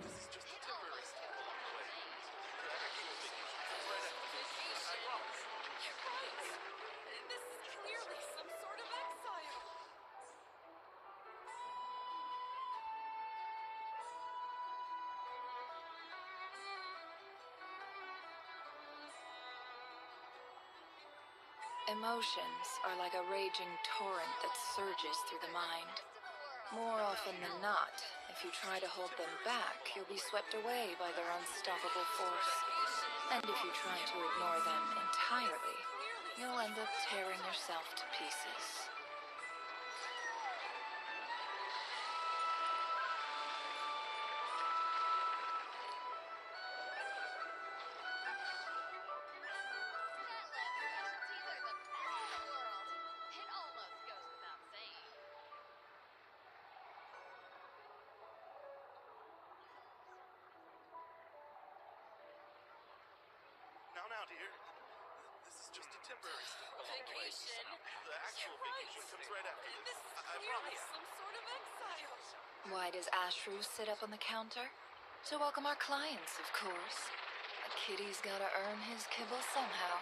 This is just a temporary stop along the way. The actual vacation comes right after this. I promise. Right! This is clearly some sort of exile. Emotions are like a raging torrent that surges through the mind. More often than not, if you try to hold them back, you'll be swept away by their unstoppable force. And if you try to ignore them entirely, you'll end up tearing yourself to pieces. Now, dear. This is just a temporary stop along the way. Vacation? The actual vacation comes right after This this. is I clearly promise. some sort of exile. Why does Ashru sit up on the counter? To welcome our clients, of course. A kitty's gotta earn his kibble somehow.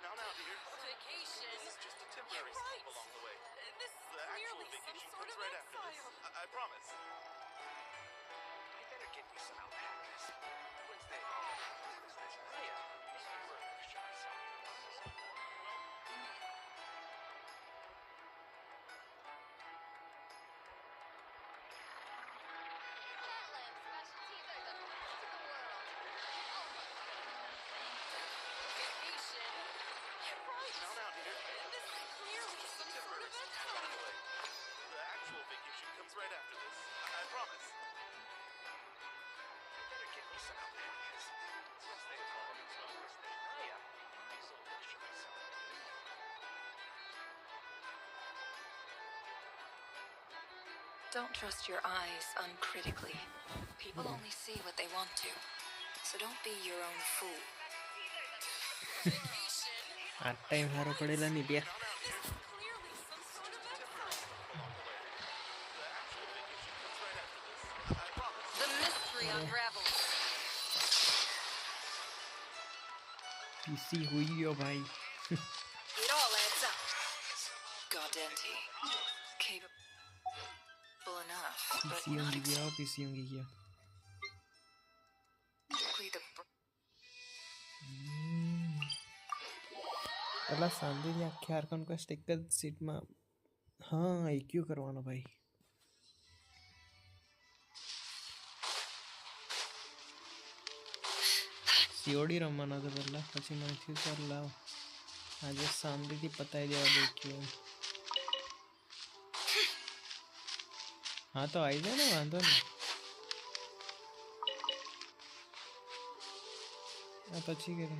Now, dear. Vacation? This is just a temporary stop along the way. This is The actual clearly some vacation sort comes of right after this. exile. I promise. I better get me some alpacas. What's that? Oh yeah, these are for extra myself. Vacation? Right! Now, dear. This is clearly Just a some sort temporary of stop along exile. the way. The actual vacation comes right after this. I promise. I better get me some alpacas. What's that? Oh yeah, these are extra myself. Don't trust your eyes uncritically. People only see what they want to. So don't be your own fool. Vacation? આ time સારો પડેલા નહીં ત્યાં This is clearly some sort of exile. Along the way. The actual vacation comes right after this. I promise. The mystery unravels. પીસી હોઈ ગયો ભાઈ It all adds up. Gaudenti. Capable enough, but PC not ઊંઘી ગયો પીસી ઊંઘી ગયો exactly the પેલા શાંતિથી આખી આર્કન ક્વેસ્ટ એક જ સીટમાં હા આઈક્યુ કરવાનો ભાઈ સીઓડી રમવાનો હતો પહેલા પછી મને થયું ચાલ લાવ આજે શાંતિથી પતાવી દેવા દેખ્યું હા તો આવી જાય ને વાંધો નહીં આ પછી કરે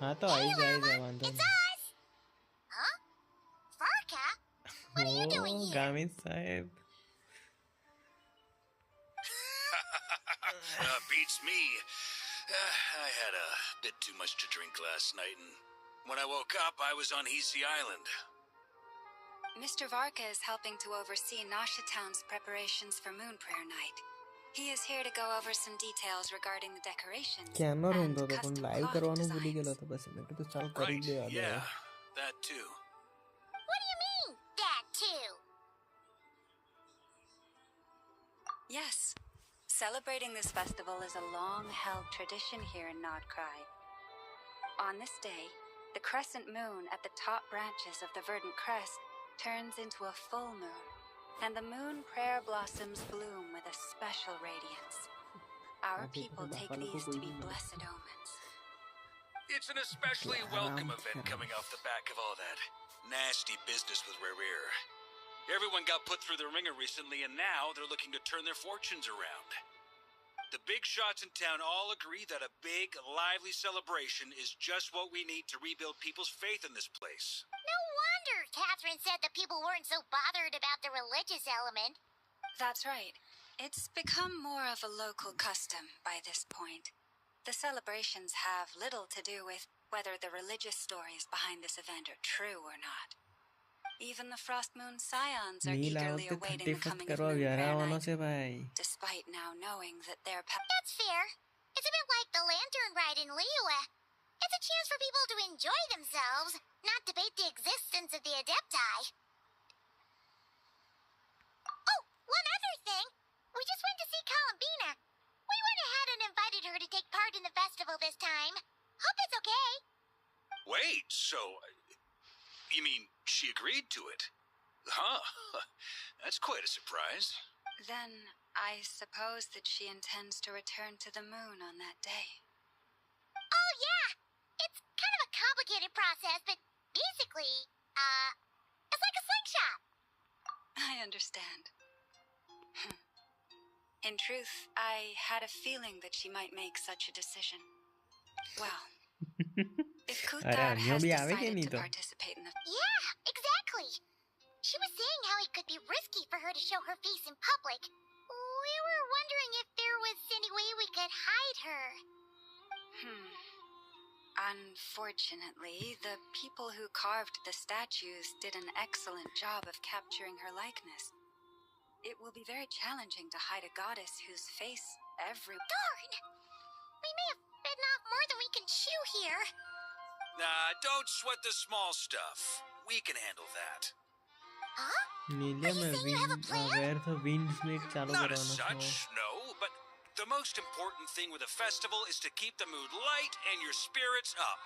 હા તો આવી જાય વાંધો નહીં ઓ ગામિત સાહેબ Beats me. I had a bit too much to drink last night, and when I woke up, I was on Easy Island. Mr. Varka is helping to oversee Nasha Town's preparations for Moon Prayer Night. He is here to go over some details regarding the decorations ક્યાંનો and રમતો હતો પણ custom live cloth કરવાનું ભૂલી designs. ગયેલો હતો પછી મેં કીધું ચાલ કરી Right, દેવા દે yeah, that too. What do you mean, that too? Yes, celebrating this festival is a long-held tradition here in Nodcry. On this day, the crescent moon at the top branches of the verdant crest turns into a full moon, and the moon prayer blossoms bloom with a special radiance. Our people take these to be blessed omens. It's an especially welcome event coming off the back of all that nasty business with Rare. Everyone got put through the ringer recently, and now they're looking to turn their fortunes around. The big shots in town all agree that a big, lively celebration is just what we need to rebuild people's faith in this place. No wonder Catherine said the people weren't so bothered about the religious element. That's right. It's become more of a local custom by this point. The celebrations have little to do with whether the religious stories behind this event are true or not. Even the Frost Moon Scions are nil eagerly आवते awaiting the 31st coming of करवा Moon यारा Prayer वालों Night, से भाई despite now knowing that their That's fair. It's a bit like the lantern ride in Liyue. It's a chance for people to enjoy themselves, not debate the existence of the Adepti. Oh, one other thing. We just went to see Columbina. We went ahead and invited her to take part in the festival this time. Hope it's okay. Wait, so you mean she agreed to it? Huh? That's quite a surprise. Then I suppose that she intends to return to the moon on that day. Oh, yeah. It's kind of a complicated process, but basically, it's like a slingshot. I understand. In truth, I had a feeling that she might make such a decision. Well, if अरे Kuthar अन्यों has भी आवे के decided नहीं to तो participate in the... Yeah, exactly. She was saying how it could be risky for her to show her face in public. We were wondering if there was any way we could hide her. Unfortunately, the people who carved the statues did an excellent job of capturing her likeness. It will be very challenging to hide a goddess whose face every... Darn! We may have bitten off more than we can chew here. Nah, don't sweat the small stuff. We can handle that. Huh? Neelia Are you मैं saying you have a plan? Aware था wind snake चालू Not as करवाना था such, no, but the most important thing with a festival is to keep the mood light and your spirits up.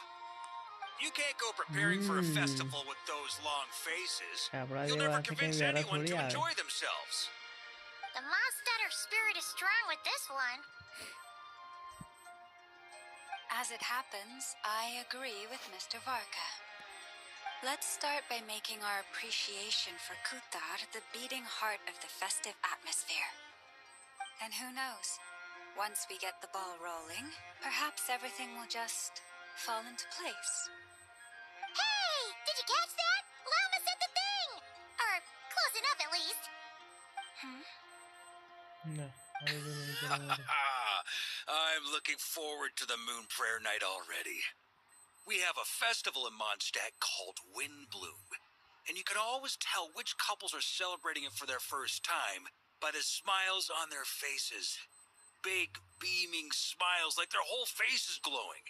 You can't go preparing for a festival with those long faces. Chhapra You'll देवा never आके कहीं convince व्यारा anyone थोड़ी to आवे enjoy themselves. The Mostetter spirit is strong with this one. As it happens, I agree with Mr. Varka. Let's start by making our appreciation for Kuthar the beating heart of the festive atmosphere. And who knows, once we get the ball rolling, perhaps everything will just fall into place. Hey! Did you catch that? Lama said the thing! Or close enough at least. ना अरे जो नहीं चला I'm looking forward to the Moon Prayer Night already. We have a festival in Mondstadt called Wind Bloom, and you can always tell which couples are celebrating it for their first time by the smiles on their faces. Big, beaming smiles like their whole face is glowing.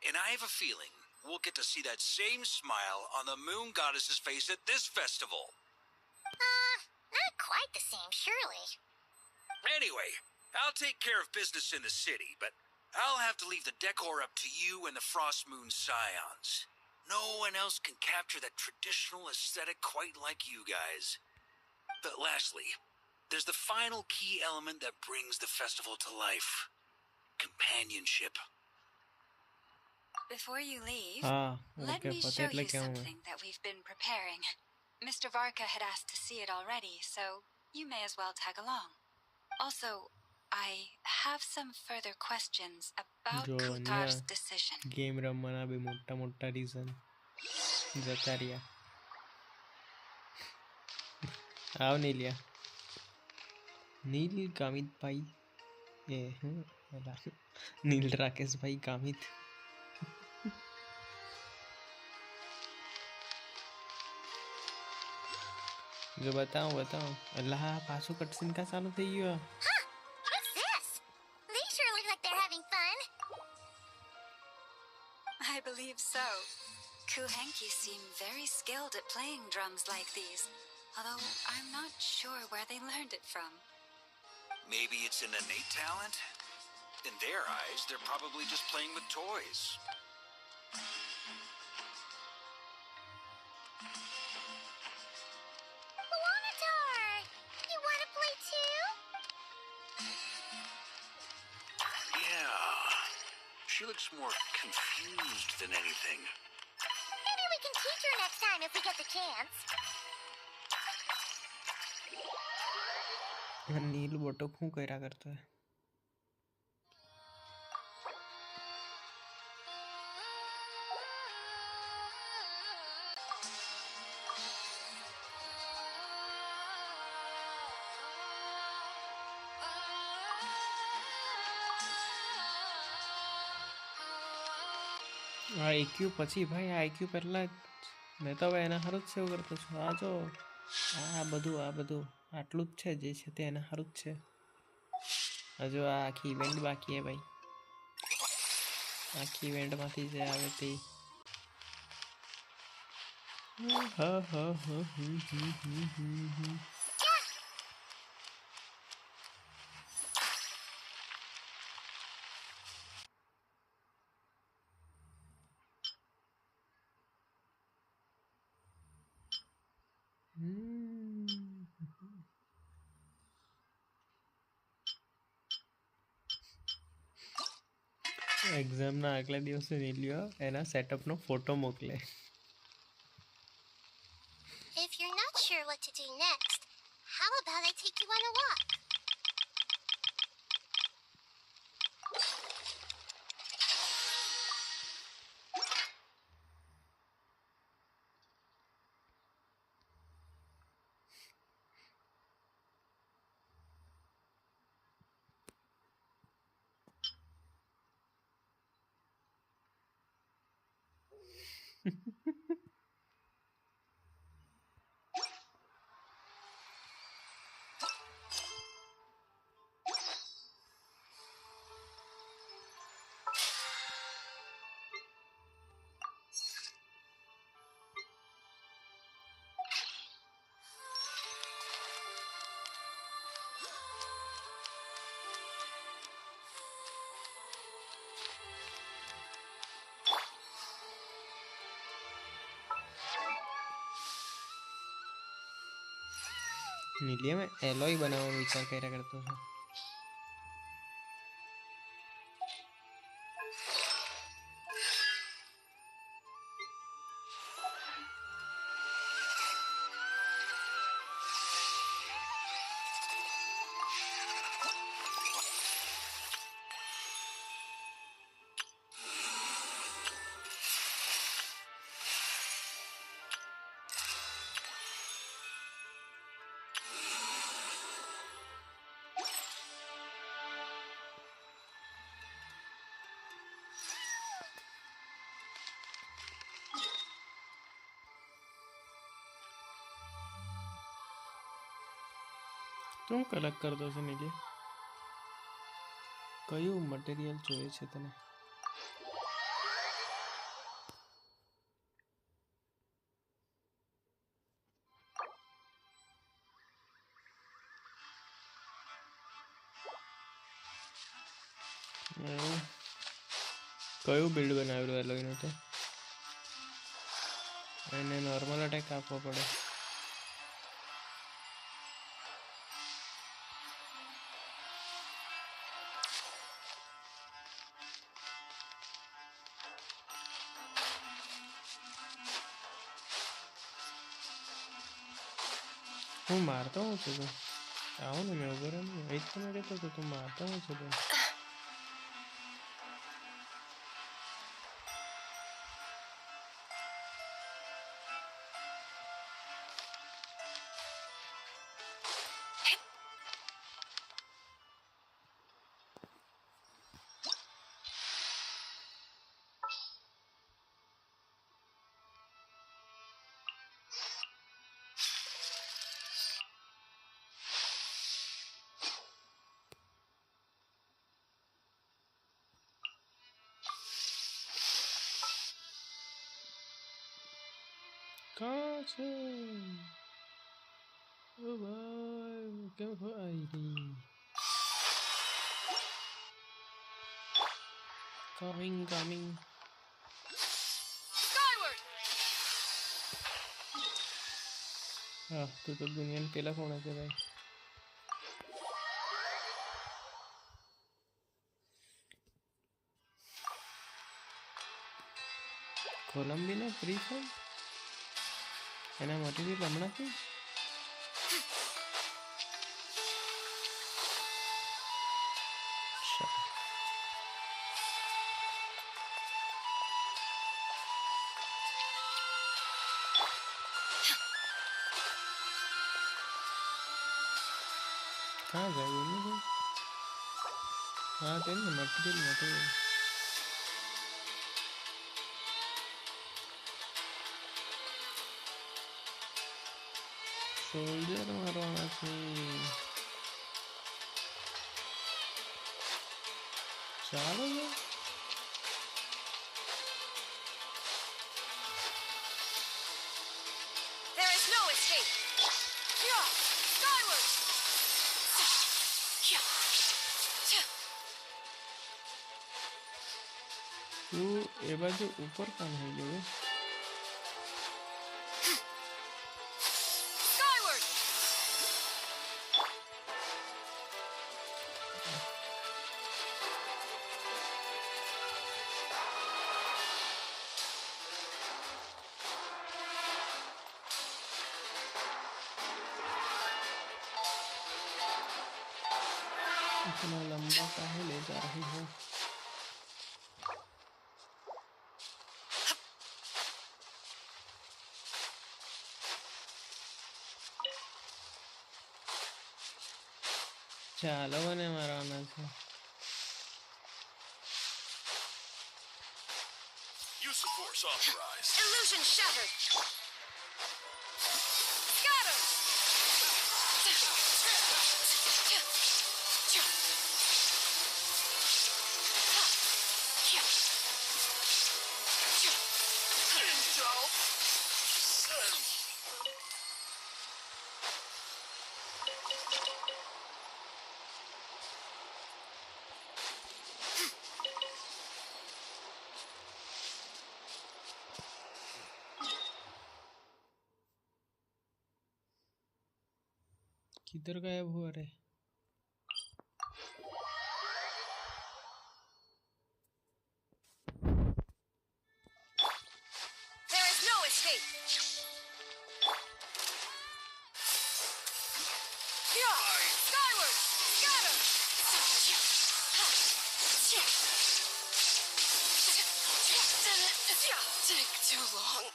And I have a feeling we'll get to see that same smile on the Moon Goddess's face at this festival. Not quite the same, surely. Anyway, I'll take care of business in the city, but I'll have to leave the decor up to you and the Frost Moon Scions. No one else can capture that traditional aesthetic quite like you guys. But lastly, there's the final key element that brings the festival to life. Companionship. Before you leave, हाँ let okay me पता show है you क्या हूँ मैं something that we've been preparing. Mr. Varka had asked to see it already, so you may as well tag along. Also, I have some further questions about जो Kuthar's अन्य decision. Game Ramna भी मोटा मोटा reason Jataria आओ नीलिया नील कामित भाई नील राकेश भाई कामित जो बताऊं अल्लाह पासो कटसिन का चालू થઈ ગયો Huh? What's this? They sure look like they're having fun. I believe so. Kuhenki seem very skilled at playing drums like these, although I'm not sure where they learned it from. Maybe it's an innate talent? In their eyes, they're probably just playing with toys. Wanatar! You want to play too? Yeah. She looks more confused than anything. Maybe we can teach her next time if we get the chance. नील बोटो क्यों करा करता है આ IQ પછી ભાઈ આ IQ પહેલા મેં તો હવે એના હારું જ સેવ કરતો છું. આ જો આ બધું આટલું જ છે જે છે તે એના હારું જ છે. હજુ આ આખી ઇવેન્ટ બાકી હે ભાઈ. આખી ઇવેન્ટમાંથી જે આવે તે એક્ઝામના આગલા દિવસે નીલ્યો એના સેટઅપનો ફોટો મોકલે. If you're not sure what to do next, how about I take you on a walk? નીલિયા મેં એલોય બનાવવાનો વિચાર કર્યા કરતો છું. તું કલેક્ટ કરતો છે નીલિયા? કયું મટીરિયલ જોઈએ છે તને? કયું બિલ્ડ બનાવેલું એલોયનું તે? એને નોર્મલ અટેક આપવો પડે. હું મારતો હું છું તું? આવો ને મેં ઉભો રહ્યો ને એ જ તમે કહેતો હતો તું મારતો હું છું તું? कहाँ છે? ઓ ભાઈ કેમ આવી રહી? કમિંગ. હા તું તો દુનિયાને પેલા કોણ છે ભાઈ? કોલંબીનો ફ્રી ફોન એના મટીરિયલ હમણાંથી कहाँ गए बोलने को? हाँ तेरे मटेरियल સોલ્જર મારવાના છે. ચાલો ને. There is no escape. Yeah, skyward. તું એ બાજુ ઉપર કામ થઈ ગયું? Skyward. इतना लंबा काहे ले जा रही हो? ચાલો મને મારવાના છે. Use of force authorized. Illusion shattered. Scatter. किधर गायब हुआ रे? There is no escape. Yeah, skyward. Scatter. Take too long.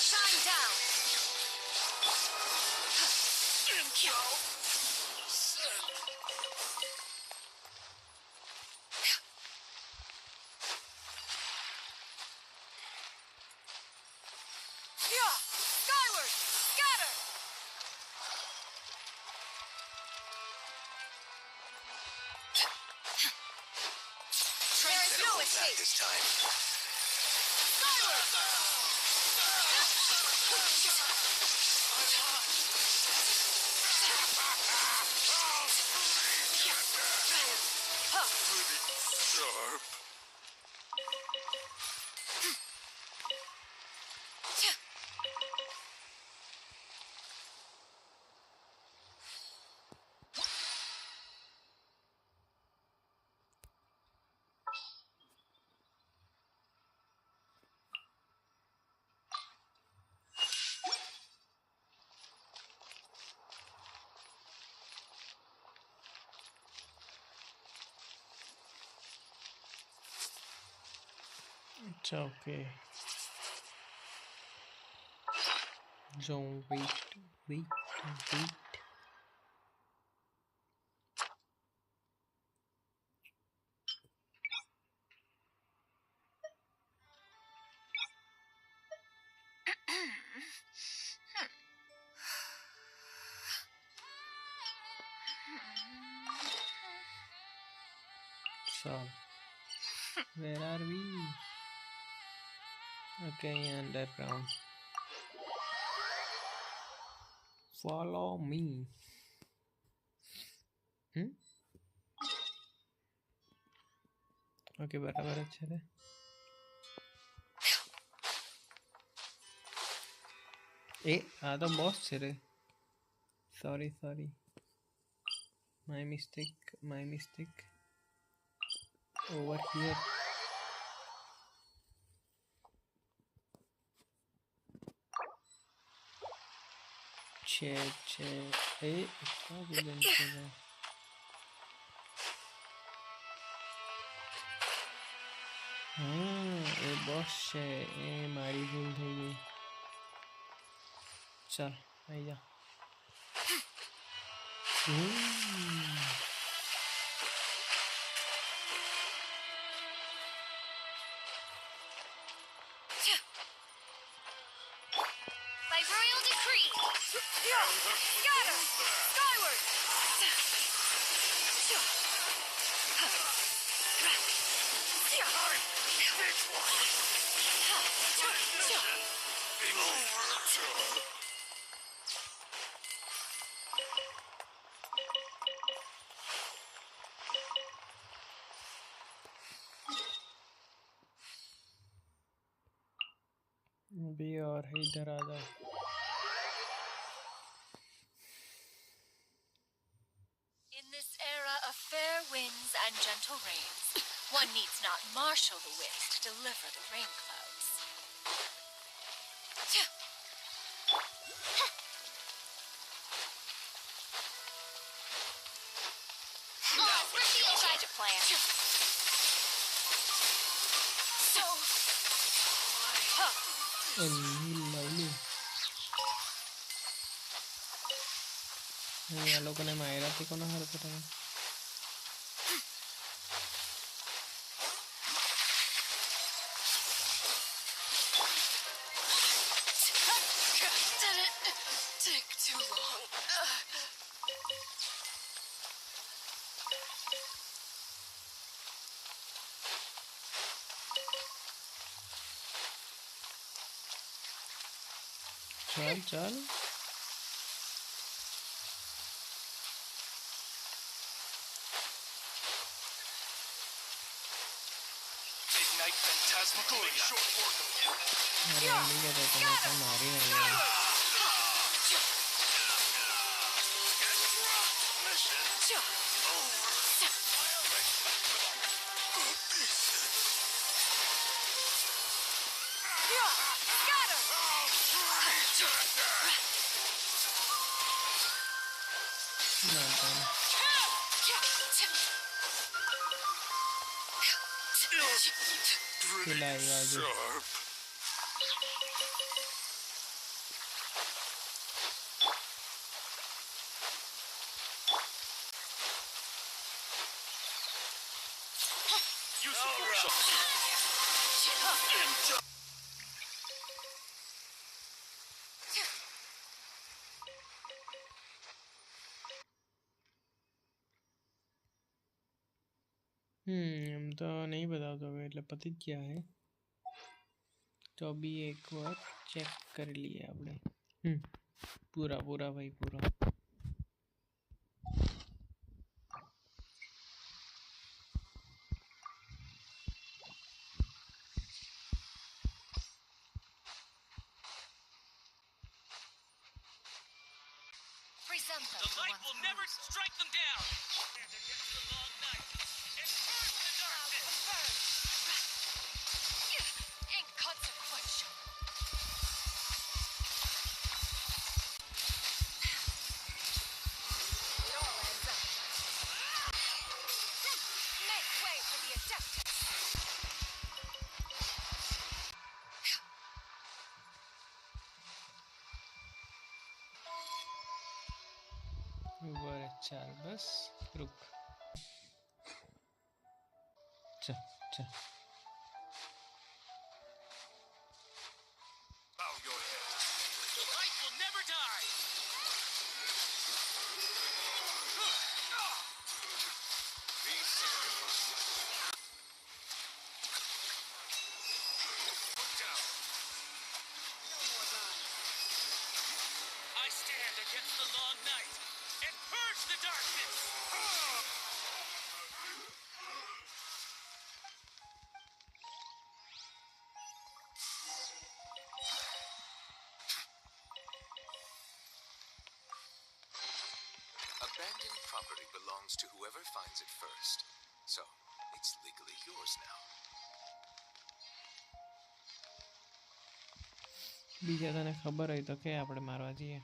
Shine down. Yeah, skyward. Scatter. There is no escape. This time. Sharp. It's okay. Don't wait. So, where are we? Okay, underground. Follow me. Okay, बराबर अच्छे थे. तो boss छे रे. Sorry. My mistake. Over here. इसका भी Genshin है. ये बॉस है. ये मारी भूल થઈ ગઈ. चल आइया. By royal decree! Scatter! Skyward! अभी और है इधर आ जाओ। In this era of fair winds and gentle rains, one needs not marshal the winds to deliver the rain clouds. Change of plan. lovely. આ લોકોને માયરાથી કોનો હાર પટાવે? Didn't take too long. चल चल Midnight Phantasmagoria. अरे नहीं कहते तो मैं तो मारी नहीं है। खिलाएगा जो हम तो नहीं बता दोगे એટલે પતી જ ગયા है तो अभी एक बार चेक कर लिए आपने पूरा पूरा भाई पूरा The light will never strike them down! And against the long night, and burn the darkness! Inconsequential! It all ends up. Make way for the Adeptus! ऊपर चल बस रुक चल चल Bow your head. The light will never die! Be sacrificed. Put down. I stand against the long night and purge the darkness! Abandoned property belongs to whoever finds it first. So, it's legally yours now. બીજા તને ખબર હોય તો કે આપણે મારવા જઈએ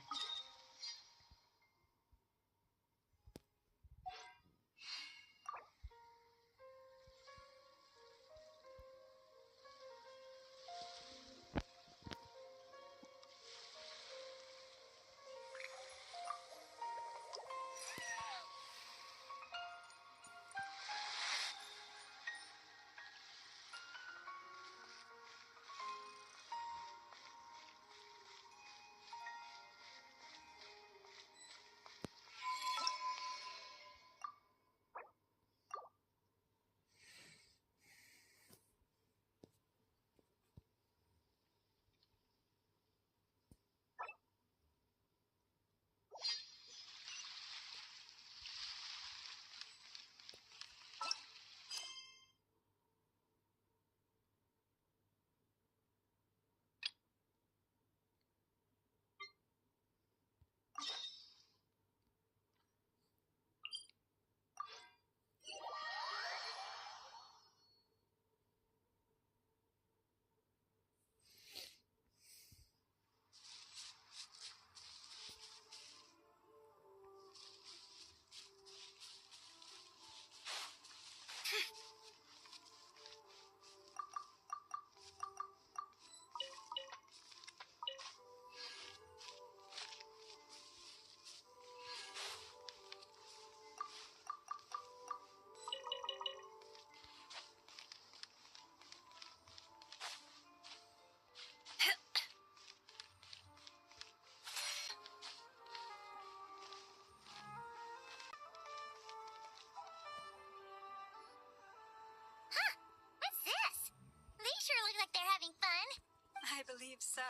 I believe so.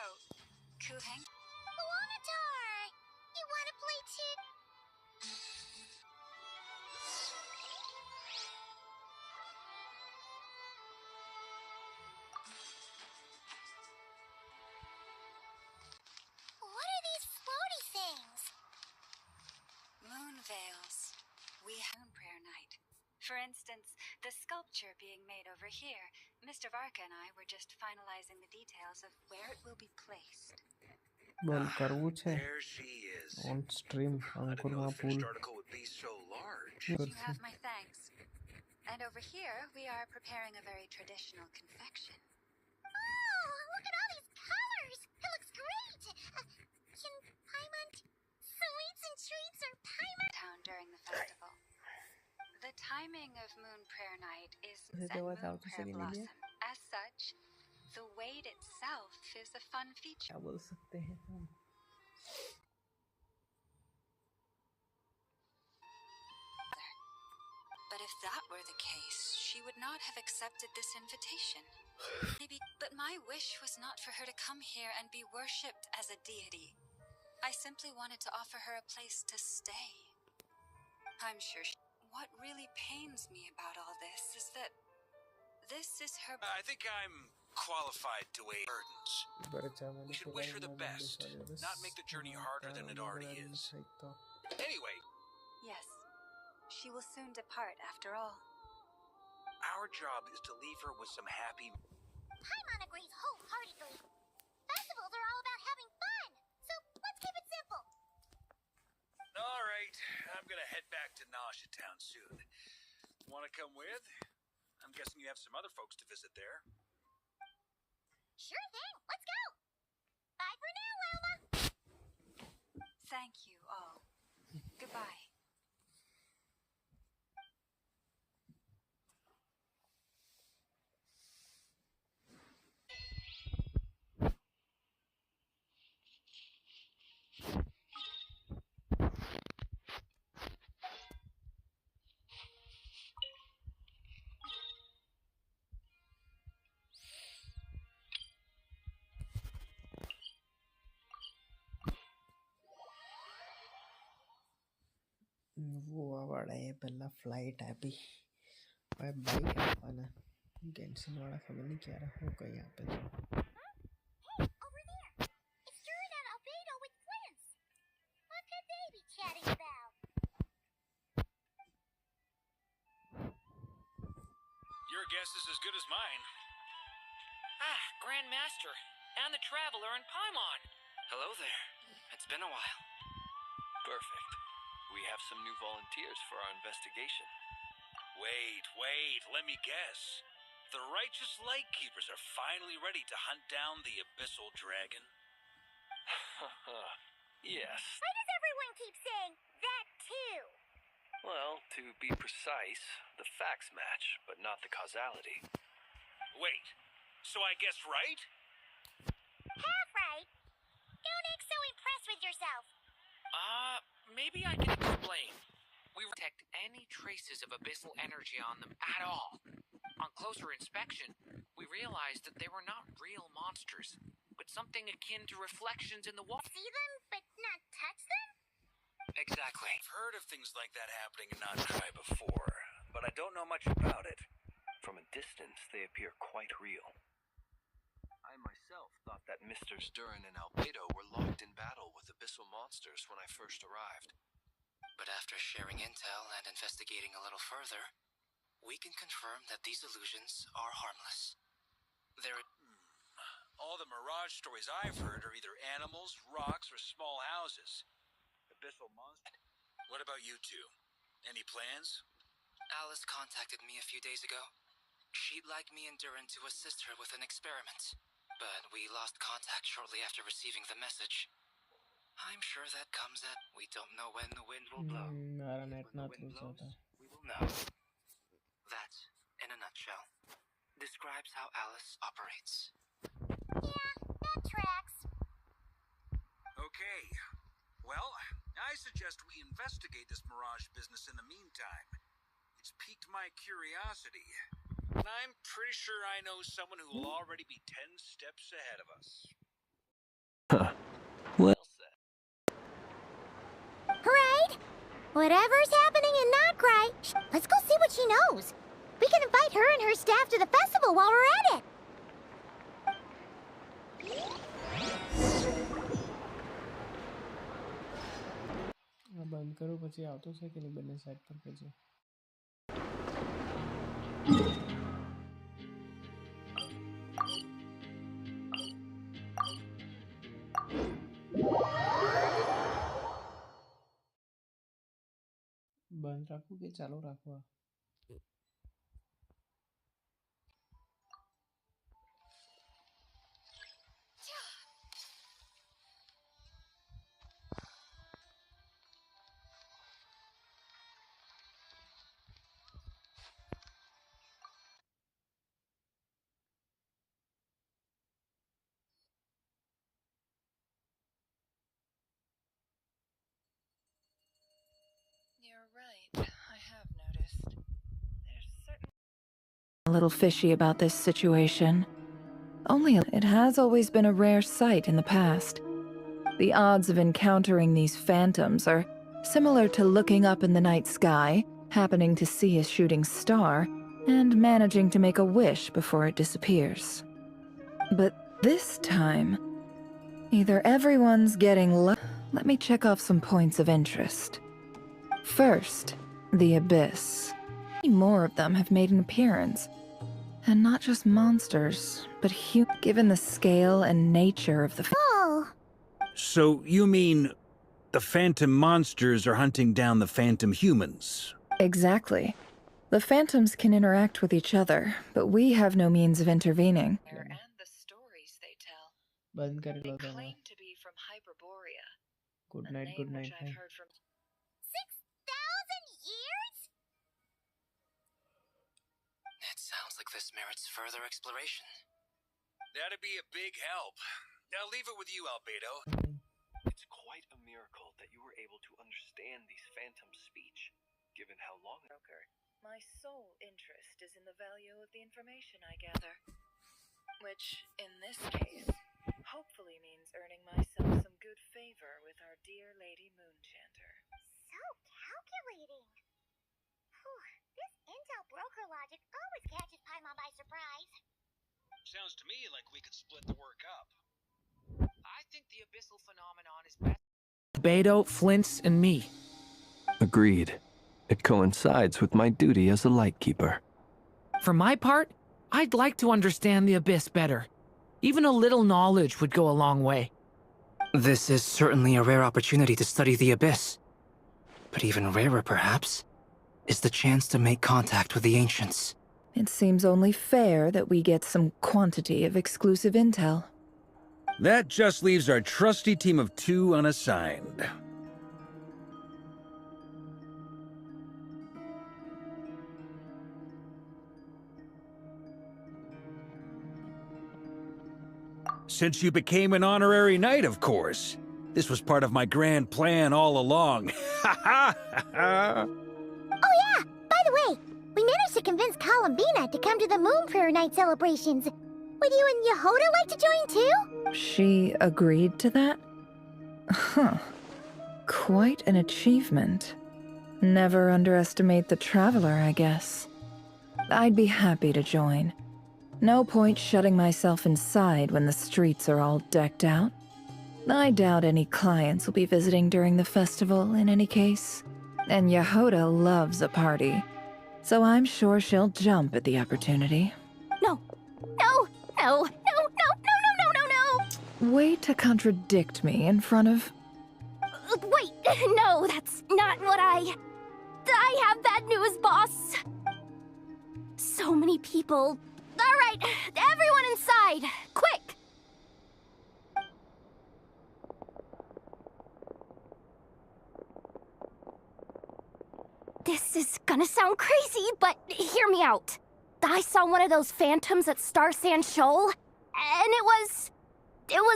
Kuheng? Luanatar! You want to play too? What are these floaty things? Moon veils. We have Moon Prayer Night. For instance, the sculpture being made over here. Mr. Varka and I were just finalizing the details of where it will be placed. બોલ કરવું છે There she is. On stream I didn't know અંકુરમાં the pull finished article would be so large. You have my thanks. And over here, we are preparing a very traditional confection. Oh, look at all these colors! It looks great! Can Paimon... Sweets and treats or Paimon... Town during the festival. The timing of Moon Prayer Night is Is and it Moon without Prayer second Blossom. India? As such, the weight itself is a fun feature. क्या बोल सकते हैं हम But if that were the case, she would not have accepted this invitation. Maybe, but my wish was not for her to come here and be worshipped as a deity. I simply wanted to offer her a place to stay. I'm sure what really pains me about all this is that this is her... I think I'm qualified to weigh burdens. बरचा मैंने We should wish her the best, not make the journey harder than it already is. Anyway, Yes, she will soon depart after all. our job is to leave her with some happy... Paimon agrees wholeheartedly. Festivals are all about having fun, so let's keep it simple. All right, I'm gonna head back to Nasha Town soon. Want to come with? I'm guessing you have some other folks to visit there. Sure thing, let's go! Bye for now, Wilma! Thank you all. Goodbye. वो वाला है पहला flight આપી હવે bike આપવાના ગેન્શન વાળા ખબર નહીં ક્યારે હું કઈ આપે છે Hey, over there! It's Durin and Albedo with twins! What could they be chatting about? Your guess is as good as mine. Ah, Grand Master, and the Traveler and Paimon. Hello there. It's been a while. Perfect. We have some new volunteers for our investigation. Wait, let me guess. The righteous Lightkeepers are finally ready to hunt down the Abyssal Dragon? Yes. Why does everyone keep saying that too? Well, to be precise, the facts match, but not the causality. Wait, so I guessed right? Half right. Don't act so impressed with yourself. Maybe I can explain. We detect any traces of abyssal energy on them at all. On closer inspection, we realized that they were not real monsters, but something akin to reflections in the water. See them, but not touch them? Exactly. I've heard of things like that happening in Notcry before, but I don't know much about it. From a distance, they appear quite real. I myself thought that Misters Durin and Albedo were locked in battle with abyssal monsters when I first arrived. But after sharing intel and investigating a little further, we can confirm that these illusions are harmless. All the Mirage stories I've heard are either animals, rocks, or small houses. Abyssal monsters. What about you two? Any plans? Alice contacted me a few days ago. She'd like me and Durin to assist her with an experiment, but we lost contact shortly after receiving the message. I'm sure that comes at we don't know when the wind will blow. મારા net When the ના wind થયું blows, છે we will know. That, in a nutshell, describes how Alice operates. Yeah, that tracks. Okay. Well, I suggest we investigate this Mirage business in the meantime. It's piqued my curiosity. I'm pretty sure I know someone who will already be 10 steps ahead of us. Well said. Right? Whatever's happening in Notcry, let's go see what she knows. We can invite her and her staff to the festival while we're at it. બંધ કરું પછી આવતો છે કે નહીં બંને side પર કહેજો. બંધ રાખવું કે ચાલુ રાખવા? You're right. I have noticed. There's certainly a little fishy about this situation. Only it has always been a rare sight in the past. The odds of encountering these phantoms are similar to looking up in the night sky, happening to see a shooting star, and managing to make a wish before it disappears. But this time, either everyone's getting Let me check off some points of interest. First, the Abyss. More of them have made an appearance. And not just monsters, but given the scale and nature of the... Oh! So, you mean the phantom monsters are hunting down the phantom humans? Exactly. The phantoms can interact with each other, but we have no means of intervening. And the stories they tell. બંધ કરેલો They તમે. claim to be from Hyperborea. Good a night, name good night. which I've heard from 6,000 years? It sounds like this merits further exploration. That'd be a big help. I'll leave it with you, Albedo. It's quite a miracle that you were able to understand these phantoms' speech, given how long My sole interest is in the value of the information I gather. Which, in this case, hopefully means earning myself some good favor with our dear Lady Moonchanter. So calculating. Whew, this intel broker logic always catches Paimon by surprise. Sounds to me like we could split the work up. I think the abyssal phenomenon is best. Beto, Flint's, and me. Agreed. It coincides with my duty as a lightkeeper. For my part, I'd like to understand the Abyss better. Even a little knowledge would go a long way. This is certainly a rare opportunity to study the Abyss. But even rarer, perhaps, is the chance to make contact with the Ancients. It seems only fair that we get some quantity of exclusive intel. That just leaves our trusty team of 2 unassigned. Since you became an honorary knight, of course. This was part of my grand plan all along. Ha ha ha! Oh yeah! By the way, we managed to convince Columbina to come to the Moon Prayer Night celebrations. Would you and Yehoda like to join too? She agreed to that? Huh. Quite an achievement. Never underestimate the traveler, I guess. I'd be happy to join. No point shutting myself inside when the streets are all decked out. I doubt any clients will be visiting during the festival in any case. And Yehoda loves a party, so I'm sure she'll jump at the opportunity. No! No! No! No! No! No! No! No! No! No! Way to contradict me in front of... Wait! No, that's not what I have bad news, boss! So many people... Alright, everyone inside! Quick! This is gonna sound crazy, but hear me out. I saw one of those phantoms at Star Sand Shoal, and it was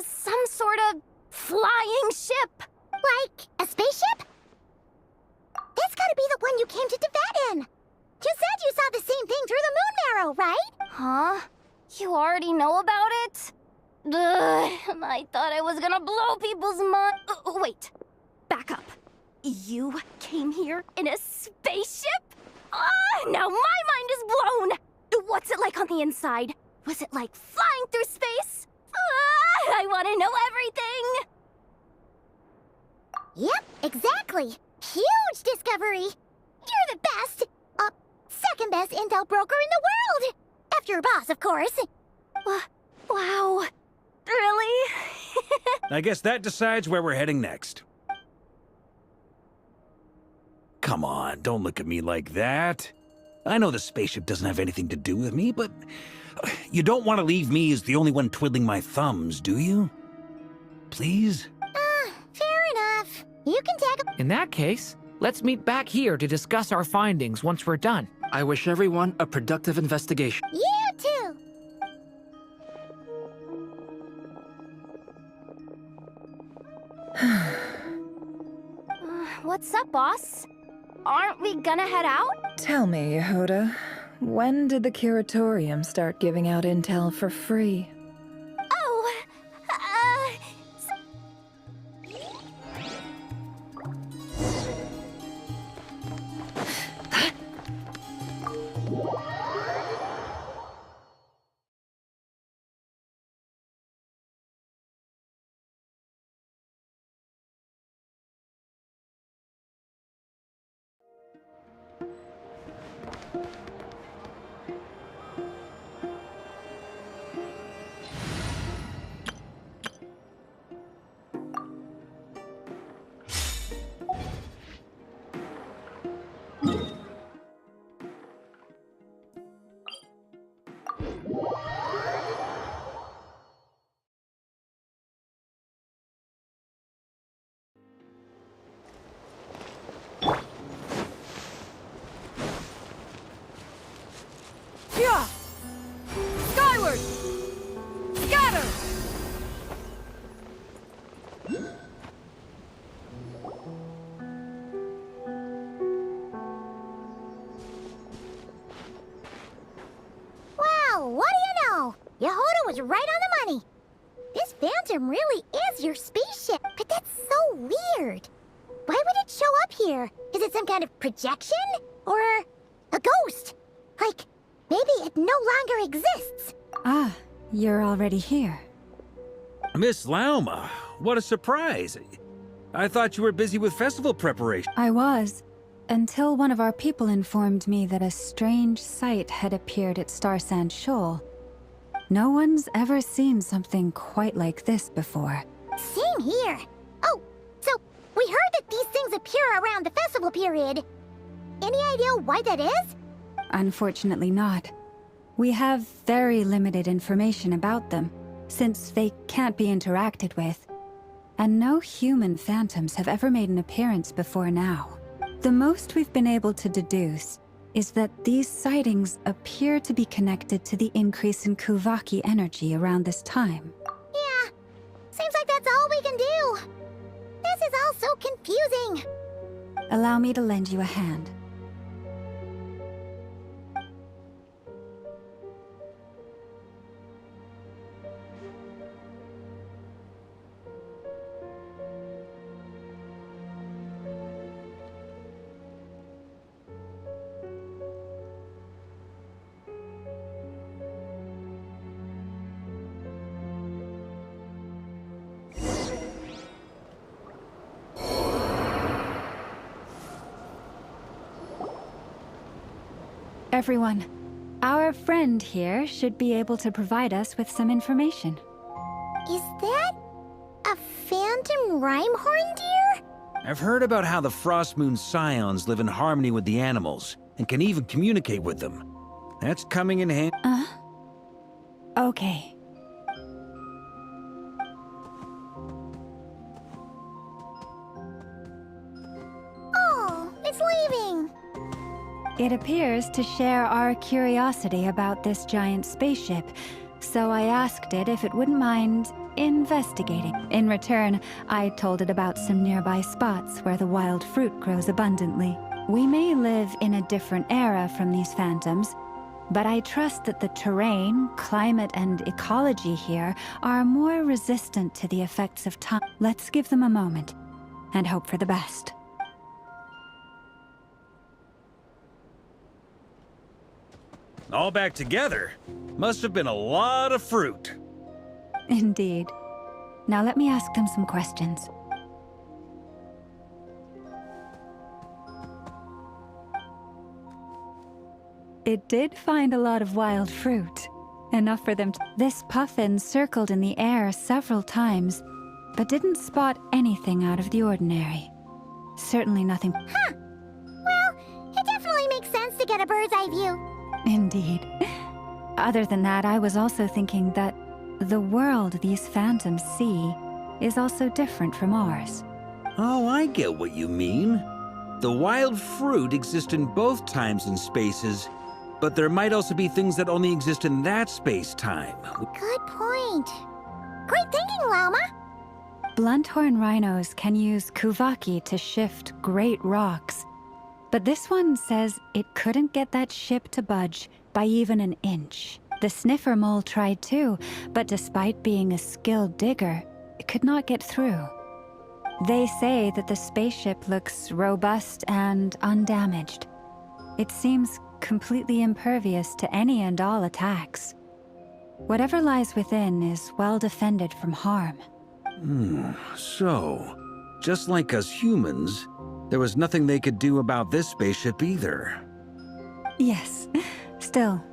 some sort of flying ship. Like a spaceship? That's gotta be the one you came to Teyvat in. You said you saw the same thing through the moon mirror. Arrow, right? Huh? You already know about it? Ugh, I thought I was gonna blow people's minds. Wait, back up. You came here in a spaceship? Now my mind is blown! What's it like on the inside? Was it like flying through space? I want to know everything! Yep, exactly. Huge discovery. You're the best. Second best intel broker in the world. After your boss, of course. Wow. Really? I guess that decides where we're heading next. Come on, don't look at me like that. I know the spaceship doesn't have anything to do with me, but you don't want to leave me as the only one twiddling my thumbs, do you? Please? Fair enough. You can tag a... In that case, let's meet back here to discuss our findings once we're done. I wish everyone a productive investigation. You too. What's up, boss? Aren't we gonna head out? Tell me, Yehuda, when did the Curatorium start giving out intel for free? Oh, Yeah! Skyward! Scatter! Wow, what do you know? Yehuda was right on the money. This Phantom really is your spaceship, but that's so weird. Why would it show up here? Is it some kind of projection? Or a ghost? Like, maybe it no longer exists. Ah, you're already here. Miss Lauma, what a surprise. I thought you were busy with festival preparation. I was, until one of our people informed me that a strange sight had appeared at Star Sand Shoal. No one's ever seen something quite like this before. Same here. Oh, so we heard that these things appear around the festival period. Any idea why that is? Unfortunately not. We have very limited information about them, since they can't be interacted with. And no human phantoms have ever made an appearance before now. The most we've been able to deduce is that these sightings appear to be connected to the increase in Kuvaki energy around this time. Yeah, seems like that's all we can do. This is all so confusing. Allow me to lend you a hand. Everyone, our friend here should be able to provide us with some information. Is that a phantom rhyme-horn deer? I've heard about how the Frost Moon Scions live in harmony with the animals and can even communicate with them. That's coming in handy. Okay. Oh, it's leaving. It appears to share our curiosity about this giant spaceship, so I asked it if it wouldn't mind investigating. In return, I told it about some nearby spots where the wild fruit grows abundantly. We may live in a different era from these phantoms, But I trust that the terrain, climate, and ecology here are more resistant to the effects of time. Let's give them a moment and hope for the best. All back together? Must have been a lot of fruit. Indeed. Now let me ask them some questions. It did find a lot of wild fruit. Enough for them to... This puffin circled in the air several times, but didn't spot anything out of the ordinary. Certainly nothing... Huh. Well, it definitely makes sense to get a bird's eye view. Indeed. Other than that, I was also thinking that the world these phantoms see is also different from ours. Oh, I get what you mean. The wild fruit exists in both times and spaces, but there might also be things that only exist in that space-time. Good point. Great thinking, Lauma. Blunthorn rhinos can use kuvaki to shift great rocks, but this one says it couldn't get that ship to budge by even an inch. The sniffer mole tried too, but despite being a skilled digger, it could not get through. They say that the spaceship looks robust and undamaged. It seems completely impervious to any and all attacks. Whatever lies within is well defended from harm. So, just like us humans, there was nothing they could do about this spaceship either. Yes, still,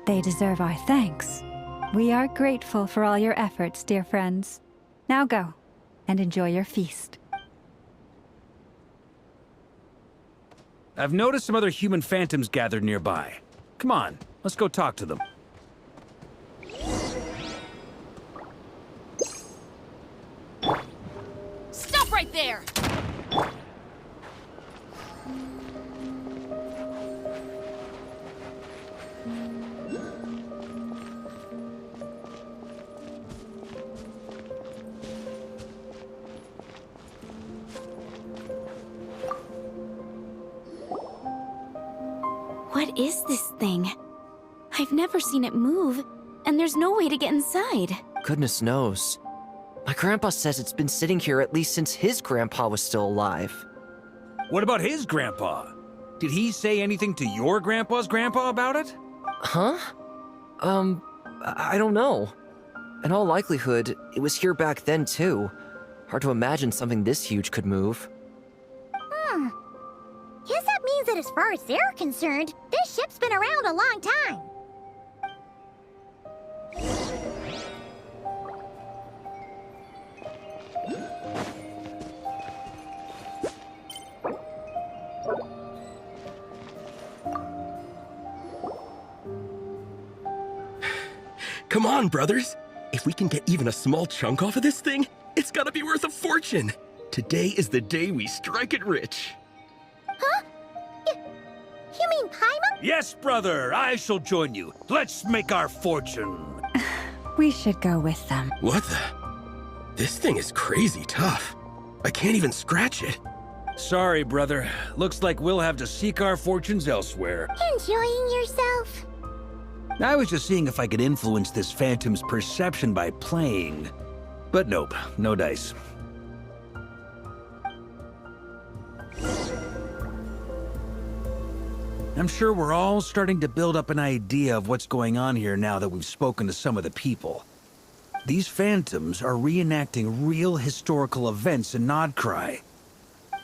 they deserve our thanks. We are grateful for all your efforts, dear friends. Now go, and enjoy your feast. I've noticed some other human phantoms gathered nearby. Come on, let's go talk to them. Stop right there! What is this thing? I've never seen it move, and there's no way to get inside. Goodness knows. My grandpa says it's been sitting here at least since his grandpa was still alive. What about his grandpa? Did he say anything to your grandpa's grandpa about it? Huh? I don't know. In all likelihood, it was here back then too. Hard to imagine something this huge could move. Guess that means that as far as they're concerned, this ship's been around a long time. Come on, brothers. If we can get even a small chunk off of this thing, it's gotta be worth a fortune. Today is the day we strike it rich. Huh? You mean Paimon? Yes, brother, I shall join you. Let's make our fortune. We should go with them. What the? This thing is crazy tough. I can't even scratch it. Sorry, brother. Looks like we'll have to seek our fortunes elsewhere. Enjoying yourself? I was just seeing if I could influence this phantom's perception by playing. But nope, no dice. I'm sure we're all starting to build up an idea of what's going on here now that we've spoken to some of the people. These phantoms are reenacting real historical events in Nodcry.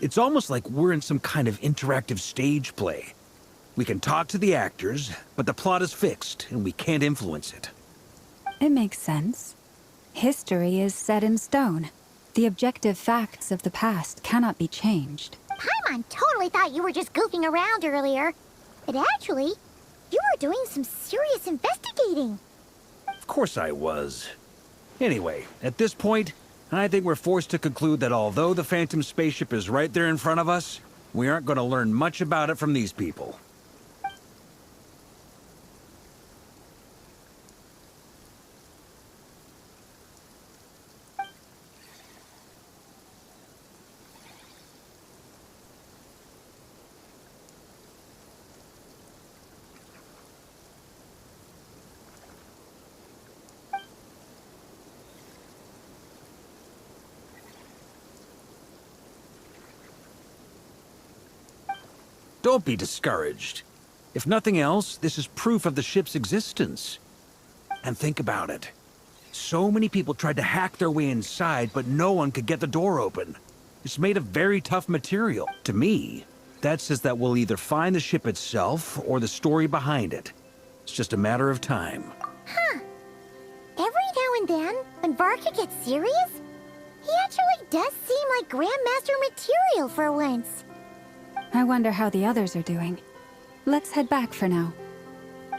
It's almost like we're in some kind of interactive stage play. We can talk to the actors, but the plot is fixed, and we can't influence it. It makes sense. History is set in stone. The objective facts of the past cannot be changed. Paimon totally thought you were just goofing around earlier. But actually, you were doing some serious investigating. Of course I was. Anyway, at this point, I think we're forced to conclude that although the Phantom spaceship is right there in front of us, we aren't going to learn much about it from these people. Don't be discouraged. If nothing else, this is proof of the ship's existence. And think about it. So many people tried to hack their way inside, but no one could get the door open. It's made of very tough material. To me, that says that we'll either find the ship itself or the story behind it. It's just a matter of time. Huh. Every now and then, when Varka gets serious, he actually does seem like Grandmaster material for once. I wonder how the others are doing. Let's head back for now.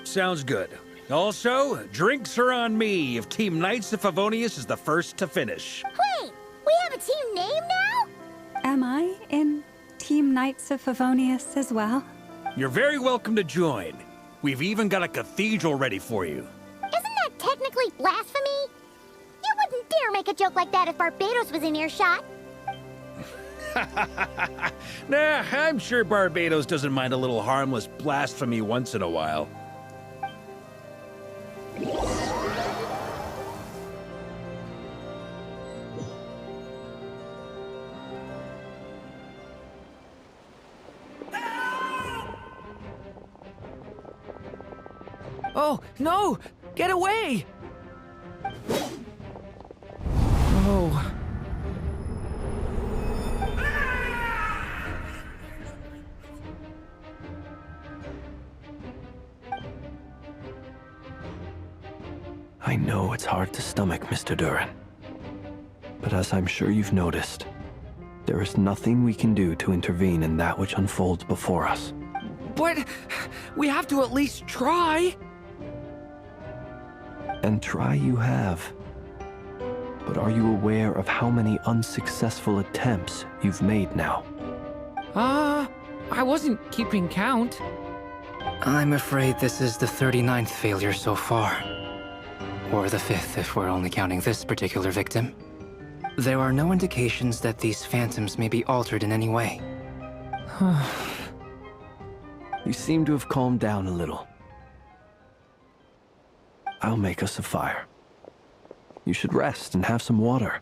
Sounds good. Also, drinks are on me if Team Knights of Favonius is the first to finish. Wait, we have a team name now? Am I in Team Knights of Favonius as well? You're very welcome to join. We've even got a cathedral ready for you. Isn't that technically blasphemy? You wouldn't dare make a joke like that if Barbados was in earshot. Nah, I'm sure Barbados doesn't mind a little harmless blasphemy once in a while. Oh, no! Get away! Oh. I know it's hard to stomach, Mr. Duran. But as I'm sure you've noticed, there is nothing we can do to intervene in that which unfolds before us. But we have to at least try. And try you have. But are you aware of how many unsuccessful attempts you've made now? I wasn't keeping count. I'm afraid this is the 39th failure so far. Or the 5th if we're only counting this particular victim. There are no indications that these phantoms may be altered in any way. You seem to have calmed down a little. I'll make us a fire. You should rest and have some water.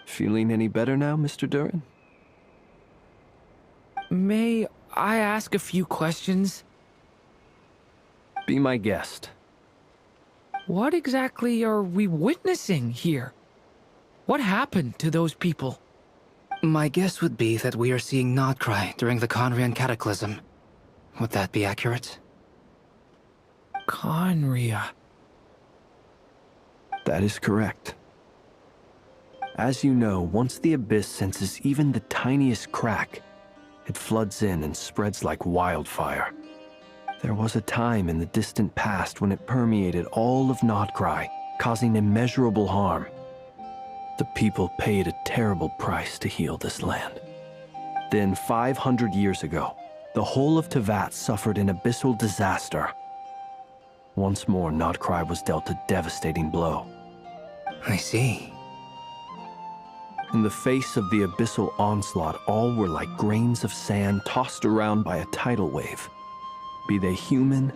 Feeling any better now, Mr. Duran? May I ask a few questions? Be my guest. What exactly are we witnessing here? What happened to those people? My guess would be that we are seeing Nodcry during the Conrian Cataclysm. Would that be accurate? Conria. That is correct. As you know, once the Abyss senses even the tiniest crack, it floods in and spreads like wildfire. There was a time in the distant past when it permeated all of Nodcry, causing immeasurable harm. The people paid a terrible price to heal this land. Then, 500 years ago, the whole of Teyvat suffered an abyssal disaster. Once more, Nodcry was dealt a devastating blow. I see. In the face of the abyssal onslaught, all were like grains of sand tossed around by a tidal wave. Be they human,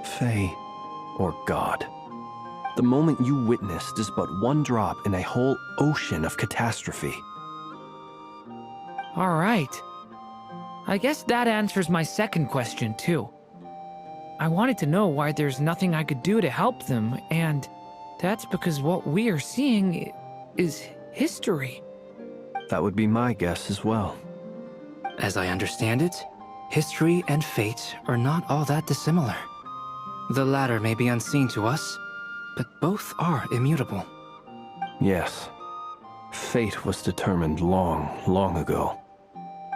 fae, or god. The moment you witnessed is but one drop in a whole ocean of catastrophe. All right. I guess that answers my second question, too. I wanted to know why there's nothing I could do to help them, and that's because what we are seeing is history. That would be my guess as well. As I understand it, history and fate are not all that dissimilar. The latter may be unseen to us, but both are immutable. Yes. Fate was determined long, long ago.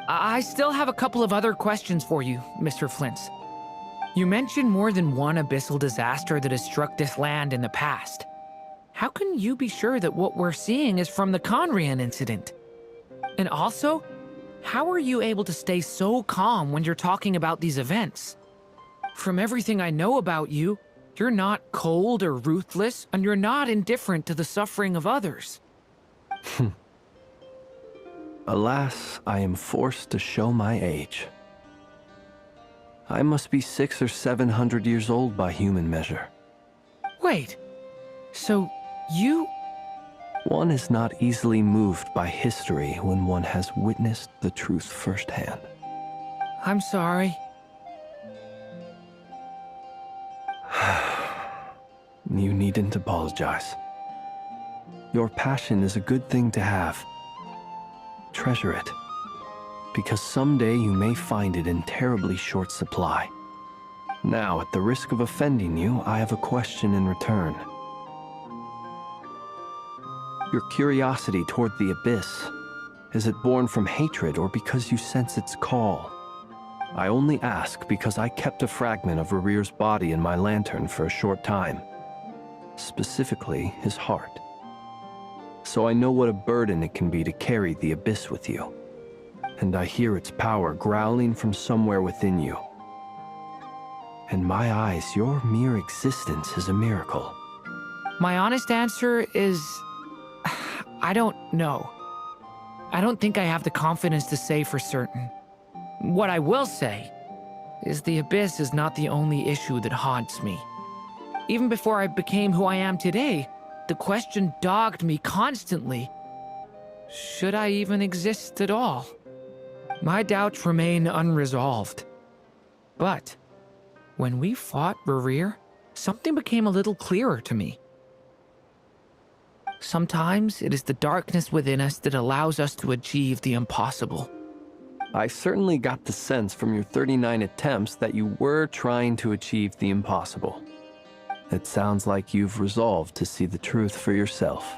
I still have a couple of other questions for you, Mr. Flint's. You mentioned more than one abyssal disaster that has struck this land in the past. How can you be sure that what we're seeing is from the Conrian incident? And also, how are you able to stay so calm when you're talking about these events? From everything I know about you, you're not cold or ruthless, and you're not indifferent to the suffering of others. Alas, I am forced to show my age. I must be 600 or 700 years old by human measure. Wait, so you... One is not easily moved by history when one has witnessed the truth firsthand. I'm sorry. You needn't apologize. Your passion is a good thing to have. Treasure it, because someday you may find it in terribly short supply. Now, at the risk of offending you, I have a question in return. Your curiosity toward the Abyss, is it born from hatred or because you sense its call? I only ask because I kept a fragment of Rarir's body in my lantern for a short time. Specifically, his heart. So I know what a burden it can be to carry the Abyss with you. And I hear its power growling from somewhere within you. In my eyes, your mere existence is a miracle. My honest answer is... I don't know. I don't think I have the confidence to say for certain. What I will say is the Abyss is not the only issue that haunts me. Even before I became who I am today, the question dogged me constantly. Should I even exist at all? My doubts remain unresolved. But when we fought Rarir, something became a little clearer to me. Sometimes it is the darkness within us that allows us to achieve the impossible. I certainly got the sense from your 39 attempts that you were trying to achieve the impossible. It sounds like you've resolved to see the truth for yourself.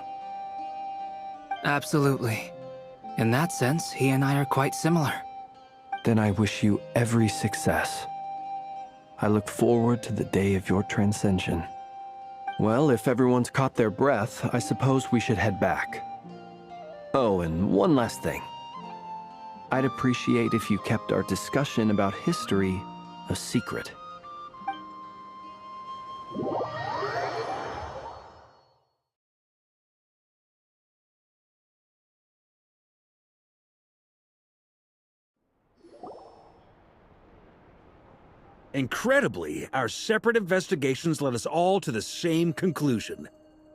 Absolutely. In that sense, he and I are quite similar. Then I wish you every success. I look forward to the day of your transcension. Well, if everyone's caught their breath, I suppose we should head back. Oh, and one last thing. I'd appreciate if you kept our discussion about history a secret. Incredibly, our separate investigations led us all to the same conclusion.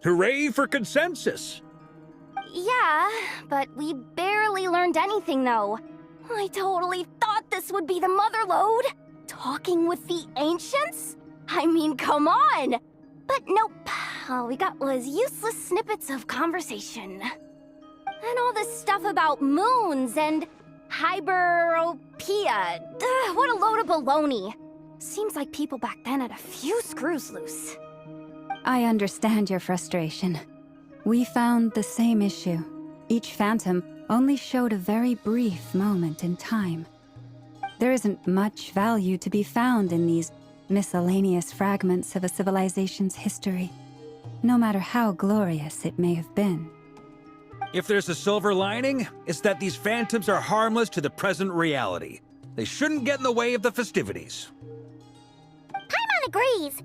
Hooray for consensus! Yeah, but we barely learned anything, though. I totally thought this would be the mother lode. Talking with the ancients? I mean, come on! But nope. All we got was useless snippets of conversation. And all this stuff about moons and hyperopia. What a load of baloney. Seems like people back then had a few screws loose. I understand your frustration. We found the same issue. Each phantom only showed a very brief moment in time. There isn't much value to be found in these miscellaneous fragments of a civilization's history, no matter how glorious it may have been. If there's a silver lining, it's that these phantoms are harmless to the present reality. They shouldn't get in the way of the festivities. Paimon agrees.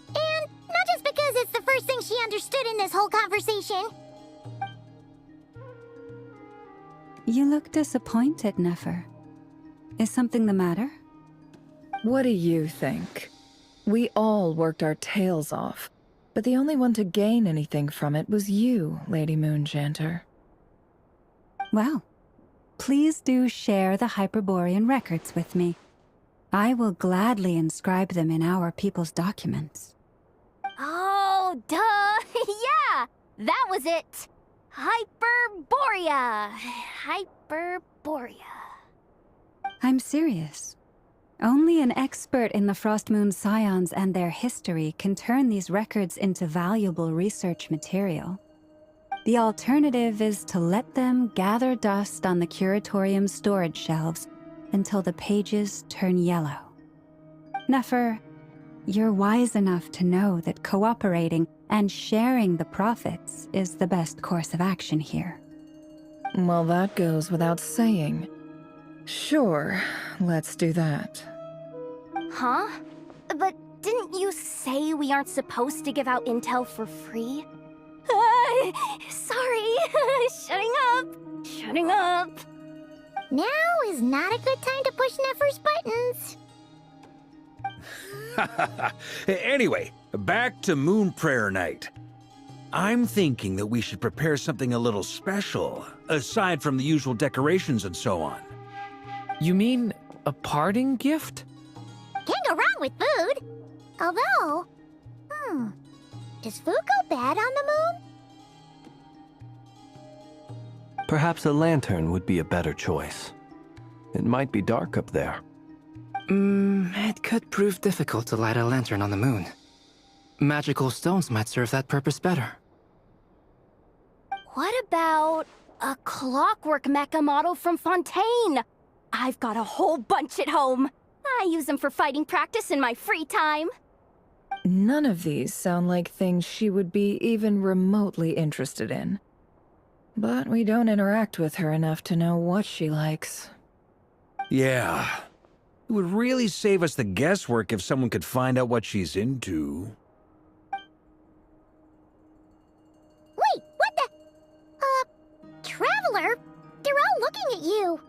And not just because it's the first thing she understood in this whole conversation. You look disappointed, Nefer. Is something the matter? What do you think? We all worked our tails off, but the only one to gain anything from it was you, Lady Moonjanter. Well, please do share the Hyperborean records with me. I will gladly inscribe them in our people's documents. Oh, duh! Yeah! That was it! Hyperborea! Hyperborea. I'm serious. Only an expert in the Frostmoon Scions and their history can turn these records into valuable research material. The alternative is to let them gather dust on the Curatorium's storage shelves until the pages turn yellow. Nefer, you're wise enough to know that cooperating and sharing the profits is the best course of action here. Well, that goes without saying. Sure, let's do that. Huh? But didn't you say we aren't supposed to give out intel for free? Sorry. Shutting up. Now is not a good time to push Nefer's buttons. Anyway, back to Moon Prayer Night. I'm thinking that we should prepare something a little special, aside from the usual decorations and so on. You mean a parting gift? Can't go wrong with food. Although, does food go bad on the moon? Perhaps a lantern would be a better choice. It might be dark up there. It could prove difficult to light a lantern on the moon. Magical stones might serve that purpose better. What about a clockwork mecha model from Fontaine? I've got a whole bunch at home. I use them for fighting practice in my free time. None of these sound like things she would be even remotely interested in. But we don't interact with her enough to know what she likes. Yeah. It would really save us the guesswork if someone could find out what she's into. Wait, what the? Traveler? They're all looking at you.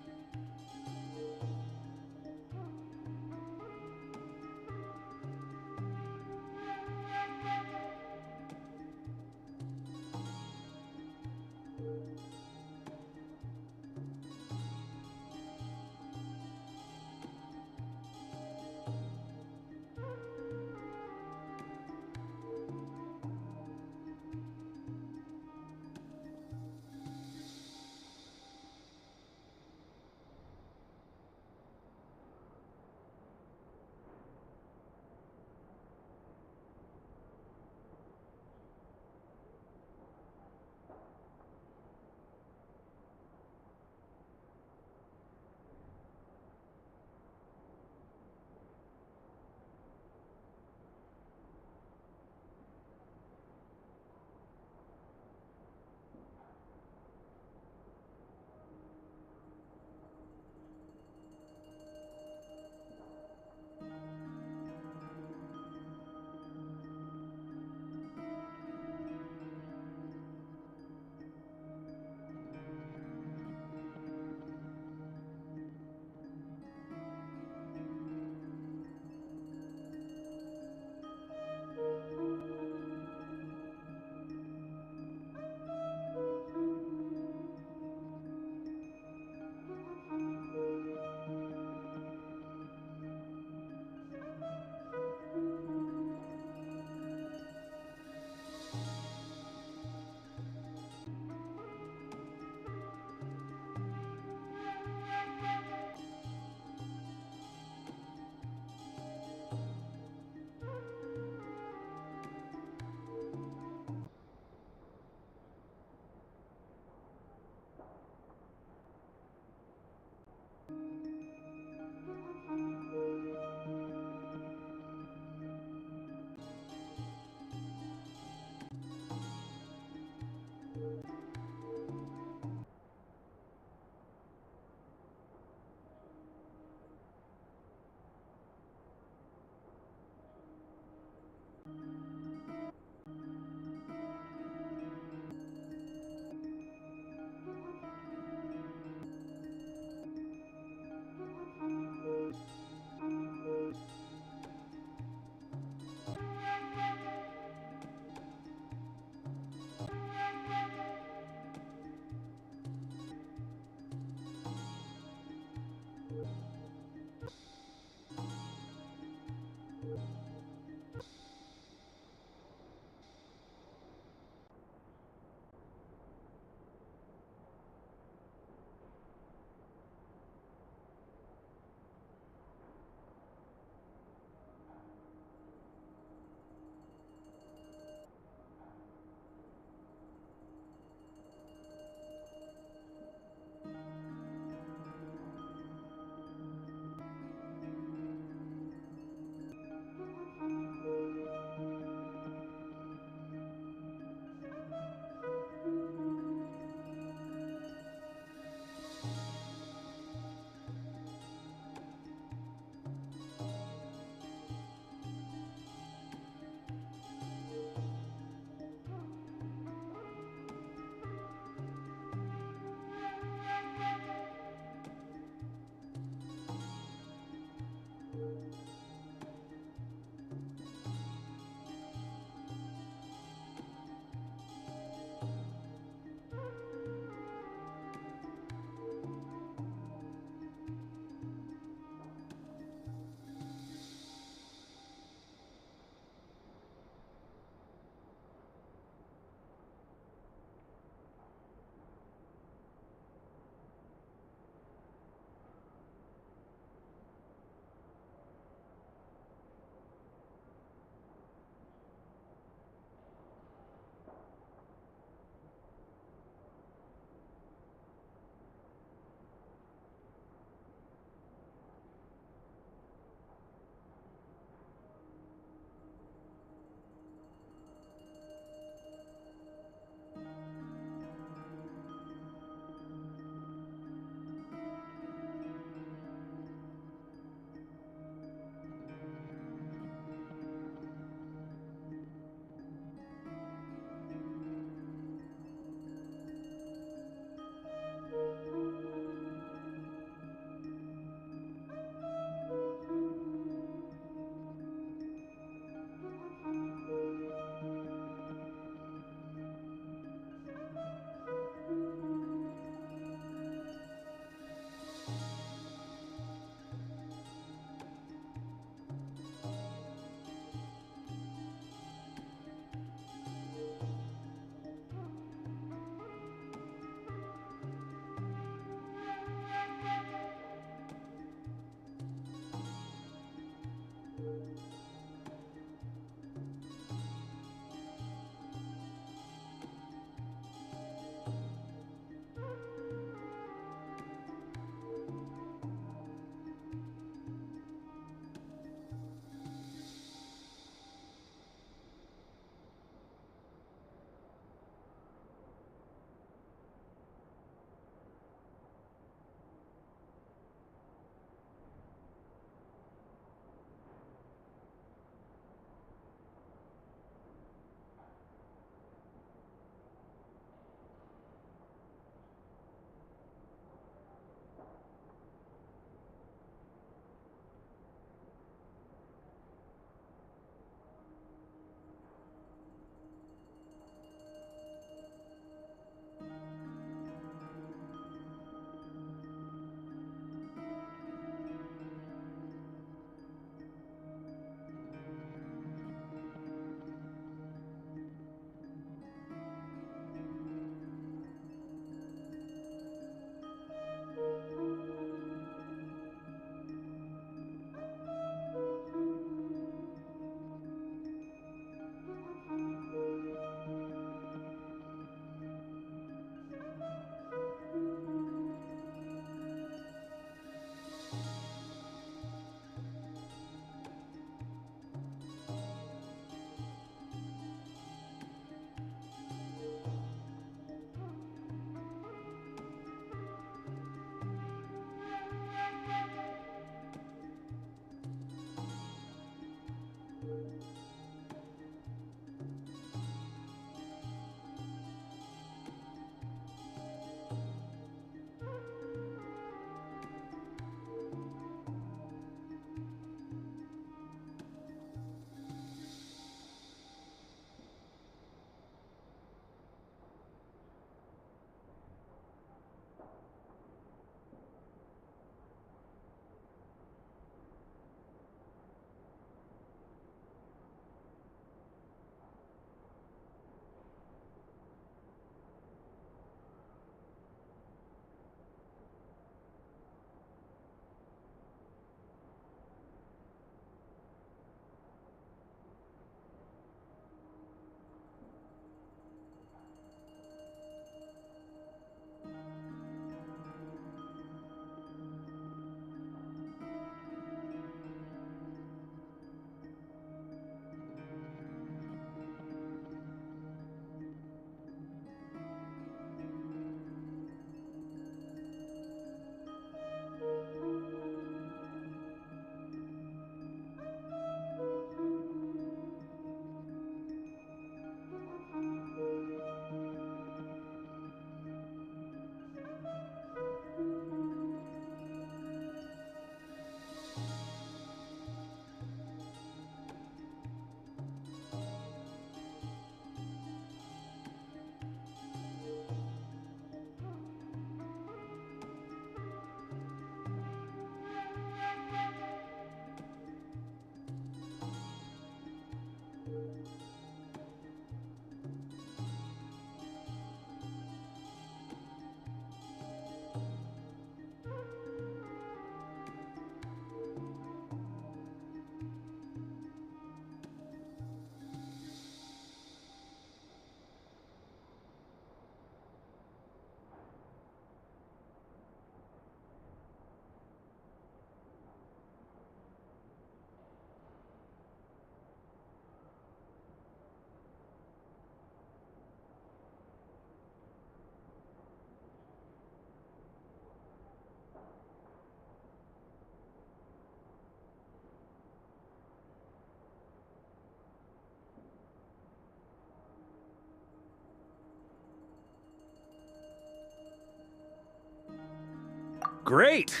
Great!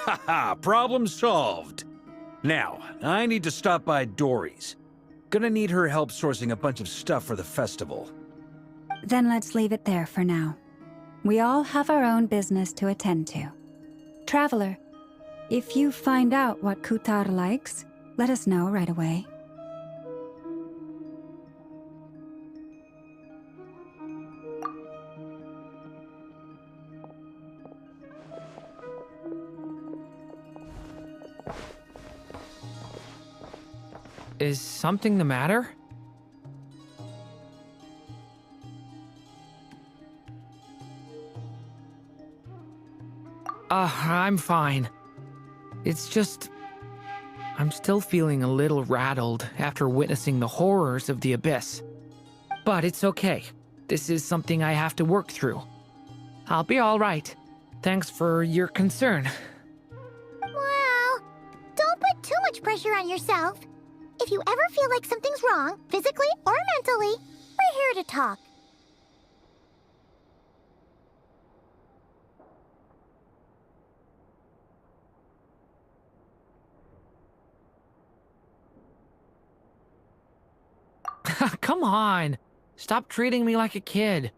Haha, problem solved. Now, I need to stop by Dory's. Gonna need her help sourcing a bunch of stuff for the festival. Then let's leave it there for now. We all have our own business to attend to. Traveler, if you find out what Kutar likes, let us know right away. Is something the matter? I'm fine. It's just... I'm still feeling a little rattled after witnessing the horrors of the Abyss. But it's okay. This is something I have to work through. I'll be all right. Thanks for your concern. Well, don't put too much pressure on yourself. If you ever feel like something's wrong, physically or mentally, we're here to talk. Come on. Stop treating me like a kid.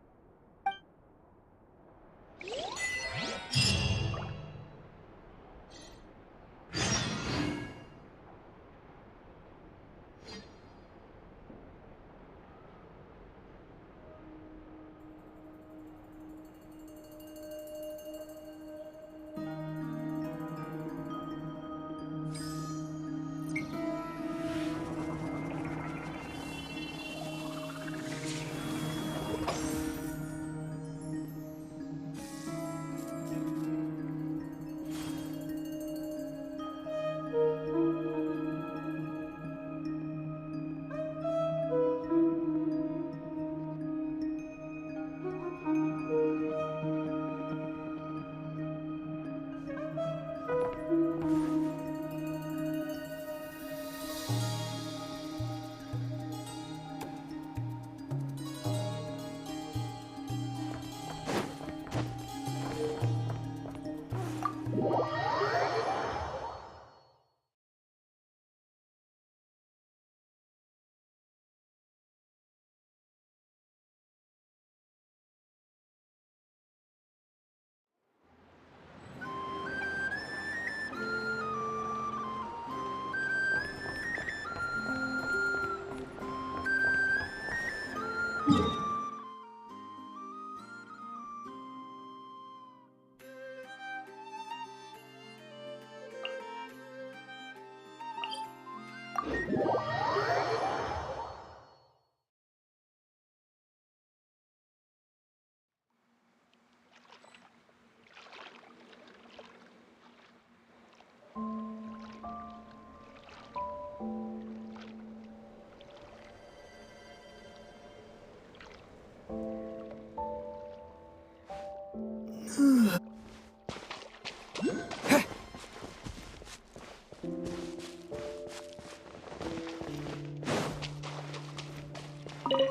Columbina,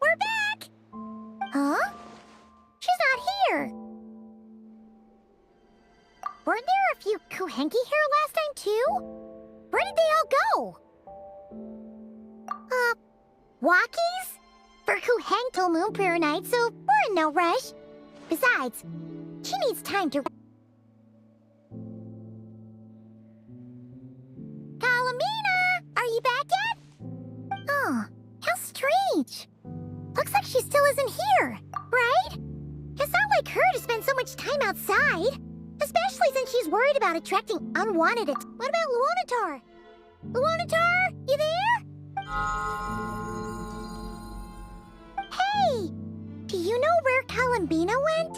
we're back! Huh? She's not here. Weren't there a few Kuhenki here last time, too? Where did they all go? Walkies? For Kuheng till Moon Prayer Night, so we're in no rush. Besides, she needs time to... Columbina! Are you back yet? Oh, how strange. Looks like she still isn't here, right? It's not like her to spend so much time outside. Especially since she's worried about attracting unwanted What about Luonatar? Luonatar, you there? Hey! Do you know where Columbina went?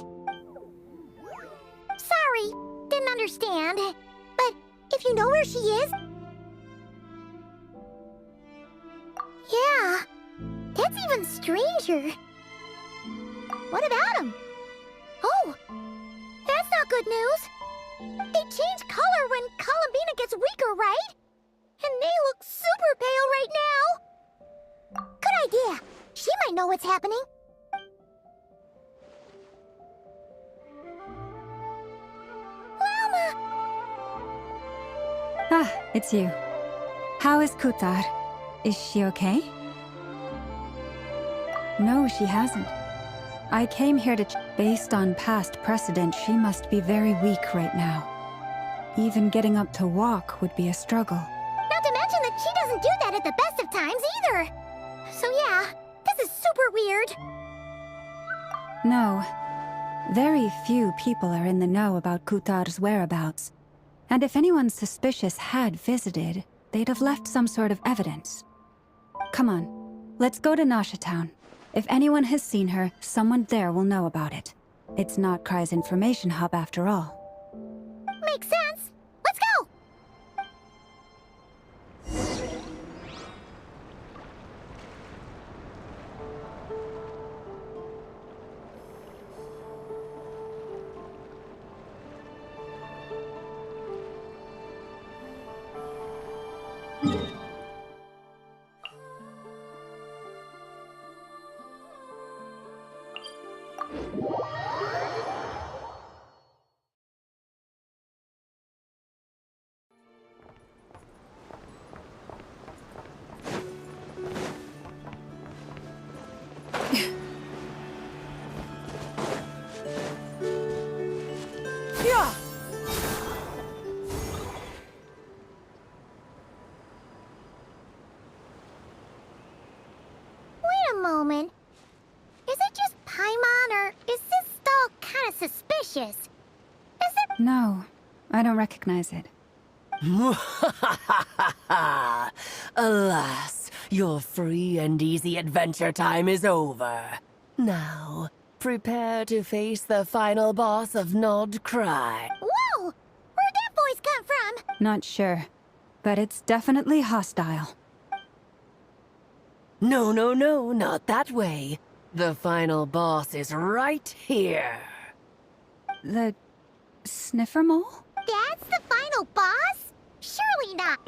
Sorry, didn't understand. But if you know where she is... Yeah, that's even stranger. What about him? Oh, that's not good news. They change color when Columbina gets weaker, right? And they look super pale right now. Good idea. She might know what's happening. Llama! Ah, it's you. How is Kutar? Is she okay? No, she hasn't. I came here to based on past precedent, she must be very weak right now. Even getting up to walk would be a struggle. Not to mention that she doesn't do that at the best of times either. So yeah, this is super weird. No. Very few people are in the know about Kutar's whereabouts. And if anyone suspicious had visited, they'd have left some sort of evidence. Come on, let's go to Nasha Town. If anyone has seen her, someone there will know about it. It's not Cry's information hub after all. Makes sense. Let's go! Wait a moment. Is it just Paimon, or is this doll kind of suspicious? Is it... No, I don't recognize it. Alas, your free and easy adventure time is over. Now, prepare to face the final boss of Nod Cry. Whoa! Where'd that voice come from? Not sure, but it's definitely hostile. No, no, no, not that way. The final boss is right here. The... Sniffer Mole? That's the final boss? Surely not.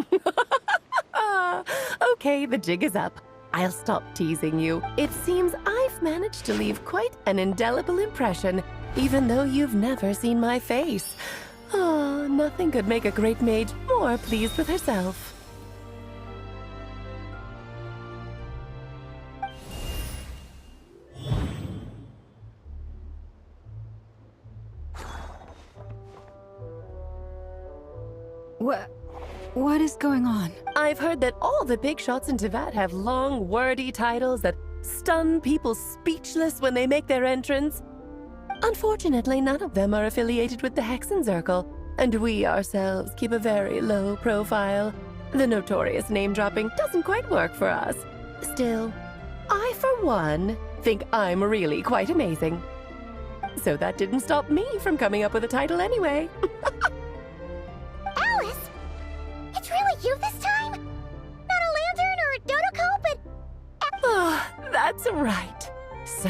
Okay, the jig is up. I'll stop teasing you. It seems I've managed to leave quite an indelible impression, even though you've never seen my face. Ah, nothing could make a great mage more pleased with herself. What is going on? I've heard that all the big shots in Teyvat have long, wordy titles that stun people speechless when they make their entrance. Unfortunately, none of them are affiliated with the Hexen Circle, and we ourselves keep a very low profile. The notorious name-dropping doesn't quite work for us. Still, I, for one, think I'm really quite amazing. So that didn't stop me from coming up with a title anyway. Alice! It's really you this time? Not a lantern or a Dodoko, but... Oh, that's right. So,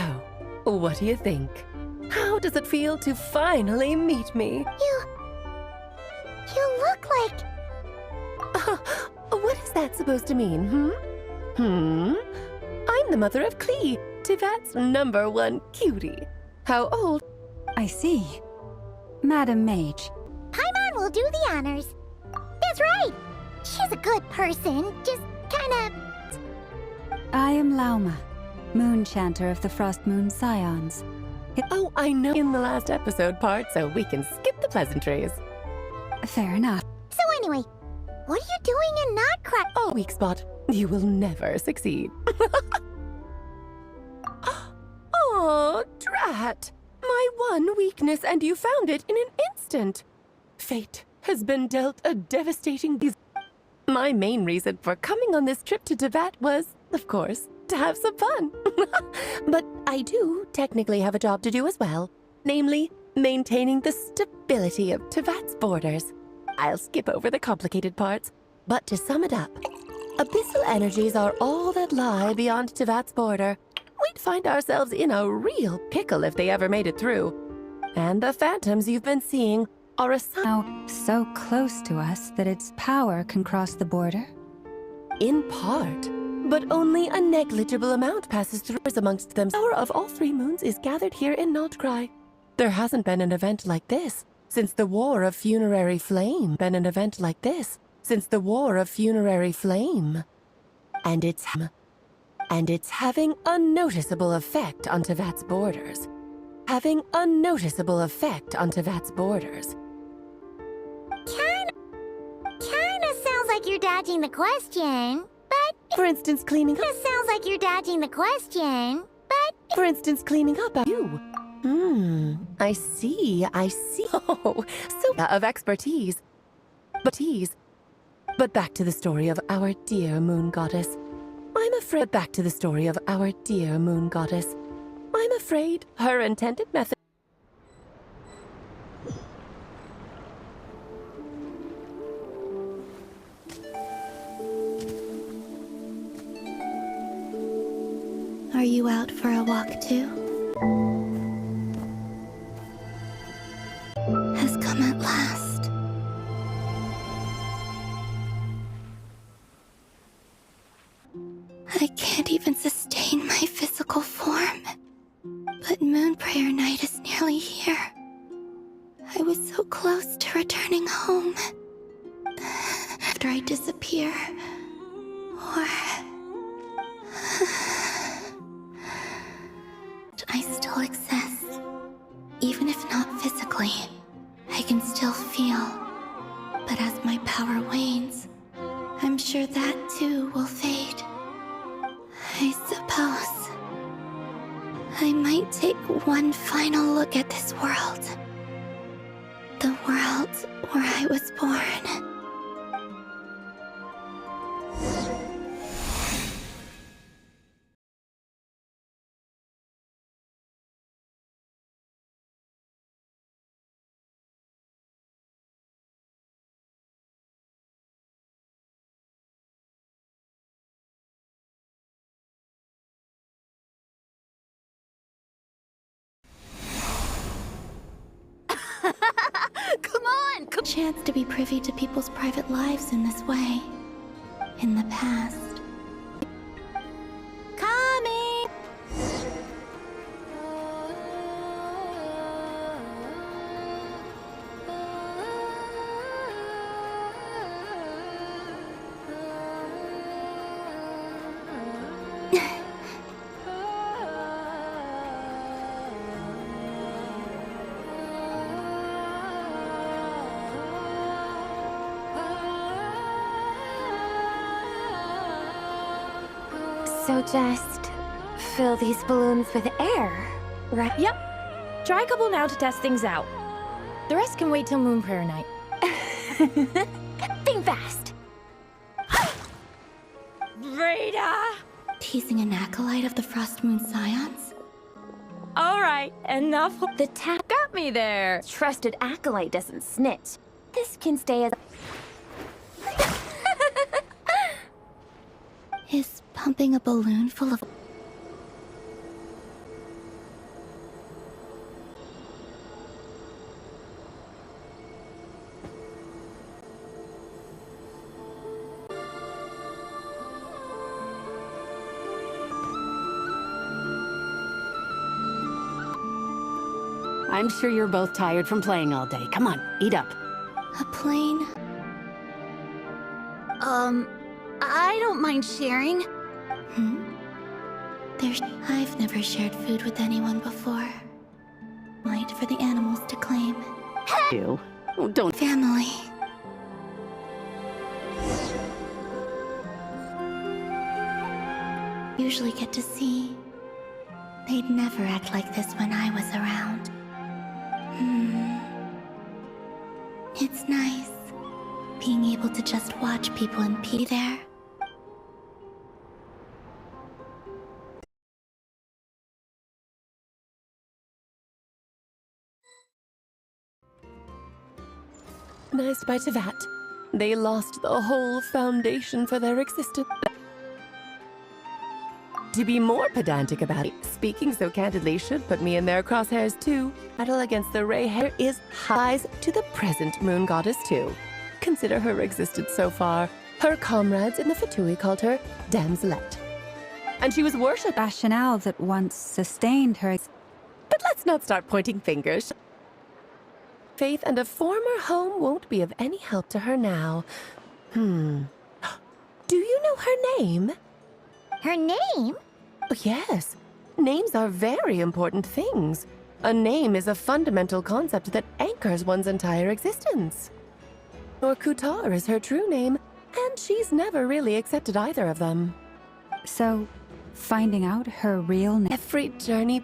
what do you think? How does it feel to finally meet me? You look like... What is that supposed to mean, I'm the mother of Klee, Teyvat's #1 cutie. How old? I see. Madam Mage. Paimon will do the honors. That's right. She's a good person, just kinda... I am Lauma, Moon Chanter of the Frost Moon Scions. Oh, I know in the last episode part, so we can skip the pleasantries. Fair enough. So anyway, what are you doing in Notcry? Oh, weak spot. You will never succeed. Oh, drat! My one weakness, and you found it in an instant. Fate has been dealt a devastating blow. My main reason for coming on this trip to Teyvat was, of course, to have some fun. But I do technically have a job to do as well, namely, maintaining the stability of Teyvat's borders. I'll skip over the complicated parts, but to sum it up, abyssal energies are all that lie beyond Teyvat's border. We'd find ourselves in a real pickle if they ever made it through. And the phantoms you've been seeing are a now so close to us that its power can cross the border? In part, but only a negligible amount passes through amongst them. The power of all 3 moons is gathered here in Notcry. There hasn't been an event like this since the War of Funerary Flame. And it's having a noticeable effect on Teyvat's borders. Kinda sounds like you're dodging the question, but... For instance, cleaning up... Sounds like you're dodging the question, but... For instance, cleaning up you. I see. Oh, so of expertise. But back to the story of our dear moon goddess. I'm afraid her intended method... Are you out for a walk too? Has come at last. I can't even sustain my physical form. But Moon Prayer Night is nearly here. I was so close to returning home. After I disappear, or... I still exist. Even if not physically, I can still feel. But as my power wanes, I'm sure that too will fade. I suppose I might take one final look at this world. The world where I was born. Come on! Chance to be privy to people's private lives in this way. In the past. Coming! So just fill these balloons with air, right? Yep. Try a couple now to test things out. The rest can wait till Moon Prayer Night. Think fast. Breda! Teasing an acolyte of the Frost Moon Scions? Alright, enough. The tap got me there. Trusted acolyte doesn't snitch. This can stay as... Is pumping a balloon full of... I'm sure you're both tired from playing all day. Come on, eat up. A plane? I don't mind sharing. I've never shared food with anyone before. Might for the animals to claim. You. Oh, don't. Family. Usually get to see. They'd never act like this when I was around. It's nice being able to just watch people and be there. Nice by Teyvat. They lost the whole foundation for their existence. To be more pedantic about it, speaking so candidly should put me in their crosshairs too. Battle against the Ray Hair is highs to the present moon goddess too. Consider her existence so far. Her comrades in the Fatui called her Damselette. And she was worshipped. Rationale that once sustained her. But let's not start pointing fingers. Faith and a former home won't be of any help to her now. Do you know her name? Her name? Oh, yes. Names are very important things. A name is a fundamental concept that anchors one's entire existence. Or Kutar is her true name, and she's never really accepted either of them. So, finding out her real name. Every journey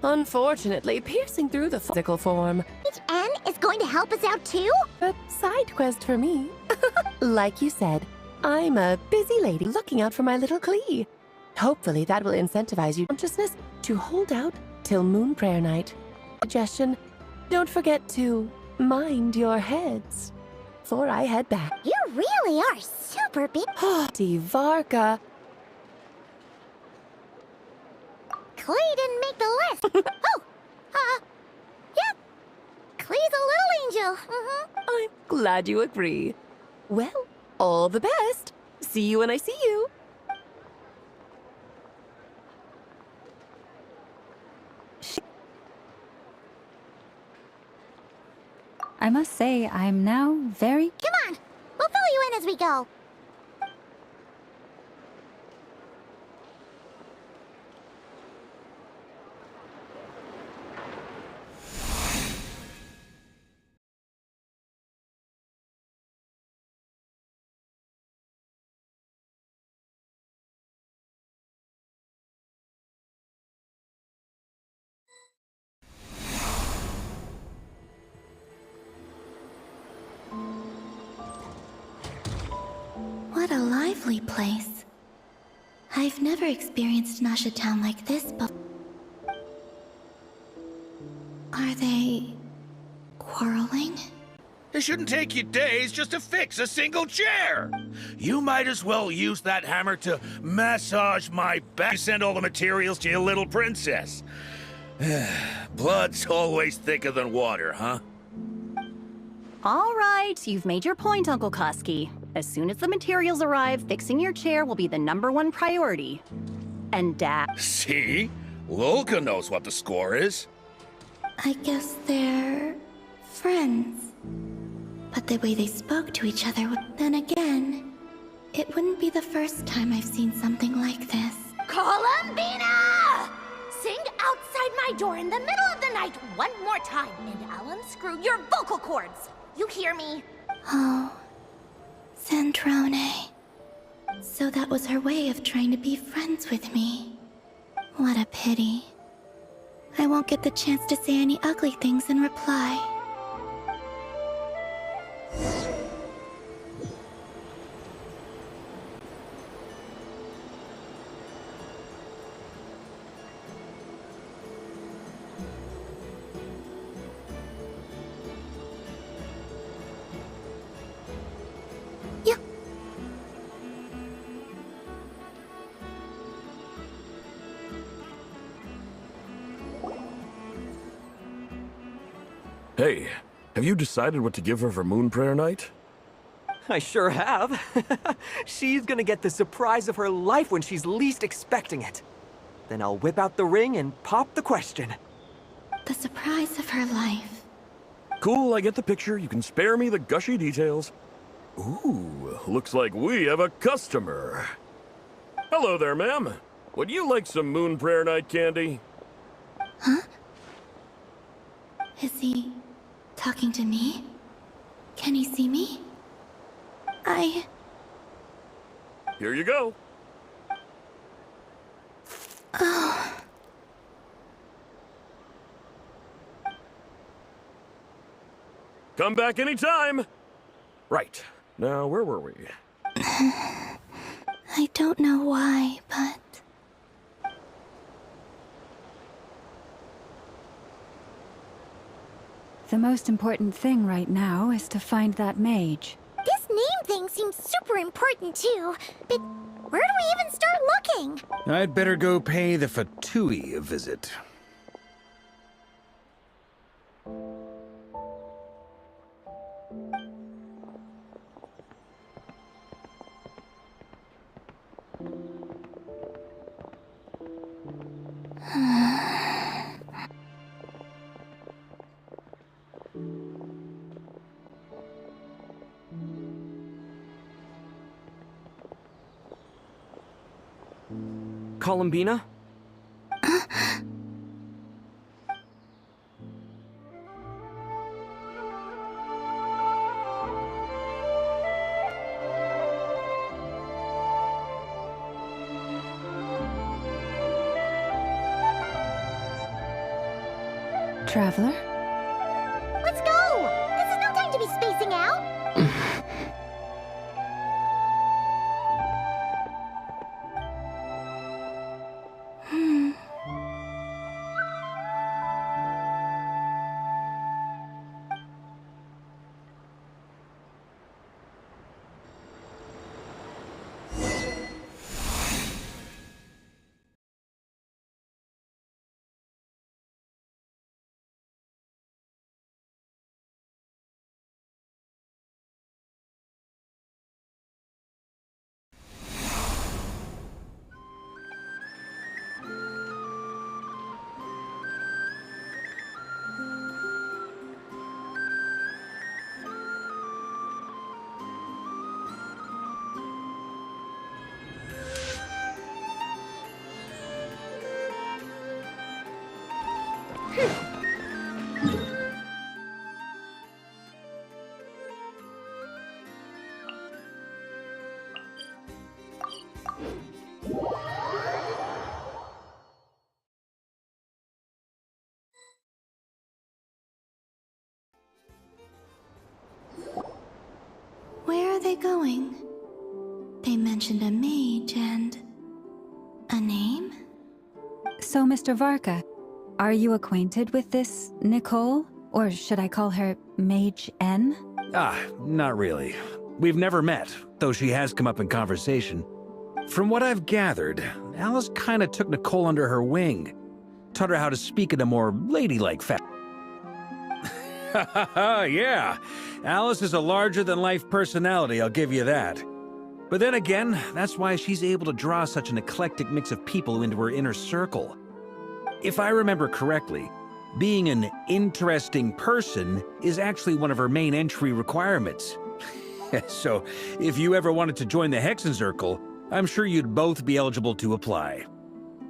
unfortunately piercing through the physical form. N is going to help us out too? A side quest for me. Like you said, I'm a busy lady looking out for my little Klee. Hopefully that will incentivize you consciousness to hold out till moon prayer night. Suggestion, don't forget to mind your heads before I head back. You really are super big. Divarka. Klee didn't make the list. Yep. Klee's a little angel. I'm glad you agree. Well, all the best. See you when I see you. I must say, I'm now very... Come on, we'll fill you in as we go. What a lively place. I've never experienced Nasha Town like this, but... Are they... quarreling? It shouldn't take you days just to fix a single chair. You might as well use that hammer to massage my back. You send all the materials to your little princess. Blood's always thicker than water, huh? All right, you've made your point, Uncle Koski. As soon as the materials arrive, fixing your chair will be the #1 priority. And Dad... See? Lolka knows what the score is. I guess they're... friends. But the way they spoke to each other would... Then again, it wouldn't be the first time I've seen something like this. Columbina! Sing outside my door in the middle of the night one more time, and I'll unscrew your vocal cords. You hear me? Oh... Zandrone. So that was her way of trying to be friends with me. What a pity. I won't get the chance to say any ugly things in reply. Hey, have you decided what to give her for Moon Prayer Night? I sure have. She's gonna get the surprise of her life when she's least expecting it. Then I'll whip out the ring and pop the question. the surprise of her life. Cool, I get the picture. You can spare me the gushy details. Ooh, looks like we have a customer. Hello there, ma'am. Would you like some Moon Prayer Night candy? Huh? Is he talking to me? Can he see me? Here you go. Oh. Come back anytime. Right. Now, where were we? I don't know why, but... The most important thing right now is to find that mage. This name thing seems super important too, but where do we even start looking? I'd better go pay the Fatui a visit. Columbina? Traveler? Let's go! This is no time to be spacing out! Where are they going? They mentioned a mage and... a name? So, Mr. Varka, are you acquainted with this Nicole? Or should I call her Mage N? Not really. We've never met, though she has come up in conversation. From what I've gathered, Alice kinda took Nicole under her wing. Taught her how to speak in a more ladylike fashion. Yeah, Alice is a larger-than-life personality, I'll give you that. But then again, that's why she's able to draw such an eclectic mix of people into her inner circle. If I remember correctly, being an interesting person is actually one of her main entry requirements. So, if you ever wanted to join the Hexenzirkel, I'm sure you'd both be eligible to apply.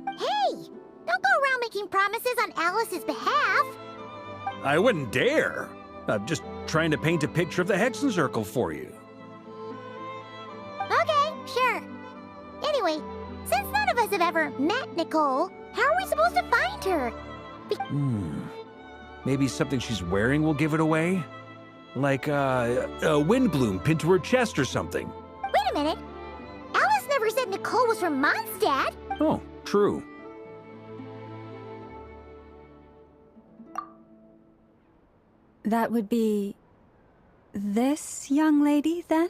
Hey! Don't go around making promises on Alice's behalf! I wouldn't dare. I'm just trying to paint a picture of the Hexenzirkel for you. Okay, sure. Anyway, since none of us have ever met Nicole, how are we supposed to find her? Maybe something she's wearing will give it away? Like, a windbloom pinned to her chest or something. Wait a minute. Alice never said Nicole was from Mondstadt. Oh, true. That would be... this young lady, then?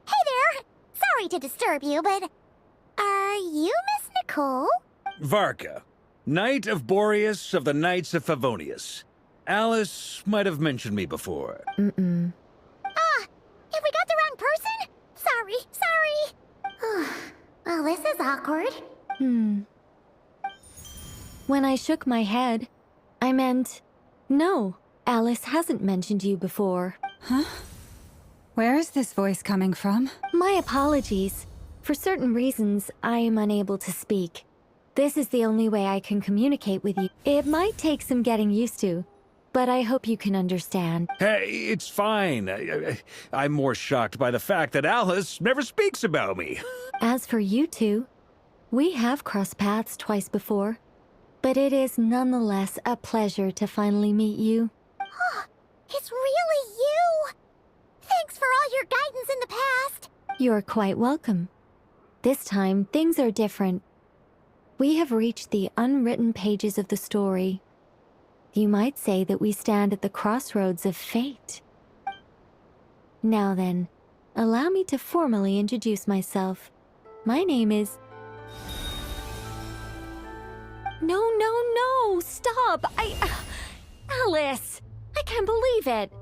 Hey there! Sorry to disturb you, but... are you Miss Nicole? Varka, Knight of Boreas of the Knights of Favonius. Alice might have mentioned me before. Have we got the wrong person? Sorry. Well, this is awkward. When I shook my head, I meant, no, Alice hasn't mentioned you before. Huh? Where is this voice coming from? My apologies. For certain reasons, I am unable to speak. This is the only way I can communicate with you. It might take some getting used to, but I hope you can understand. Hey, it's fine. I'm more shocked by the fact that Alice never speaks about me. As for you two, we have crossed paths twice before, but it is nonetheless a pleasure to finally meet you. It's really you! Thanks for all your guidance in the past! You're quite welcome. This time, things are different. We have reached the unwritten pages of the story. You might say that we stand at the crossroads of fate. Now then, allow me to formally introduce myself. My name is... No, stop! Alice! I can't believe it!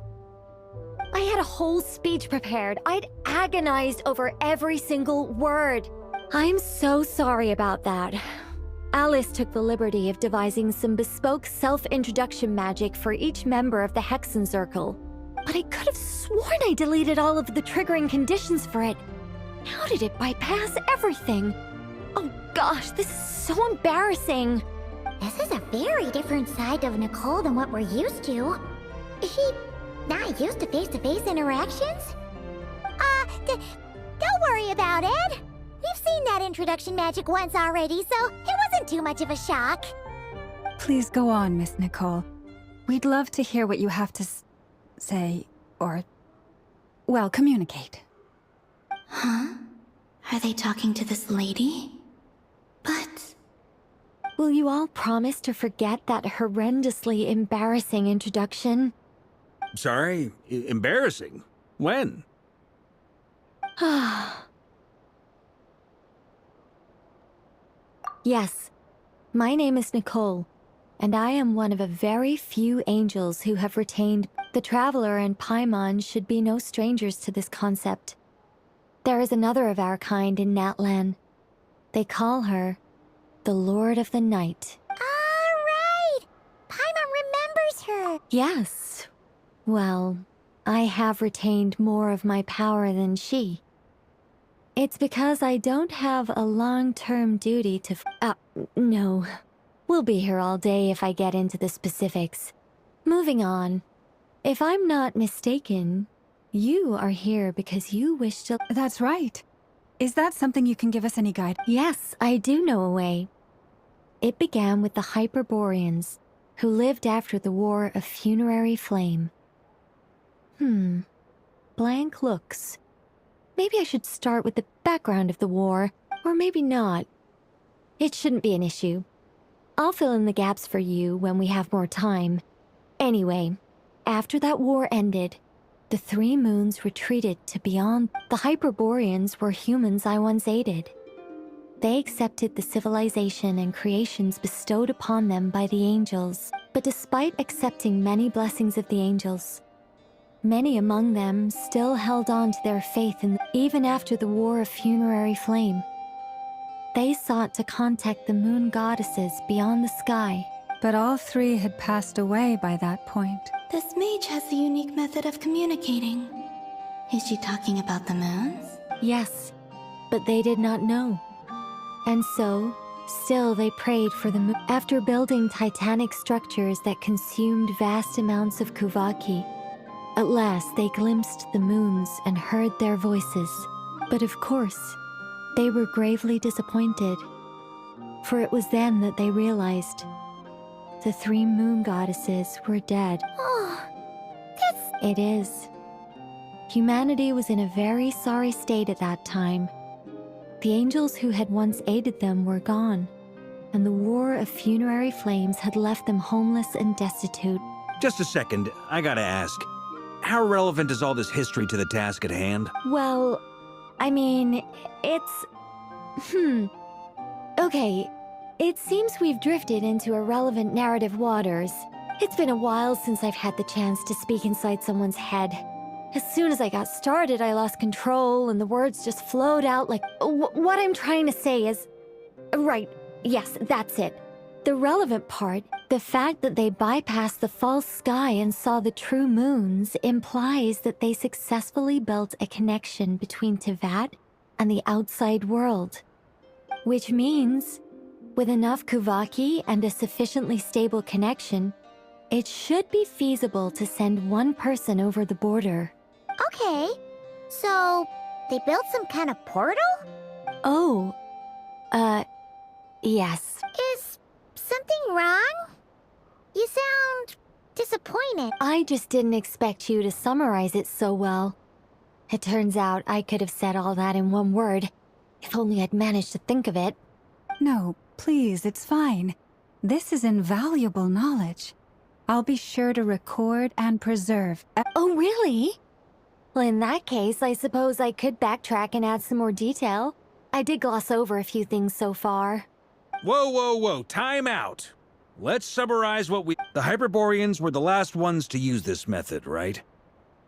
I had a whole speech prepared. I'd agonized over every single word. I'm so sorry about that. Alice took the liberty of devising some bespoke self-introduction magic for each member of the Hexen Circle. But I could have sworn I deleted all of the triggering conditions for it. How did it bypass everything? Oh gosh, this is so embarrassing. This is a very different side of Nicole than what we're used to. Is she not used to face-to-face interactions? Don't worry about it. We've seen that introduction magic once already, so it wasn't too much of a shock. Please go on, Miss Nicole. We'd love to hear what you have to say, or, well, communicate. Huh? Are they talking to this lady? But... Will you all promise to forget that horrendously embarrassing introduction? Sorry? Embarrassing? When? Yes, my name is Nicole, and I am one of a very few angels who have retained. The Traveler and Paimon should be no strangers to this concept. There is another of our kind in Natlan. They call her the Lord of the Night. Right! Paimon remembers her! Yes. Well, I have retained more of my power than she. It's because I don't have a long-term duty to no. We'll be here all day if I get into the specifics. Moving on. If I'm not mistaken, you are here because you wish to... That's right. Is that something you can give us any guide? Yes, I do know a way. It began with the Hyperboreans, who lived after the War of Funerary Flame. Blank looks. Maybe I should start with the background of the war, or maybe not. It shouldn't be an issue. I'll fill in the gaps for you when we have more time. Anyway, after that war ended, the Three Moons retreated to beyond. The Hyperboreans were humans I once aided. They accepted the civilization and creations bestowed upon them by the angels. But despite accepting many blessings of the angels, many among them still held on to their faith even after the War of Funerary Flame. They sought to contact the moon goddesses beyond the sky. But all three had passed away by that point. This mage has a unique method of communicating. Is she talking about the moons? Yes, but they did not know. And so, still they prayed for the moon. After building titanic structures that consumed vast amounts of Kuvaki, at last they glimpsed the moons and heard their voices. But of course, they were gravely disappointed. For it was then that they realized the three moon goddesses were dead. It is. Humanity was in a very sorry state at that time. The angels who had once aided them were gone, and the War of Funerary Flames had left them homeless and destitute. Just a second, I gotta ask. How relevant is all this history to the task at hand? Well, I mean, it's... Okay, it seems we've drifted into irrelevant narrative waters. It's been a while since I've had the chance to speak inside someone's head. As soon as I got started, I lost control and the words just flowed out like... What I'm trying to say is... Right, yes, that's it. The relevant part, the fact that they bypassed the false sky and saw the true moons, implies that they successfully built a connection between Teyvat and the outside world. Which means, with enough Kuvaki and a sufficiently stable connection, it should be feasible to send one person over the border. Okay, so they built some kind of portal? Oh, yes. Is something wrong? You sound disappointed. I just didn't expect you to summarize it so well. It turns out I could have said all that in one word, if only I'd managed to think of it. No, please, it's fine. This is invaluable knowledge. I'll be sure to record and preserve. Oh, really? Well, in that case, I suppose I could backtrack and add some more detail. I did gloss over a few things so far. Whoa, whoa, whoa, time out. Let's summarize what we... The Hyperboreans were the last ones to use this method, right?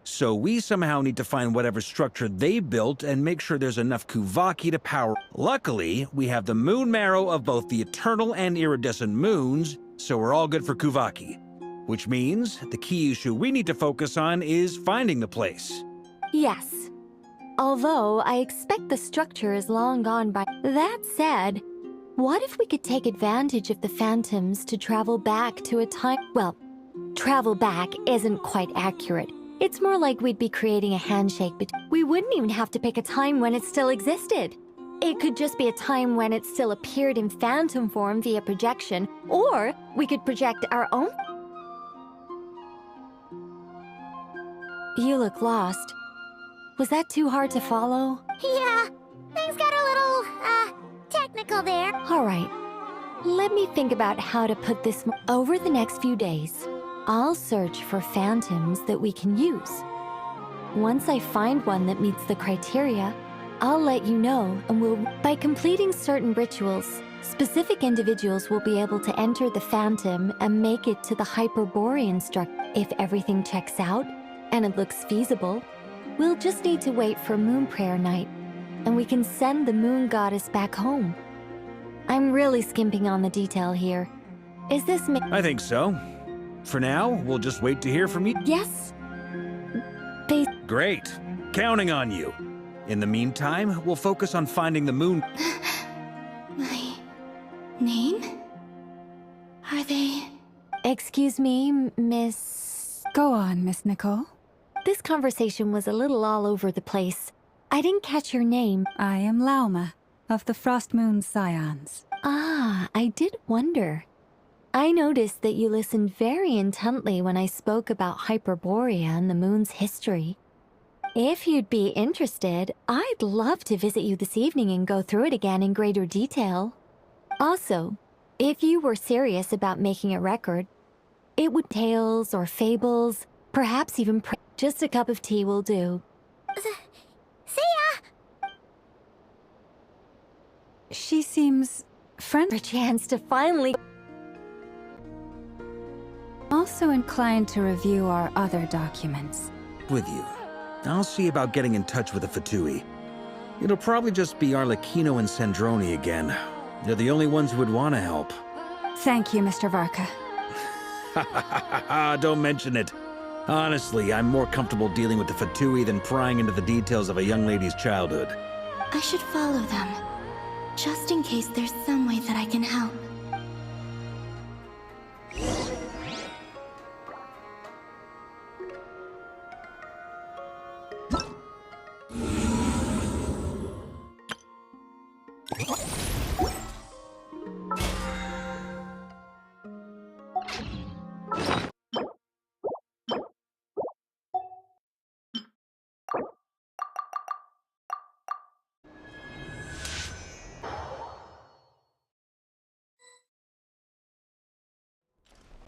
So we somehow need to find whatever structure they built and make sure there's enough Kuvaki to power. Luckily, we have the moon marrow of both the eternal and iridescent moons, so we're all good for Kuvaki. Which means the key issue we need to focus on is finding the place. Yes. Although I expect the structure is long gone by. That said, what if we could take advantage of the phantoms to travel back to a time... Well, travel back isn't quite accurate. It's more like we'd be creating a handshake, but we wouldn't even have to pick a time when it still existed. It could just be a time when it still appeared in phantom form via projection, or we could project our own... You look lost. Was that too hard to follow? Yeah, things got a little, technical there. All right. Let me think about how to put this... Over the next few days, I'll search for phantoms that we can use. Once I find one that meets the criteria, I'll let you know, and we'll... By completing certain rituals, specific individuals will be able to enter the phantom and make it to the Hyperborean structure. If everything checks out, and it looks feasible, we'll just need to wait for Moon Prayer Night, and we can send the Moon Goddess back home. I'm really skimping on the detail here. Is this I think so. For now, we'll just wait to hear from you. Yes. Great. Counting on you. In the meantime, we'll focus on finding the moon... My... name? Are they... Excuse me, Miss... Go on, Miss Nicole. This conversation was a little all over the place. I didn't catch your name. I am Lauma, of the Frost Moon Scions. Ah, I did wonder. I noticed that you listened very intently when I spoke about Hyperborea and the moon's history. If you'd be interested, I'd love to visit you this evening and go through it again in greater detail. Also, if you were serious about making a record, it would tales or fables, perhaps even just a cup of tea will do. See ya! She seems friendly. A chance to finally... Also inclined to review our other documents. With you. I'll see about getting in touch with the Fatui. It'll probably just be Arlecchino and Sandroni again. They're the only ones who would want to help. Thank you, Mr. Varka. Don't mention it. Honestly, I'm more comfortable dealing with the Fatui than prying into the details of a young lady's childhood. I should follow them, just in case there's some way that I can help.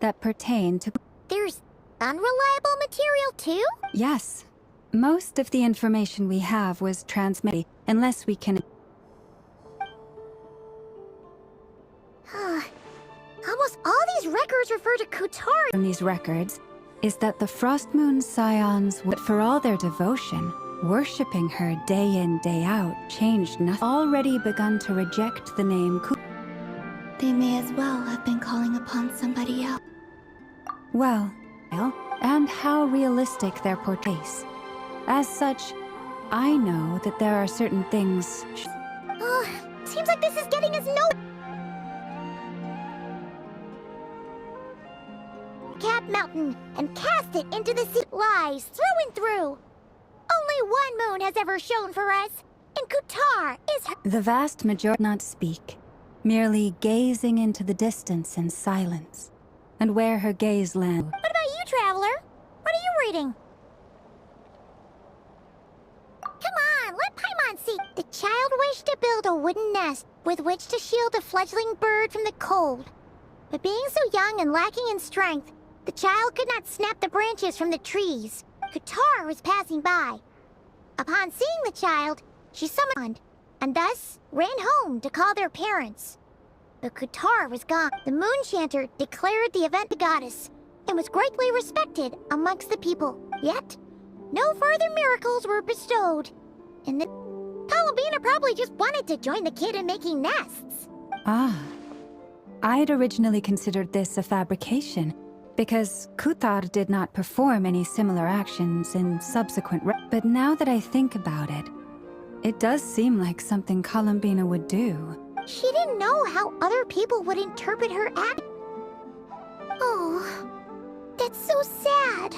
That pertain to... There's unreliable material too? Yes. Most of the information we have was transmitted, unless we can... Almost all these records refer to Kutari. From these records, is that the Frost Moon Scions would, for all their devotion, worshipping her day in, day out changed nothing. Already begun to reject the name They may as well have been calling upon somebody else. Well, and how realistic their portrays. As such, I know that there are certain things. Seems like this is getting us no. Cap Mountain and cast it into the sea. Lies through and through. Only one moon has ever shone for us, and Kutar is her. The vast majority not speak, merely gazing into the distance in silence, and where her gaze lands. What about you, Traveler? What are you reading? Come on, let Paimon see. The child wished to build a wooden nest with which to shield a fledgling bird from the cold. But being so young and lacking in strength, the child could not snap the branches from the trees. Kutar was passing by. Upon seeing the child, she summoned, and thus ran home to call their parents. But Kutar was gone. The Moon Chanter declared the event the goddess, and was greatly respected amongst the people. Yet, no further miracles were bestowed. And the Columbina probably just wanted to join the kid in making nests. Ah. I'd originally considered this a fabrication, because Kutar did not perform any similar actions in subsequent but now that I think about it, it does seem like something Columbina would do. She didn't know how other people would interpret her act. Oh, that's so sad.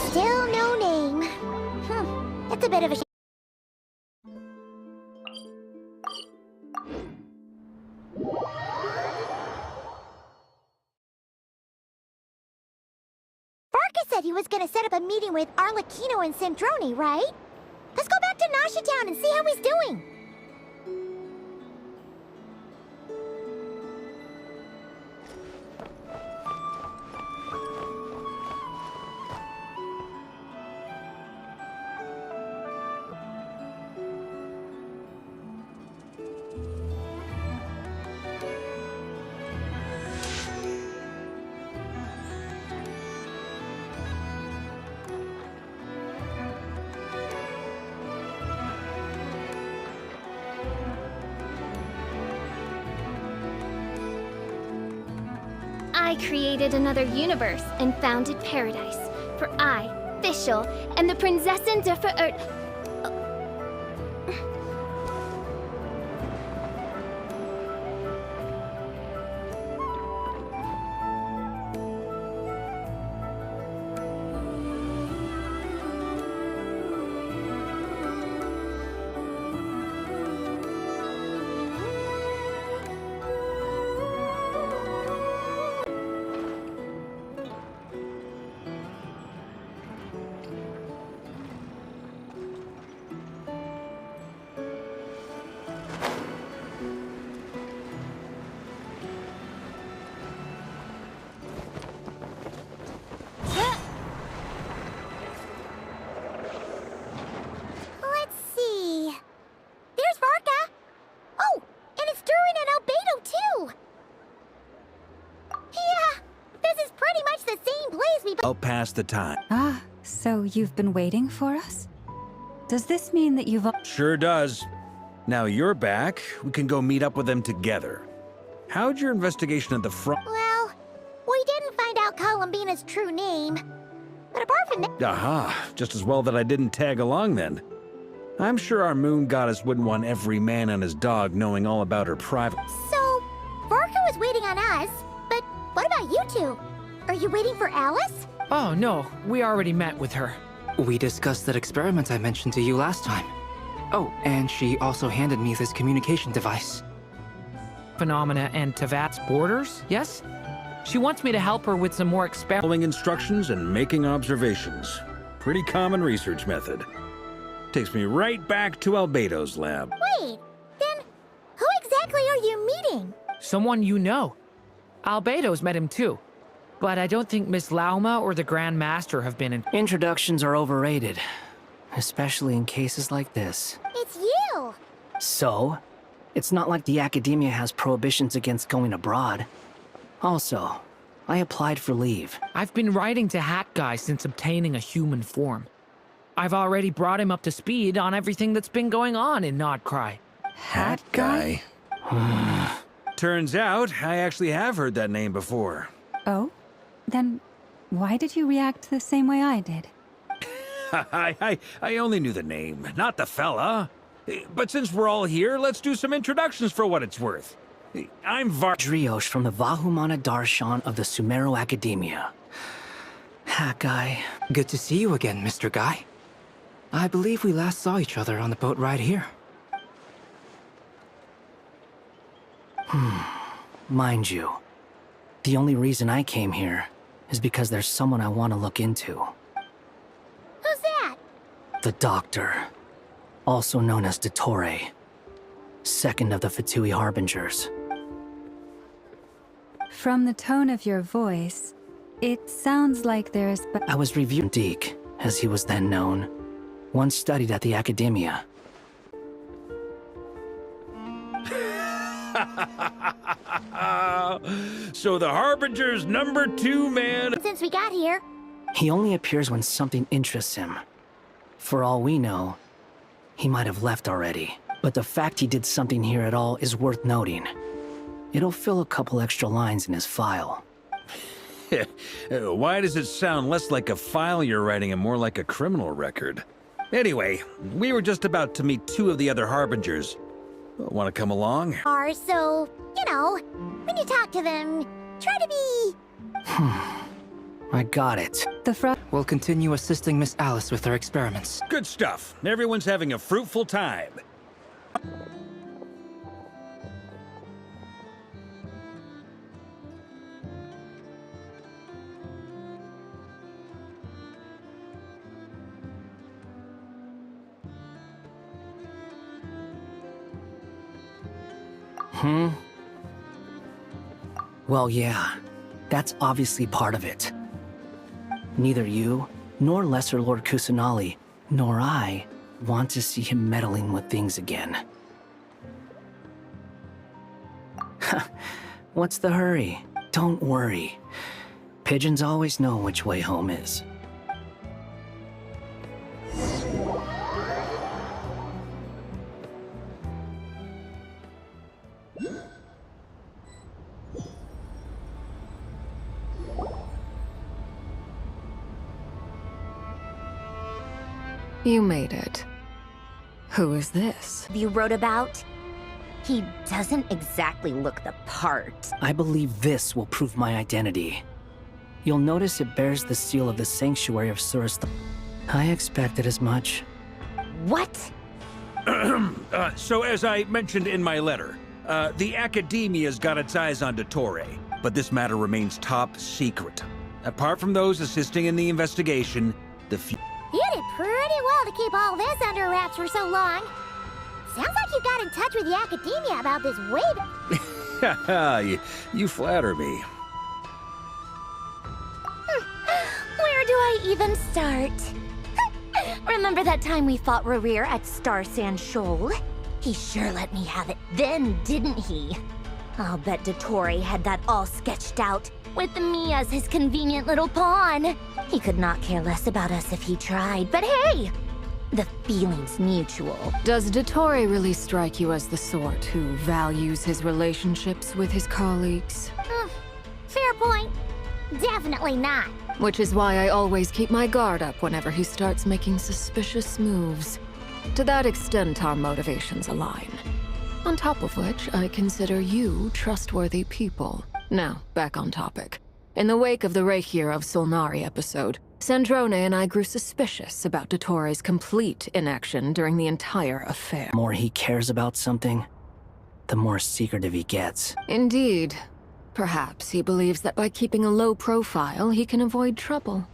Still no name. That's a bit of a Varka said he was gonna set up a meeting with Arlecchino and Sandrone, right? Let's go back to Nasha Town and see how he's doing. I created another universe and founded paradise. For I, Fischl, and the Prinzessin der Verirrt. I'll pass the time. Ah, so you've been waiting for us? Does this mean that you've... Sure does. Now you're back, we can go meet up with them together. How'd your investigation at the front... Well, we didn't find out Columbina's true name. But apart from that... Aha, just as well that I didn't tag along then. I'm sure our moon goddess wouldn't want every man and his dog knowing all about her private... So, Varka was waiting on us, but what about you two? Are you waiting for Alice? Oh, no. We already met with her. We discussed that experiment I mentioned to you last time. Oh, and she also handed me this communication device. Phenomena and Teyvat's borders, yes? She wants me to help her with some more experiments. Following instructions and making observations. Pretty common research method. Takes me right back to Albedo's lab. Wait, then who exactly are you meeting? Someone you know. Albedo's met him too. But I don't think Miss Lauma or the Grand Master have been in... Introductions are overrated. Especially in cases like this. It's you! So? It's not like the academia has prohibitions against going abroad. Also, I applied for leave. I've been writing to Hat Guy since obtaining a human form. I've already brought him up to speed on everything that's been going on in Nodcry. Hat Guy? Turns out, I actually have heard that name before. Oh? Then why did you react the same way I did? I only knew the name, not the fella. But since we're all here, let's do some introductions for what it's worth. I'm Driosh from the Vahumana Darshan of the Sumeru Academia. Hat Guy. Good to see you again, Mr. Guy. I believe we last saw each other on the boat ride here. Mind you, the only reason I came here is because there's someone I want to look into. Who's that? The Doctor, also known as Dottore, second of the Fatui Harbingers. From the tone of your voice, it sounds like there's... I was reviewing Deke, as he was then known. Once studied at the Academia. So the Harbinger's #2 man... Since we got here. He only appears when something interests him. For all we know, he might have left already. But the fact he did something here at all is worth noting. It'll fill a couple extra lines in his file. Why does it sound less like a file you're writing and more like a criminal record? Anyway, we were just about to meet 2 of the other Harbingers. Want to come along? So, you know, when you talk to them, try to be... I got it. We'll continue assisting Miss Alice with her experiments. Good stuff. Everyone's having a fruitful time. Well, yeah. That's obviously part of it. Neither you, nor Lesser Lord Kusanali, nor I want to see him meddling with things again. What's the hurry? Don't worry. Pigeons always know which way home is. You made it. Who is this? You wrote about? He doesn't exactly look the part. I believe this will prove my identity. You'll notice it bears the seal of the Sanctuary of Surist. I expected as much. What? So as I mentioned in my letter, the Academia's got its eyes on Dottore, but this matter remains top secret. Apart from those assisting in the investigation, You did pretty well to keep all this under wraps for so long. Sounds like you got in touch with the Academia about this way back. you flatter me. Where do I even start? Remember that time we fought Rerir at Star Sand Shoal? He sure let me have it then, didn't he? I'll bet Dottore had that all sketched out, with me as his convenient little pawn. He could not care less about us if he tried, but hey! The feeling's mutual. Does Dottore really strike you as the sort who values his relationships with his colleagues? Fair point. Definitely not. Which is why I always keep my guard up whenever he starts making suspicious moves. To that extent, our motivations align. On top of which, I consider you trustworthy people. Now, back on topic. In the wake of the Reikir of Solnari episode, Sandrone and I grew suspicious about Dottore's complete inaction during the entire affair. The more he cares about something, the more secretive he gets. Indeed. Perhaps he believes that by keeping a low profile, he can avoid trouble.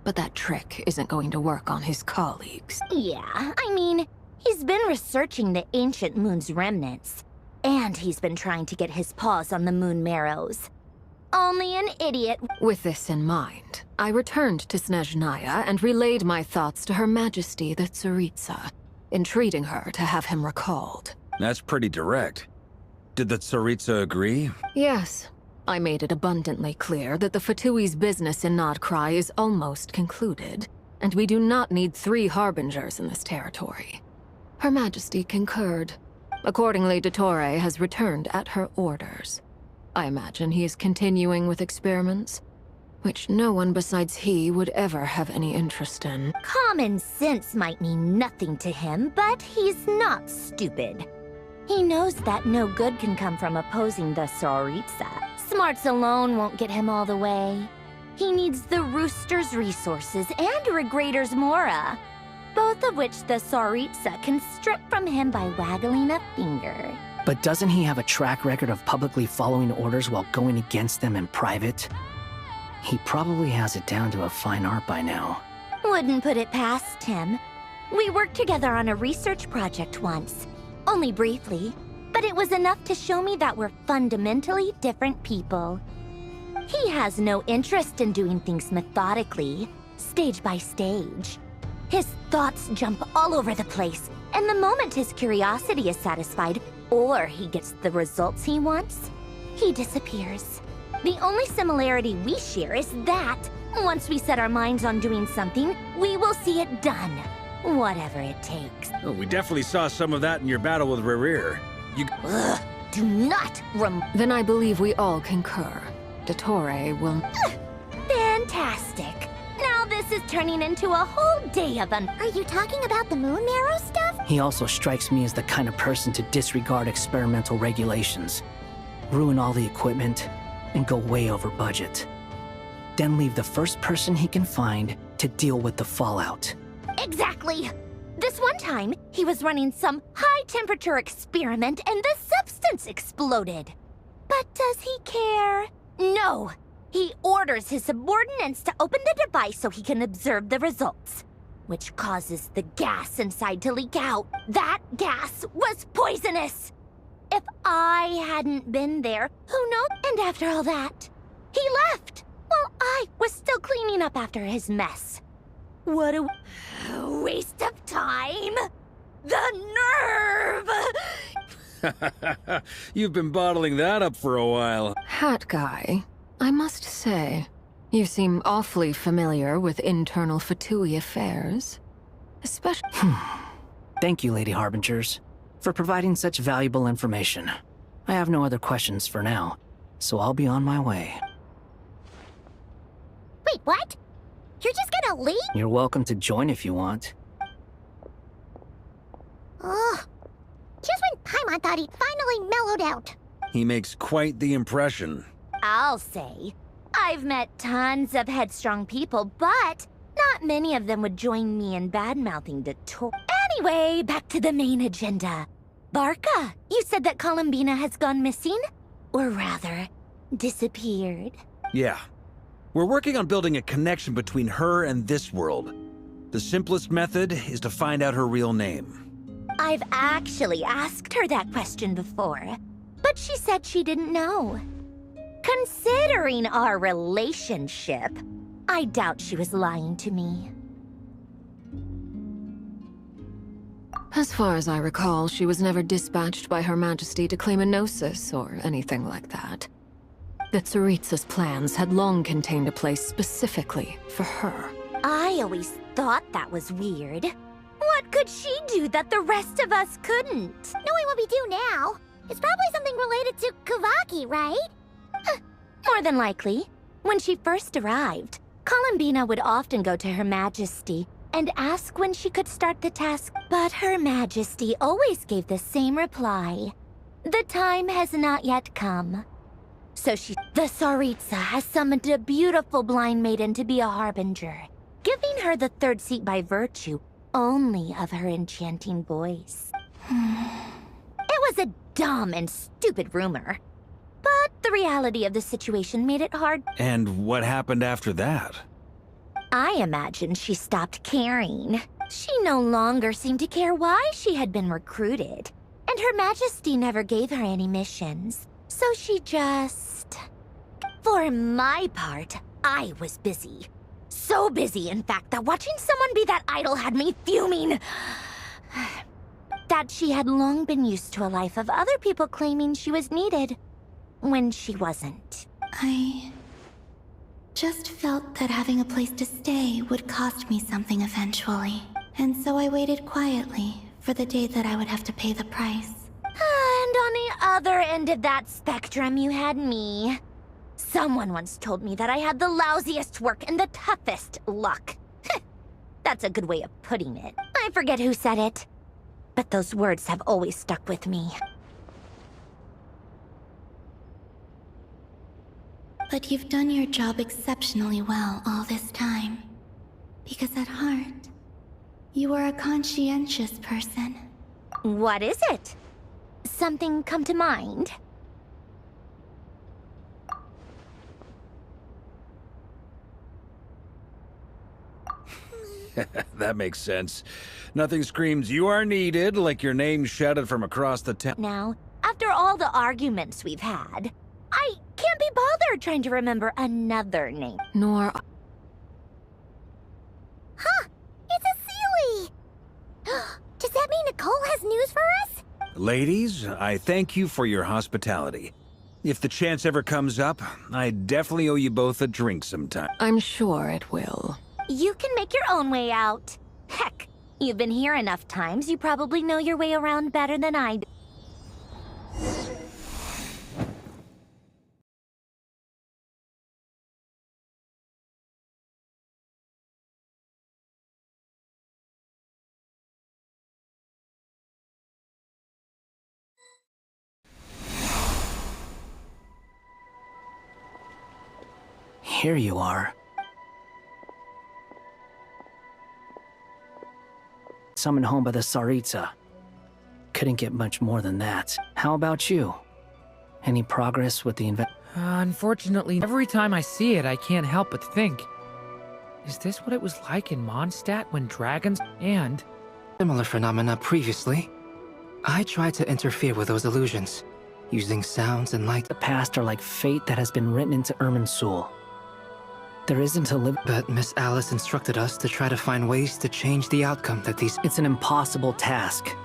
But that trick isn't going to work on his colleagues. Yeah, I mean, he's been researching the ancient moon's remnants. And he's been trying to get his paws on the moon marrows. Only an idiot. With this in mind, I returned to Snezhnaya and relayed my thoughts to Her Majesty the Tsaritsa, entreating her to have him recalled. That's pretty direct. Did the Tsaritsa agree? Yes. I made it abundantly clear that the Fatui's business in Nodcry is almost concluded, and we do not need 3 harbingers in this territory. Her Majesty concurred. Accordingly, Dottore has returned at her orders. I imagine he is continuing with experiments, which no one besides he would ever have any interest in. Common sense might mean nothing to him, but he's not stupid. He knows that no good can come from opposing the Tsaritsa. Smarts alone won't get him all the way. He needs the Rooster's resources and Regrator's Mora, both of which the Tsaritsa can strip from him by waggling a finger. But doesn't he have a track record of publicly following orders while going against them in private? He probably has it down to a fine art by now. Wouldn't put it past him. We worked together on a research project once. Only briefly, but it was enough to show me that we're fundamentally different people. He has no interest in doing things methodically, stage by stage. His thoughts jump all over the place, and the moment his curiosity is satisfied, or he gets the results he wants, he disappears. The only similarity we share is that, once we set our minds on doing something, we will see it done. Whatever it takes. Oh, we definitely saw some of that in your battle with Rerir. Ugh, do not Then I believe we all concur. Dottore will... Fantastic. Now this is turning into a whole day of Are you talking about the moon marrow stuff? He also strikes me as the kind of person to disregard experimental regulations, ruin all the equipment, and go way over budget. Then leave the first person he can find to deal with the fallout. Exactly. This one time, he was running some high-temperature experiment and the substance exploded. But does he care? No. He orders his subordinates to open the device so he can observe the results, which causes the gas inside to leak out. That gas was poisonous. If I hadn't been there, who knows? And after all that, he left while I was still cleaning up after his mess. What a waste of time! The nerve! You've been bottling that up for a while. Hat guy, I must say, you seem awfully familiar with internal Fatui affairs. Especially... Thank you, Lady Harbingers, for providing such valuable information. I have no other questions for now, so I'll be on my way. Wait, what? You're just gonna leave? You're welcome to join if you want. Ugh. Just when Paimon thought he'd finally mellowed out. He makes quite the impression. I'll say. I've met tons of headstrong people, but not many of them would join me in bad-mouthing Dottore. Anyway, back to the main agenda. Barca, you said that Columbina has gone missing? Or rather, disappeared. Yeah. We're working on building a connection between her and this world. The simplest method is to find out her real name. I've actually asked her that question before, but she said she didn't know. Considering our relationship, I doubt she was lying to me. As far as I recall, she was never dispatched by Her Majesty to claim a gnosis or anything like that. The Tsaritsa's plans had long contained a place specifically for her. I always thought that was weird. What could she do that the rest of us couldn't? Knowing what we do now, it's probably something related to Kuvaki, right? More than likely. When she first arrived, Columbina would often go to Her Majesty and ask when she could start the task, but Her Majesty always gave the same reply. The time has not yet come. So the Tsaritsa has summoned a beautiful blind maiden to be a harbinger, giving her the third seat by virtue only of her enchanting voice. It was a dumb and stupid rumor, but the reality of the situation made it hard. And what happened after that? I imagine she stopped caring. She no longer seemed to care why she had been recruited, and Her Majesty never gave her any missions. So she just... For my part, I was busy. So busy, in fact, that watching someone be that idle had me fuming. that she had long been used to a life of other people claiming she was needed when she wasn't. I just felt that having a place to stay would cost me something eventually. And so I waited quietly for the day that I would have to pay the price. And on the other end of that spectrum, you had me. Someone once told me that I had the lousiest work and the toughest luck. That's a good way of putting it. I forget who said it, but those words have always stuck with me. But you've done your job exceptionally well all this time. Because at heart, you are a conscientious person. What is it? Something come to mind? That makes sense. Nothing screams you are needed like your name shouted from across the town. Now, after all the arguments we've had, I can't be bothered trying to remember another name. Nor... Huh! It's a Sealy! Does that mean Nicole has news for us? Ladies, I thank you for your hospitality. If the chance ever comes up, I definitely owe you both a drink sometime. I'm sure it will. You can make your own way out. Heck, you've been here enough times, you probably know your way around better than I do. Here you are. Summoned home by the Tsaritsa. Couldn't get much more than that. How about you? Any progress with the Unfortunately, every time I see it, I can't help but think. Is this what it was like in Mondstadt when dragons and... Similar phenomena previously. I tried to interfere with those illusions, using sounds and light. The past are like fate that has been written into Irminsul. There isn't a But Miss Alice instructed us to try to find ways to change the outcome that these... It's an impossible task.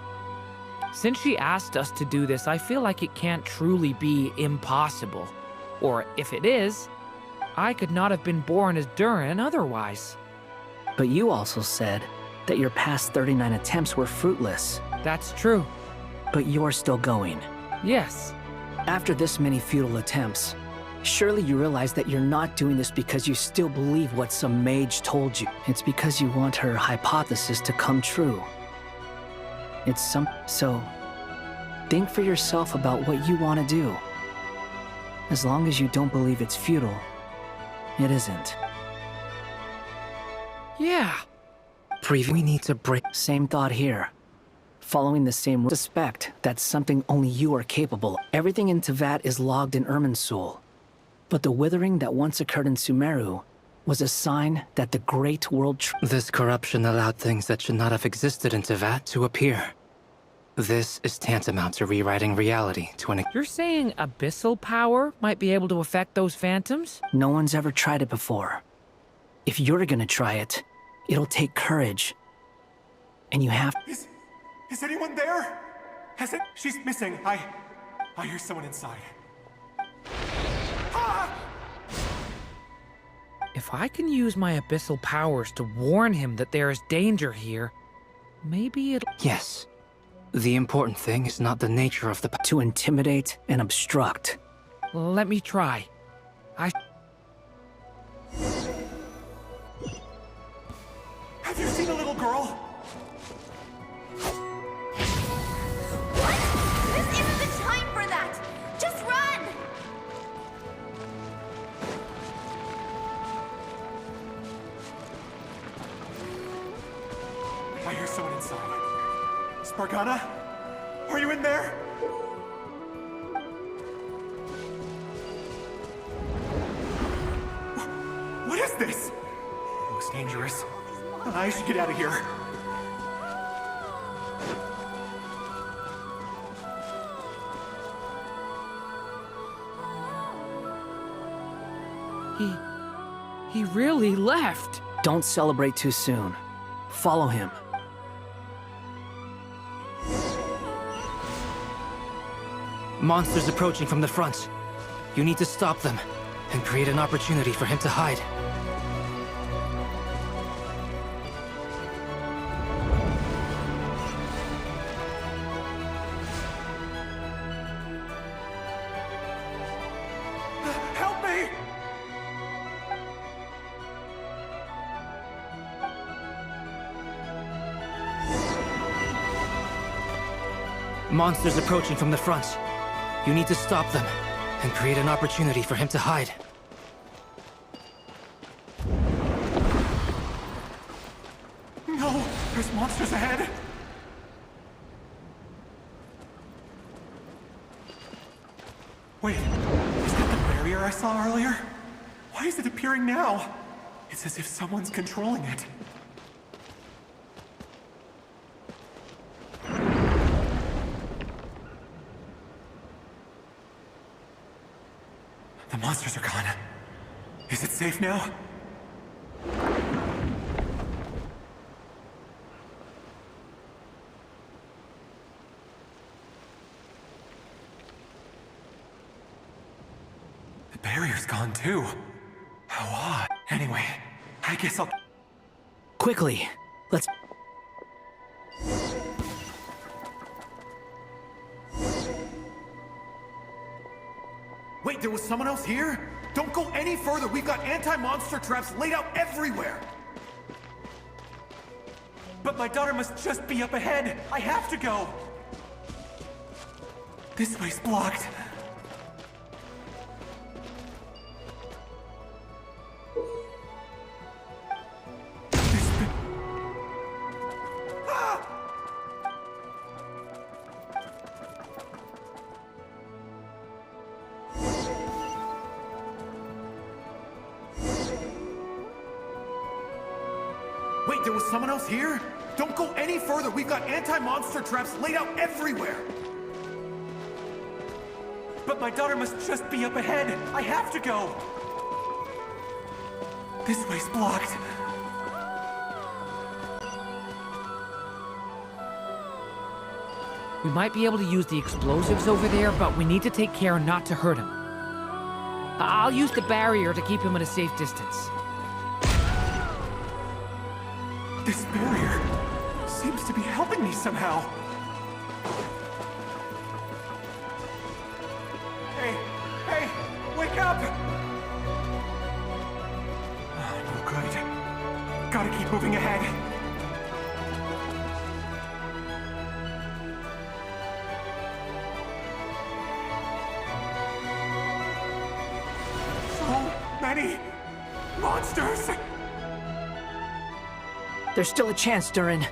Since she asked us to do this, I feel like it can't truly be impossible. Or if it is, I could not have been born as Durin otherwise. But you also said that your past 39 attempts were fruitless. That's true. But you're still going. Yes. After this many futile attempts, surely you realize that you're not doing this because you still believe what some mage told you. It's because you want her hypothesis to come true. So, think for yourself about what you want to do. As long as you don't believe it's futile, it isn't. Yeah. We need to break... Same thought here. Following the same suspect, that's something only you are capable of. Everything in Teyvat is logged in Irminsul. But the withering that once occurred in Sumeru was a sign that the Great World... This corruption allowed things that should not have existed in Teyvat to appear. This is tantamount to rewriting reality to an... You're saying abyssal power might be able to affect those phantoms? No one's ever tried it before. If you're gonna try it, it'll take courage. And you have... Is anyone there? She's missing. I hear someone inside. If I can use my abyssal powers to warn him that there is danger here, maybe it'll... Yes. The important thing is not the nature of the... To intimidate and obstruct. Let me try. Have you seen a little girl? What? This isn't the time for that! Just run! I hear someone inside. Spargana? Are you in there? What is this? Looks dangerous. I should get out of here. He really left. Don't celebrate too soon. Follow him. Monsters approaching from the front. You need to stop them and create an opportunity for him to hide. Help me! Monsters approaching from the front. You need to stop them and create an opportunity for him to hide. No! There's monsters ahead! Wait, is that the barrier I saw earlier? Why is it appearing now? It's as if someone's controlling it. The monsters are gone. Is it safe now? The barrier's gone too. How odd. Anyway, I guess I'll... Quickly, let's... Wait, there was someone else here? Don't go any further. We've got anti-monster traps laid out everywhere. But my daughter must just be up ahead. I have to go. This way's blocked. Wait, there was someone else here? Don't go any further. We've got anti-monster traps laid out everywhere. But my daughter must just be up ahead. I have to go. This way's blocked. We might be able to use the explosives over there, but we need to take care not to hurt him. I'll use the barrier to keep him at a safe distance. This barrier seems to be helping me somehow. Hey, wake up! Oh, no good. Gotta keep moving ahead. So many monsters! There's still a chance, Durin.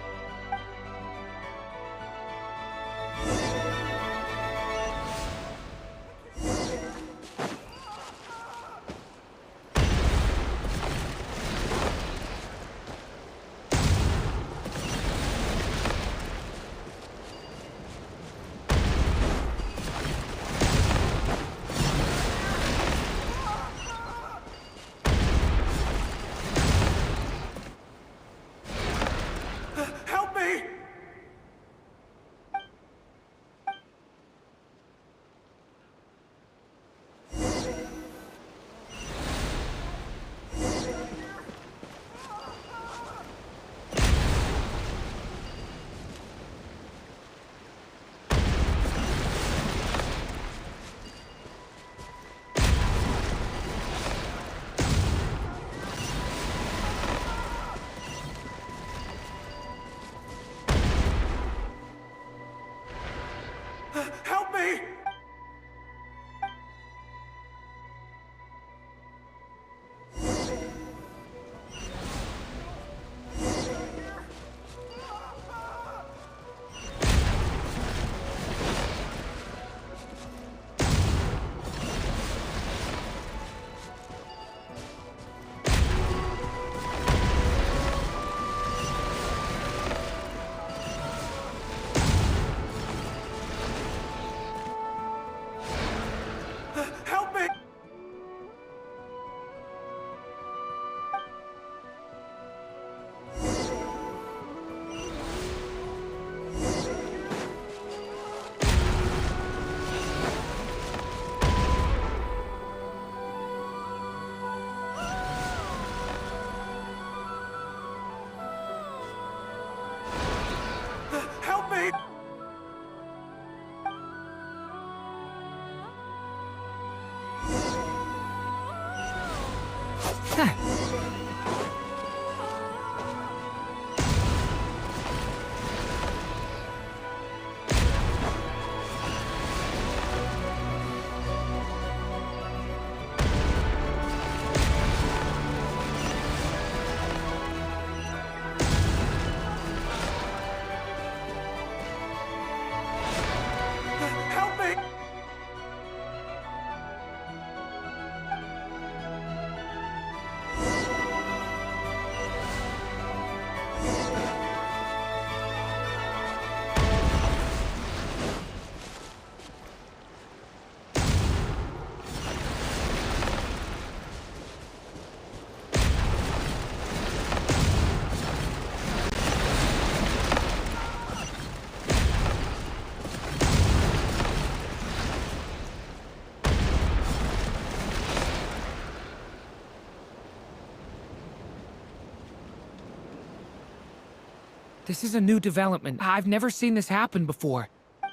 This is a new development. I've never seen this happen before.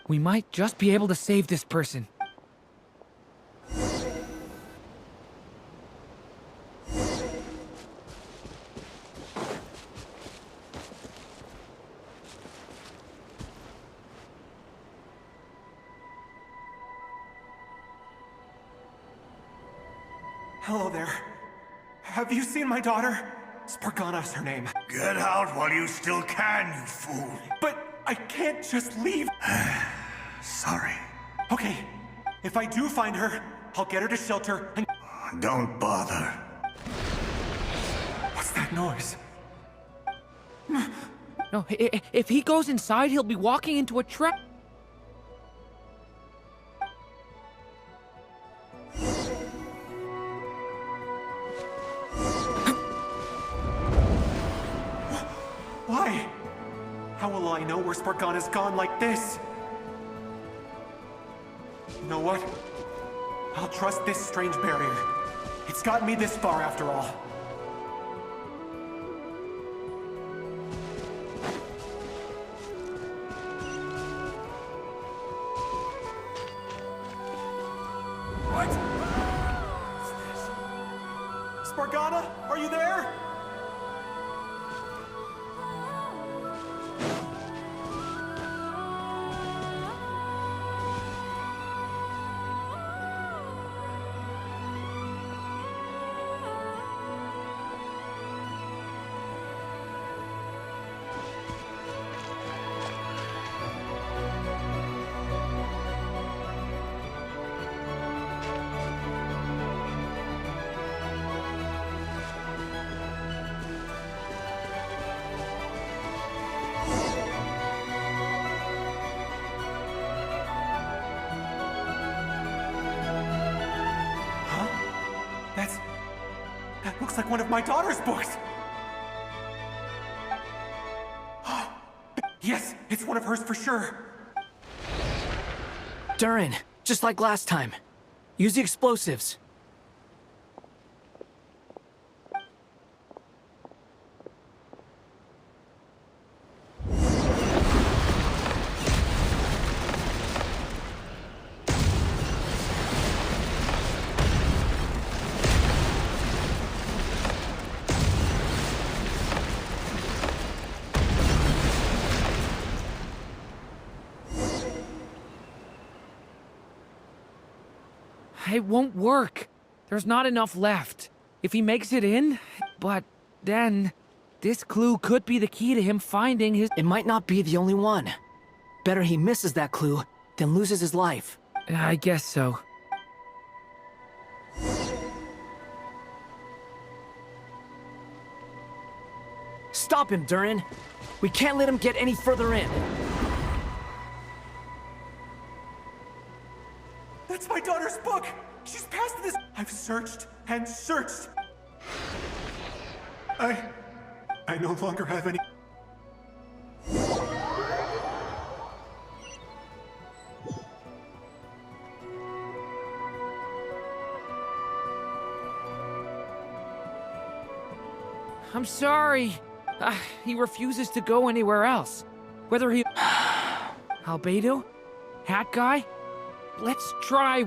We might just be able to save this person. Hello there. Have you seen my daughter? Spargana's her name. Get out while you still can, you fool. But I can't just leave. Sorry. Okay, if I do find her, I'll get her to shelter and... Don't bother. What's that noise? No, if he goes inside, he'll be walking into a trap. Why? How will I know where Spargana's gone like this? You know what? I'll trust this strange barrier. It's gotten me this far after all. What? What's this? Spargana, are you there? That looks like one of my daughter's books! Yes, it's one of hers for sure! Durin, just like last time. Use the explosives. It won't work. There's not enough left. If he makes it in, but then this clue could be the key to him finding his... It might not be the only one. Better he misses that clue than loses his life. I guess so. Stop him, Durin. We can't let him get any further in. That's my daughter's book! She's passed this... I've searched and searched. I no longer have any... I'm sorry. He refuses to go anywhere else. Whether he... Albedo? Hat guy? Let's try...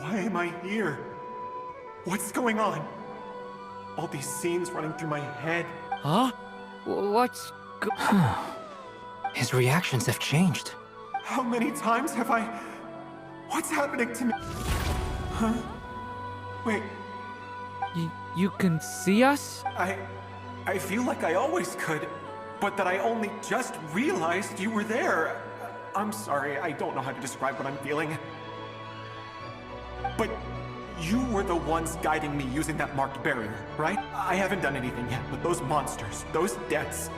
Why am I here? What's going on? All these scenes running through my head. Huh? What's... His reactions have changed. How many times have I... What's happening to me? Huh? Wait. You can see us? I feel like I always could, but that I only just realized you were there. I'm sorry, I don't know how to describe what I'm feeling. But you were the ones guiding me using that marked barrier, right? I haven't done anything yet, but those monsters, those deaths,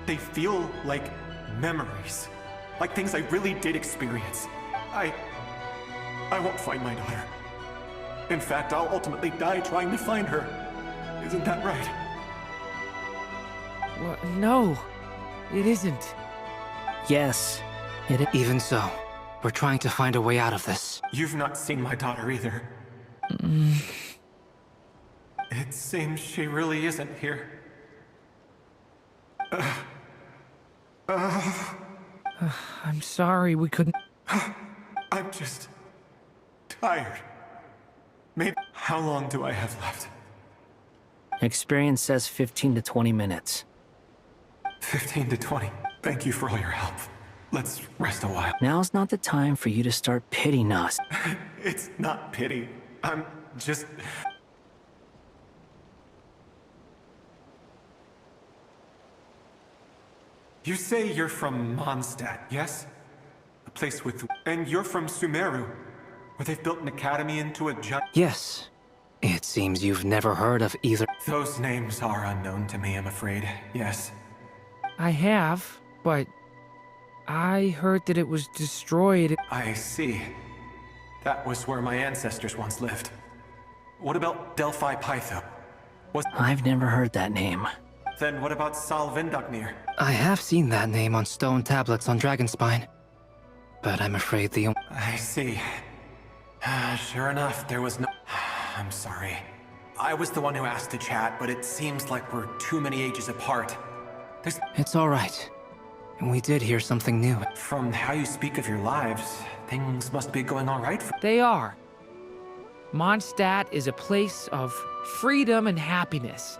they feel like memories. Like things I really did experience. I won't find my daughter. In fact, I'll ultimately die trying to find her. Isn't that right? No, it isn't. Yes, Even so, We're trying to find a way out of this. You've not seen my daughter either. It seems she really isn't here. I'm sorry we couldn't... I'm just... tired. Maybe... How long do I have left? Experience says 15 to 20 minutes. 15 to 20. Thank you for all your help. Let's rest a while. Now's not the time for you to start pitying us. It's not pity. I'm just... You say you're from Mondstadt, yes? A place with... And you're from Sumeru, where they've built an academy into a giant... Yes. It seems you've never heard of either. Those names are unknown to me, I'm afraid. Yes. I have, but I heard that it was destroyed. I see. That was where my ancestors once lived. What about Delphi Pytho? I've never heard that name. Then what about Sal Vindagnir? I have seen that name on stone tablets on Dragonspine. But I'm afraid the... I see. Sure enough, there was no... I'm sorry. I was the one who asked to chat, but it seems like we're too many ages apart. It's all right. We did hear something new. From how you speak of your lives, things must be going all right for... They are. Mondstadt is a place of freedom and happiness.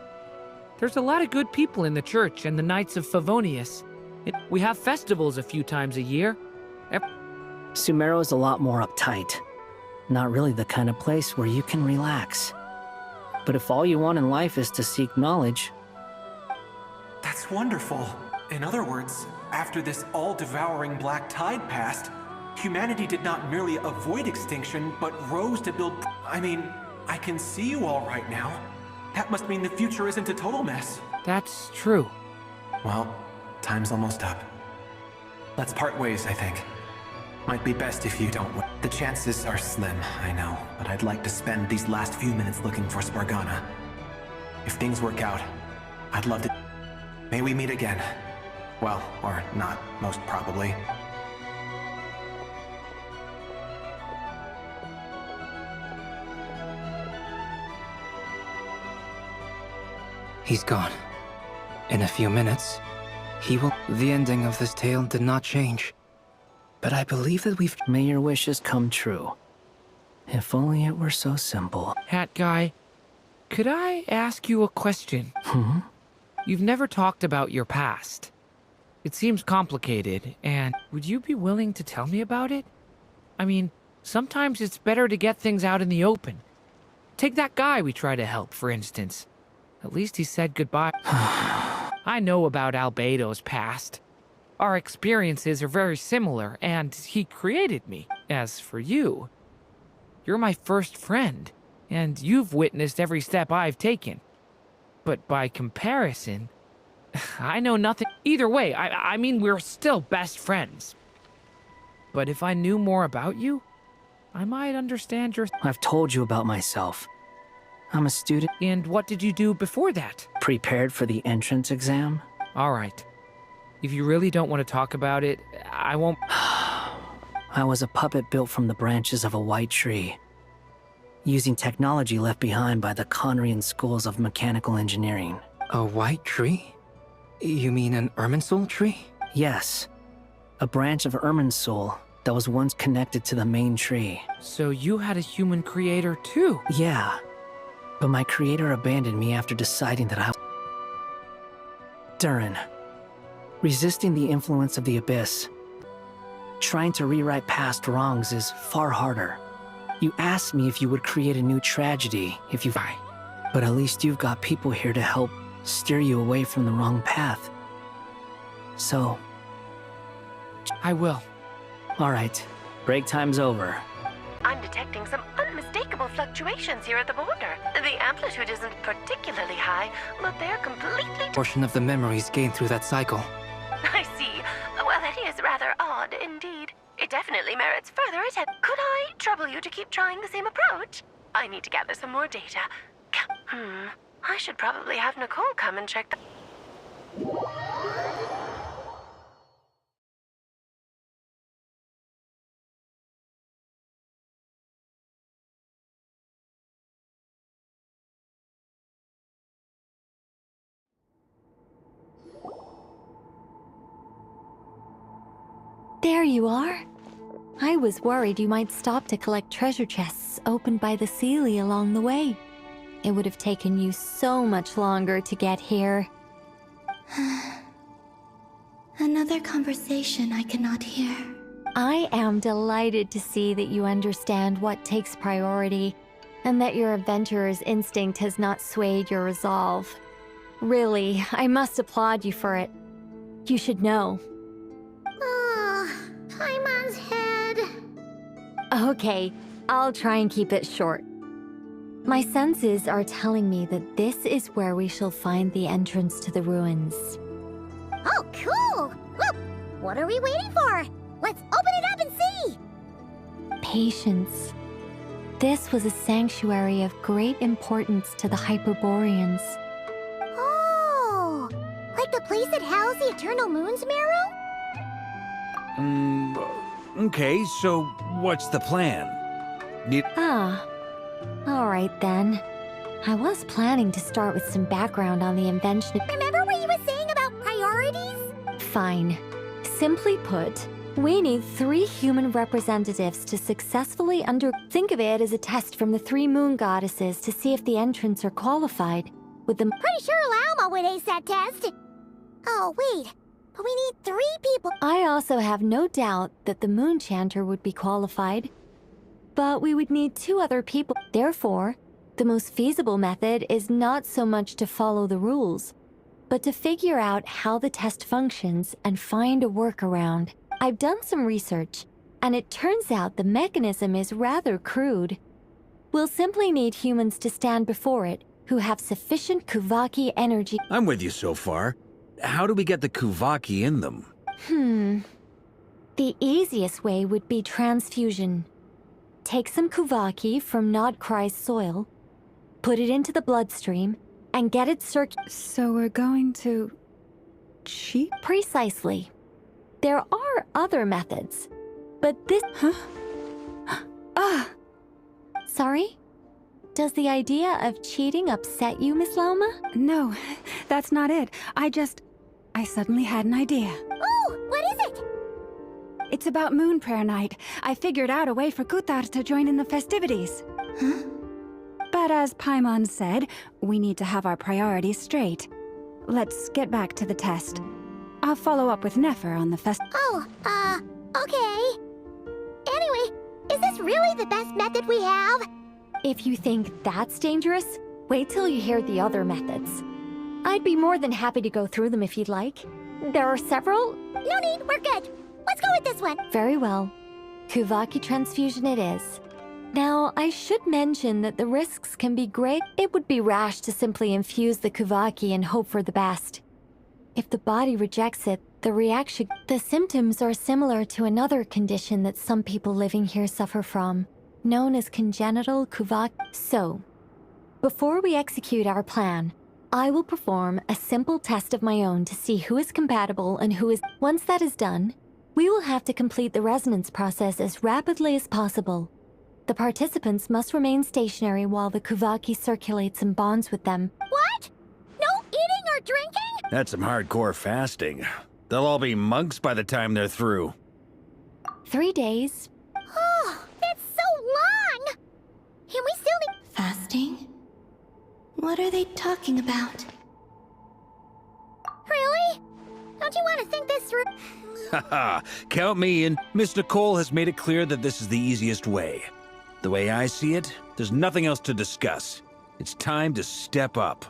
There's a lot of good people in the church and the Knights of Favonius. We have festivals a few times a year. Sumeru is a lot more uptight. Not really the kind of place where you can relax. But if all you want in life is to seek knowledge... That's wonderful. In other words, after this all-devouring black tide passed, humanity did not merely avoid extinction, but rose to build... I mean, I can see you all right now. That must mean the future isn't a total mess. That's true. Well, time's almost up. Let's part ways, I think. Might be best if you don't... The chances are slim, I know, but I'd like to spend these last few minutes looking for Spargana. If things work out, I'd love to... May we meet again. Well, or not, most probably. He's gone. In a few minutes, he will... The ending of this tale did not change. But I believe that we've... May your wishes come true. If only it were so simple. Hat guy, could I ask you a question? You've never talked about your past. It seems complicated, and would you be willing to tell me about it? I mean, sometimes it's better to get things out in the open. Take that guy we try to help, for instance. At least he said goodbye. I know about Albedo's past. Our experiences are very similar, and he created me. As for you, you're my first friend, and you've witnessed every step I've taken. But by comparison, I know nothing. Either way, I mean, we're still best friends. But if I knew more about you, I might understand your... I've told you about myself. I'm a student. And what did you do before that? Prepared for the entrance exam. All right. If you really don't want to talk about it, I won't... I was a puppet built from the branches of a white tree, using technology left behind by the Conrian schools of mechanical engineering. A white tree? You mean an Irminsul tree? Yes. A branch of Irminsul that was once connected to the main tree. So you had a human creator too? Yeah. But my creator abandoned me after deciding that I was... Durin. Resisting the influence of the Abyss. Trying to rewrite past wrongs is far harder. You asked me if you would create a new tragedy if you... But at least you've got people here to help steer you away from the wrong path. So... I will. Alright. Break time's over. I'm detecting some unmistakable fluctuations here at the border. The amplitude isn't particularly high, but they're completely... Portion of the memories gained through that cycle. I see. Well, that is rather odd indeed. It definitely merits further attention. Could I trouble you to keep trying the same approach? I need to gather some more data. I should probably have Nicole come and check the... There you are. I was worried you might stop to collect treasure chests opened by the Seelie along the way. It would have taken you so much longer to get here. Another conversation I cannot hear. I am delighted to see that you understand what takes priority, and that your adventurer's instinct has not swayed your resolve. Really, I must applaud you for it. You should know. Paimon's head. Okay, I'll try and keep it short. My senses are telling me that this is where we shall find the entrance to the ruins. Oh, cool! Well, what are we waiting for? Let's open it up and see! Patience. This was a sanctuary of great importance to the Hyperboreans. Oh! Like the place that housed the Eternal Moon's Marrow? Okay, so what's the plan? Alright then. I was planning to start with some background on the invention. Remember what you were saying about priorities? Fine. Simply put, we need 3 human representatives to successfully Think of it as a test from the 3 moon goddesses to see if the entrants are qualified. With them. Pretty sure Lauma would ace that test. Oh, wait. But we need 3 people. I also have no doubt that the Moon Chanter would be qualified. But we would need 2 other people. Therefore, the most feasible method is not so much to follow the rules, but to figure out how the test functions and find a workaround. I've done some research, and it turns out the mechanism is rather crude. We'll simply need humans to stand before it who have sufficient Kuvaki energy. I'm with you so far. How do we get the Kuvaki in them? The easiest way would be transfusion. Take some Kuvaki from Nodcry's soil, put it into the bloodstream, and get it So we're going to... cheat? Precisely. There are other methods, but this... Sorry? Does the idea of cheating upset you, Miss Lauma? No, that's not it. I suddenly had an idea. Oh, what is it? It's about Moon Prayer Night. I figured out a way for Kutar to join in the festivities. But as Paimon said, we need to have our priorities straight. Let's get back to the test. I'll follow up with Nefer on the Okay. Anyway, is this really the best method we have? If you think that's dangerous, wait till you hear the other methods. I'd be more than happy to go through them if you'd like. There are several. No need, we're good. Let's go with this one. Very well. Kuvaki transfusion it is. Now, I should mention that the risks can be great. It would be rash to simply infuse the Kuvaki and hope for the best. If the body rejects it, the symptoms are similar to another condition that some people living here suffer from, known as congenital Kuvaki. So, before we execute our plan, I will perform a simple test of my own to see who is compatible and who is... Once that is done, we will have to complete the resonance process as rapidly as possible. The participants must remain stationary while the Kuvaki circulates and bonds with them. What? No eating or drinking? That's some hardcore fasting. They'll all be monks by the time they're through. 3 days. Oh, that's so long! And we still need... Fasting? What are they talking about? Really? Don't you want to think this through? Haha, count me in. Miss Nicole has made it clear that this is the easiest way. The way I see it, there's nothing else to discuss. It's time to step up.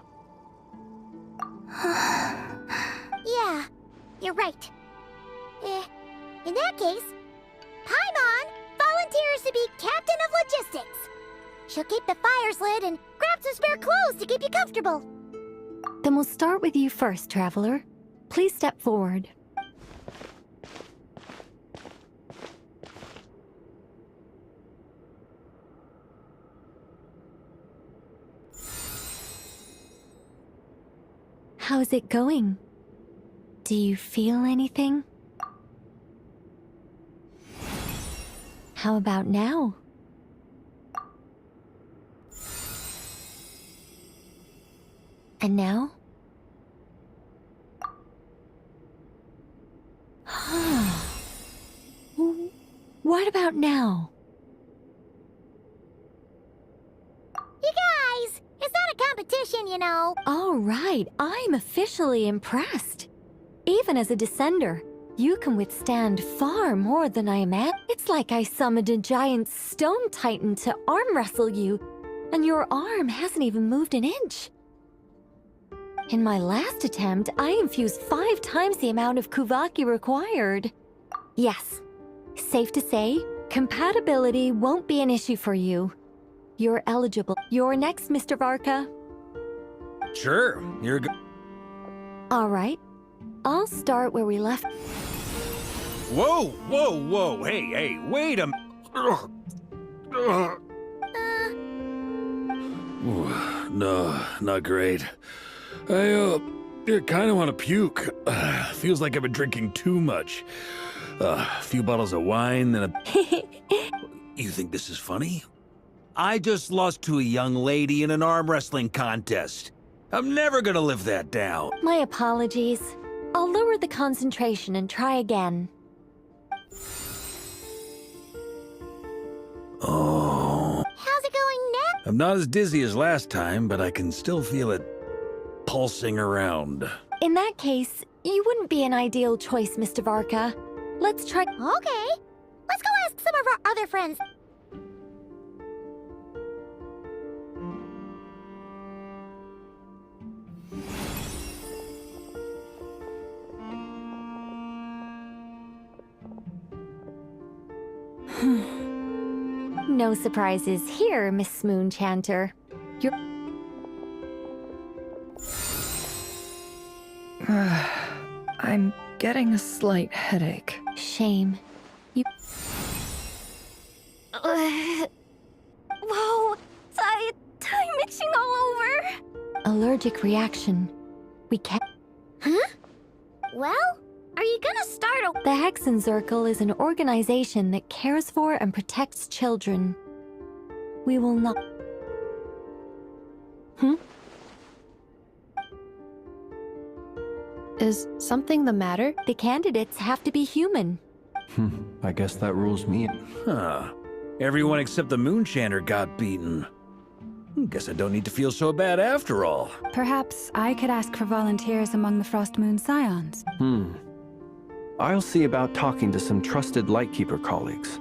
Yeah, you're right. In that case, Paimon volunteers to be Captain of Logistics. She'll keep the fires lit and grab some spare clothes to keep you comfortable. Then we'll start with you first, Traveler. Please step forward. How's it going? Do you feel anything? How about now? And now? What about now? You guys, it's not a competition, you know. All right, I'm officially impressed. Even as a descender, you can withstand far more than I imagined. It's like I summoned a giant stone titan to arm wrestle you, and your arm hasn't even moved an inch. In my last attempt, I infused 5 times the amount of Kuvaki required. Yes, safe to say, compatibility won't be an issue for you. You're eligible. You're next, Mr. Varka. Sure, you're good. All right, I'll start where we left. Whoa, whoa, whoa, hey, wait a No, not great. I kind of want to puke. Feels like I've been drinking too much. A few bottles of wine, then You think this is funny? I just lost to a young lady in an arm wrestling contest. I'm never gonna live that down. My apologies. I'll lower the concentration and try again. Oh. How's it going now? I'm not as dizzy as last time, but I can still feel it pulsing around. In that case, you wouldn't be an ideal choice, Mr. Varka. Let's try. Okay. Let's go ask some of our other friends. No surprises here, Miss Moonchanter. You're... I'm getting a slight headache. Shame. You... Whoa! I'm itching all over! Allergic reaction. We can't... Huh? Well, are you gonna start a... The Hexenzirkel is an organization that cares for and protects children. We will not... Is something the matter? The candidates have to be human. I guess that rules me in. Huh. Everyone except the Moonchanter got beaten. Guess I don't need to feel so bad after all. Perhaps I could ask for volunteers among the Frost Moon Scions. I'll see about talking to some trusted Lightkeeper colleagues.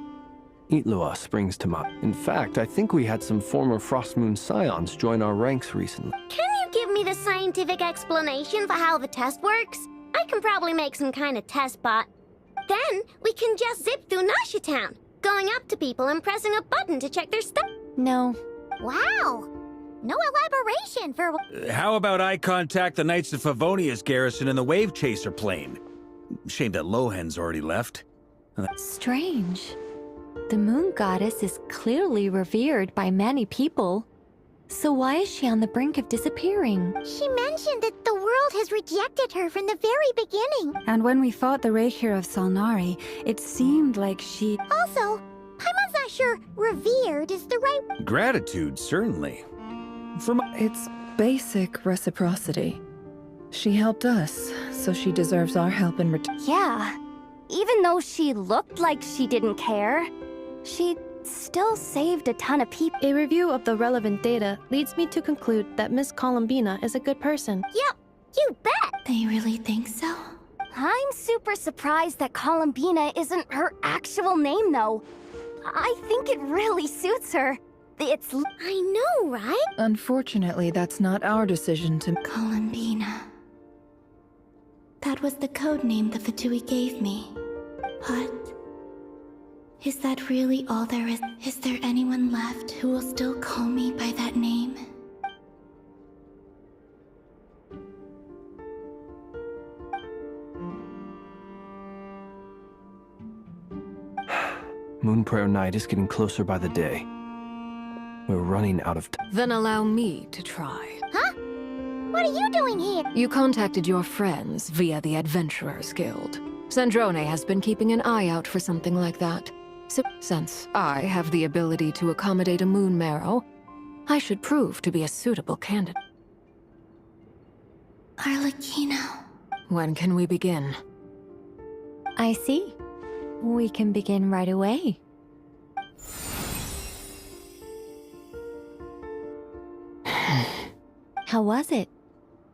Itlua springs to mind. In fact, I think we had some former Frost Moon Scions join our ranks recently. Can you give me the scientific explanation for how the test works? I can probably make some kind of test bot. Then we can just zip through Nasha Town, going up to people and pressing a button to check their stuff. No. Wow. No elaboration for... How about I contact the Knights of Favonia's garrison in the Wave Chaser plane? Shame that Lohan's already left. Strange. The moon goddess is clearly revered by many people. So why is she on the brink of disappearing? She mentioned that the world has rejected her from the very beginning. And when we fought the Reikir of Solnari, it seemed like she... Also, Paimon's not sure revered is the right... Gratitude, certainly. It's basic reciprocity. She helped us, so she deserves our help in return. Yeah. Even though she looked like she didn't care, she still saved a ton of people. A review of the relevant data leads me to conclude that Miss Columbina is a good person. Yep, you bet! They really think so? I'm super surprised that Columbina isn't her actual name, though. I think it really suits her. It's... I know, right? Unfortunately, that's not our decision to... Columbina. That was the code name the Fatui gave me. But... is that really all there is? Is there anyone left who will still call me by that name? Moon Prayer Night is getting closer by the day. We're running out of time. Then allow me to try. Huh? What are you doing here? You contacted your friends via the Adventurers Guild. Sandrone has been keeping an eye out for something like that. So, since I have the ability to accommodate a moon marrow, I should prove to be a suitable candidate. Arlecchino. When can we begin? I see. We can begin right away. How was it?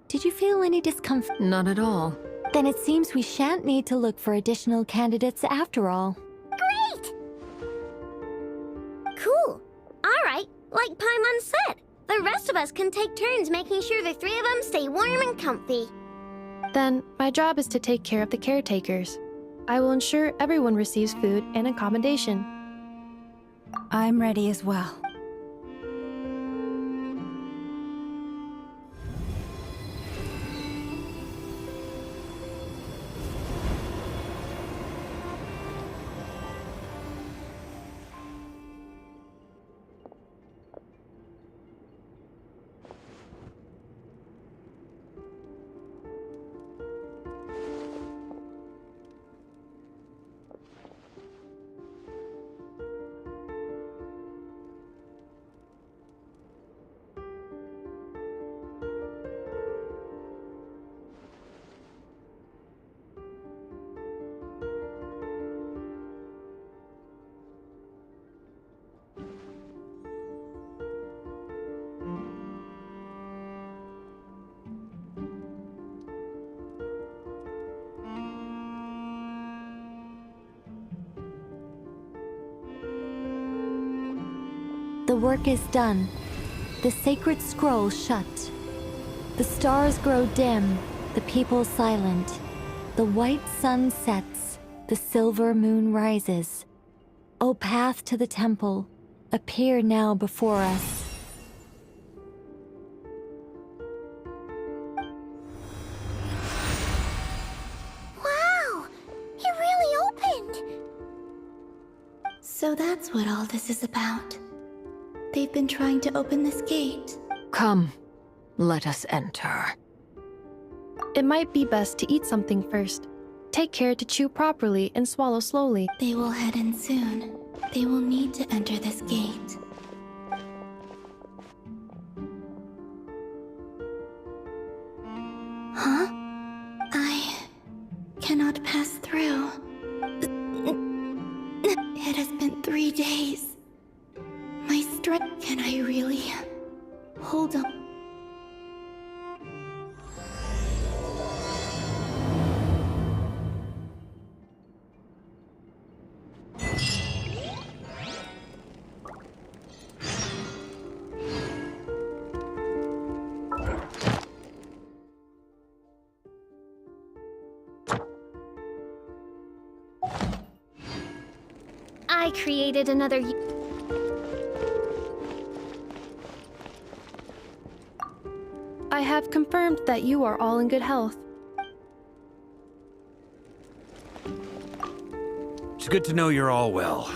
Did you feel any discomfort? Not at all. Then it seems we shan't need to look for additional candidates after all. Great! Cool. All right, like Paimon said, the rest of us can take turns making sure the three of them stay warm and comfy. Then, my job is to take care of the caretakers. I will ensure everyone receives food and accommodation. I'm ready as well. The work is done. The sacred scroll shut. The stars grow dim, the people silent. The white sun sets, the silver moon rises. O path to the temple, appear now before us. Wow! It really opened! So that's what all this is about. They've been trying to open this gate. Come, let us enter. It might be best to eat something first. Take care to chew properly and swallow slowly. They will head in soon. They will need to enter this gate. Huh? I cannot pass through. It has been 3 days. My strength. Can I really hold on? I created another. I have confirmed that you are all in good health. It's good to know you're all well.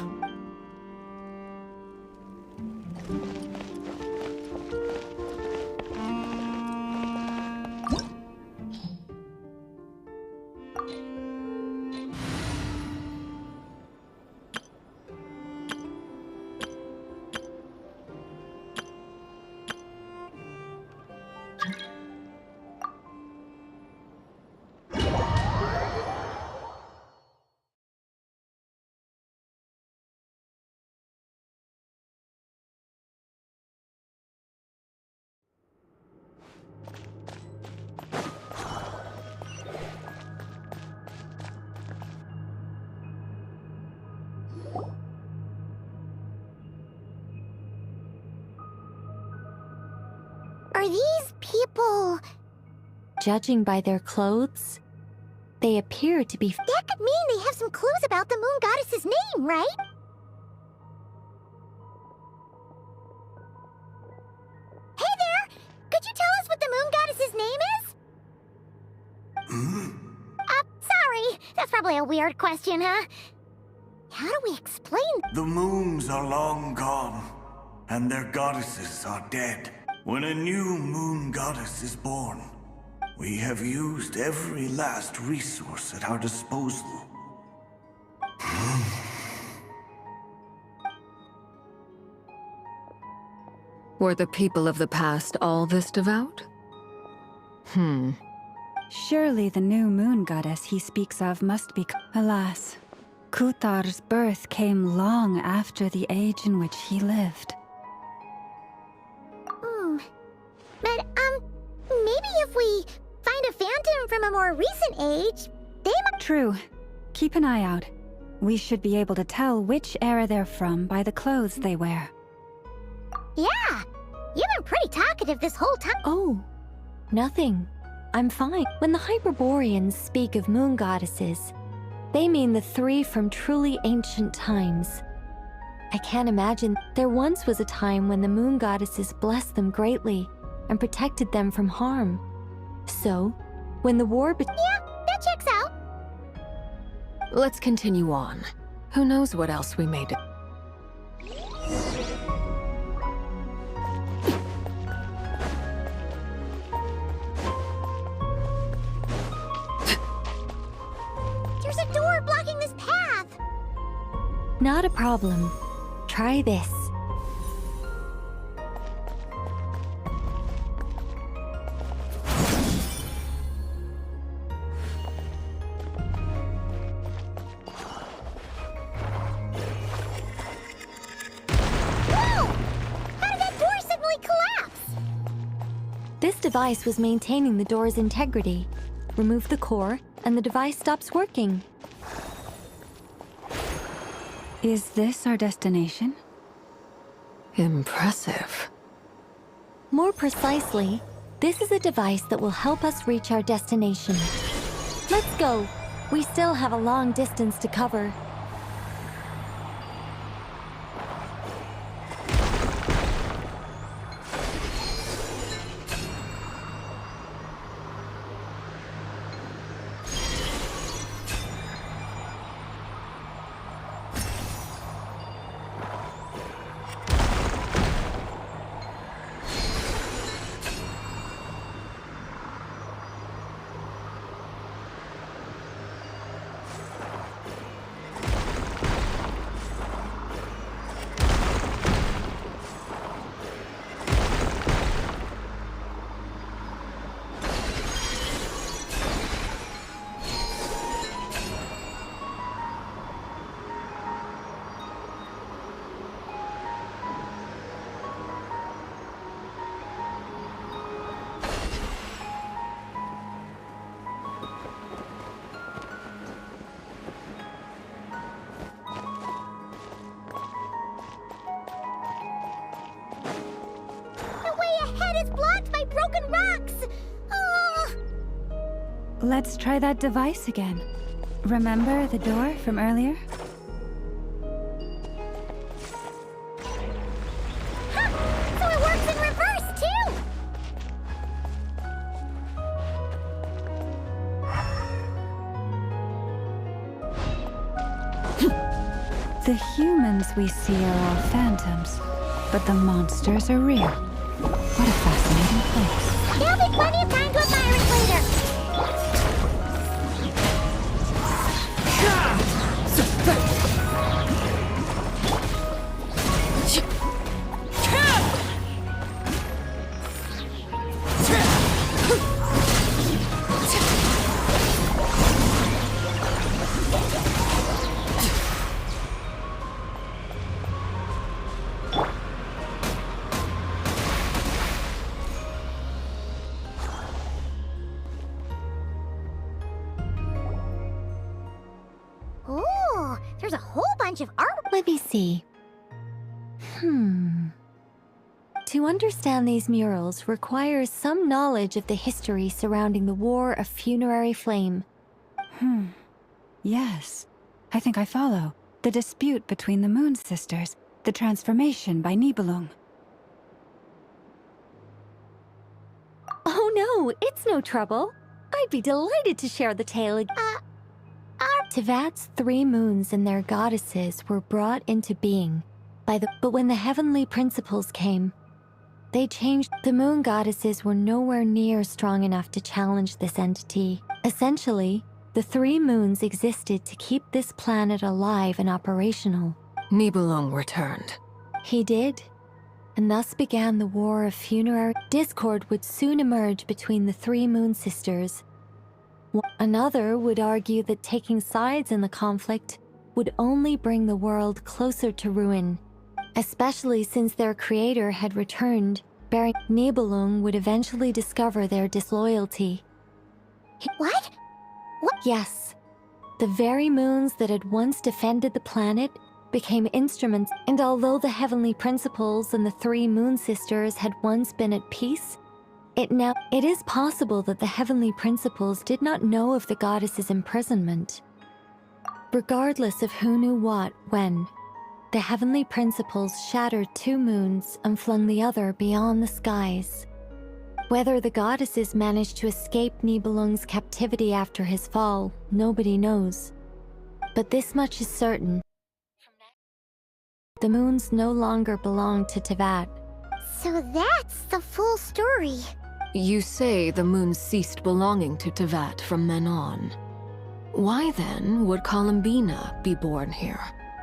Are these people... Judging by their clothes, they appear to be... That could mean they have some clues about the moon goddess's name, right? Hey there! Could you tell us what the moon goddess's name is? Sorry. That's probably a weird question, huh? How do we explain... The moons are long gone, and their goddesses are dead. When a new moon goddess is born, we have used every last resource at our disposal. Were the people of the past all this devout? Surely the new moon goddess he speaks of must be... Alas, Kuthar's birth came long after the age in which he lived. from a more recent age, they might... True. Keep an eye out. We should be able to tell which era they're from by the clothes they wear. Yeah, you've been pretty talkative this whole time. Oh, nothing. I'm fine. When the Hyperboreans speak of moon goddesses, they mean the three from truly ancient times. I can't imagine. There once was a time when the moon goddesses blessed them greatly and protected them from harm. So, when the war Yeah, that checks out. Let's continue on. Who knows what else we may do. There's a door blocking this path. Not a problem. Try this. This device was maintaining the door's integrity. Remove the core, and the device stops working. Is this our destination? Impressive. More precisely, this is a device that will help us reach our destination. Let's go. We still have a long distance to cover. Let's try that device again. Remember the door from earlier? So it works in reverse, too! The humans we see are all phantoms, but the monsters are real. What a fascinating place. There'll be plenty of time to admire it later. Ooh, there's a whole bunch of art. Let me see. To understand these murals requires some knowledge of the history surrounding the War of Funerary Flame. Yes, I think I follow. The dispute between the Moon Sisters, the transformation by Nibelung. Oh no, it's no trouble. I'd be delighted to share the tale again. Teyvat's 3 moons and their goddesses were brought into being by the... But when the heavenly principles came, they changed. The moon goddesses were nowhere near strong enough to challenge this entity. Essentially, the 3 moons existed to keep this planet alive and operational. Nibelung returned. He did. And thus began the War of Funerary. Discord would soon emerge between the 3 moon sisters. Another would argue that taking sides in the conflict would only bring the world closer to ruin, especially since their creator had returned, bearing Nibelung would eventually discover their disloyalty. What? Yes. The very moons that had once defended the planet became instruments, and although the heavenly principles and the three moon sisters had once been at peace, it is possible that the heavenly principles did not know of the goddess's imprisonment. Regardless of who knew what, when, the heavenly principles shattered two moons and flung the other beyond the skies. Whether the goddesses managed to escape Nibelung's captivity after his fall, nobody knows. But this much is certain. The moons no longer belong to Teyvat. So that's the full story. You say the moons ceased belonging to Teyvat from then on. Why then would Columbina be born here?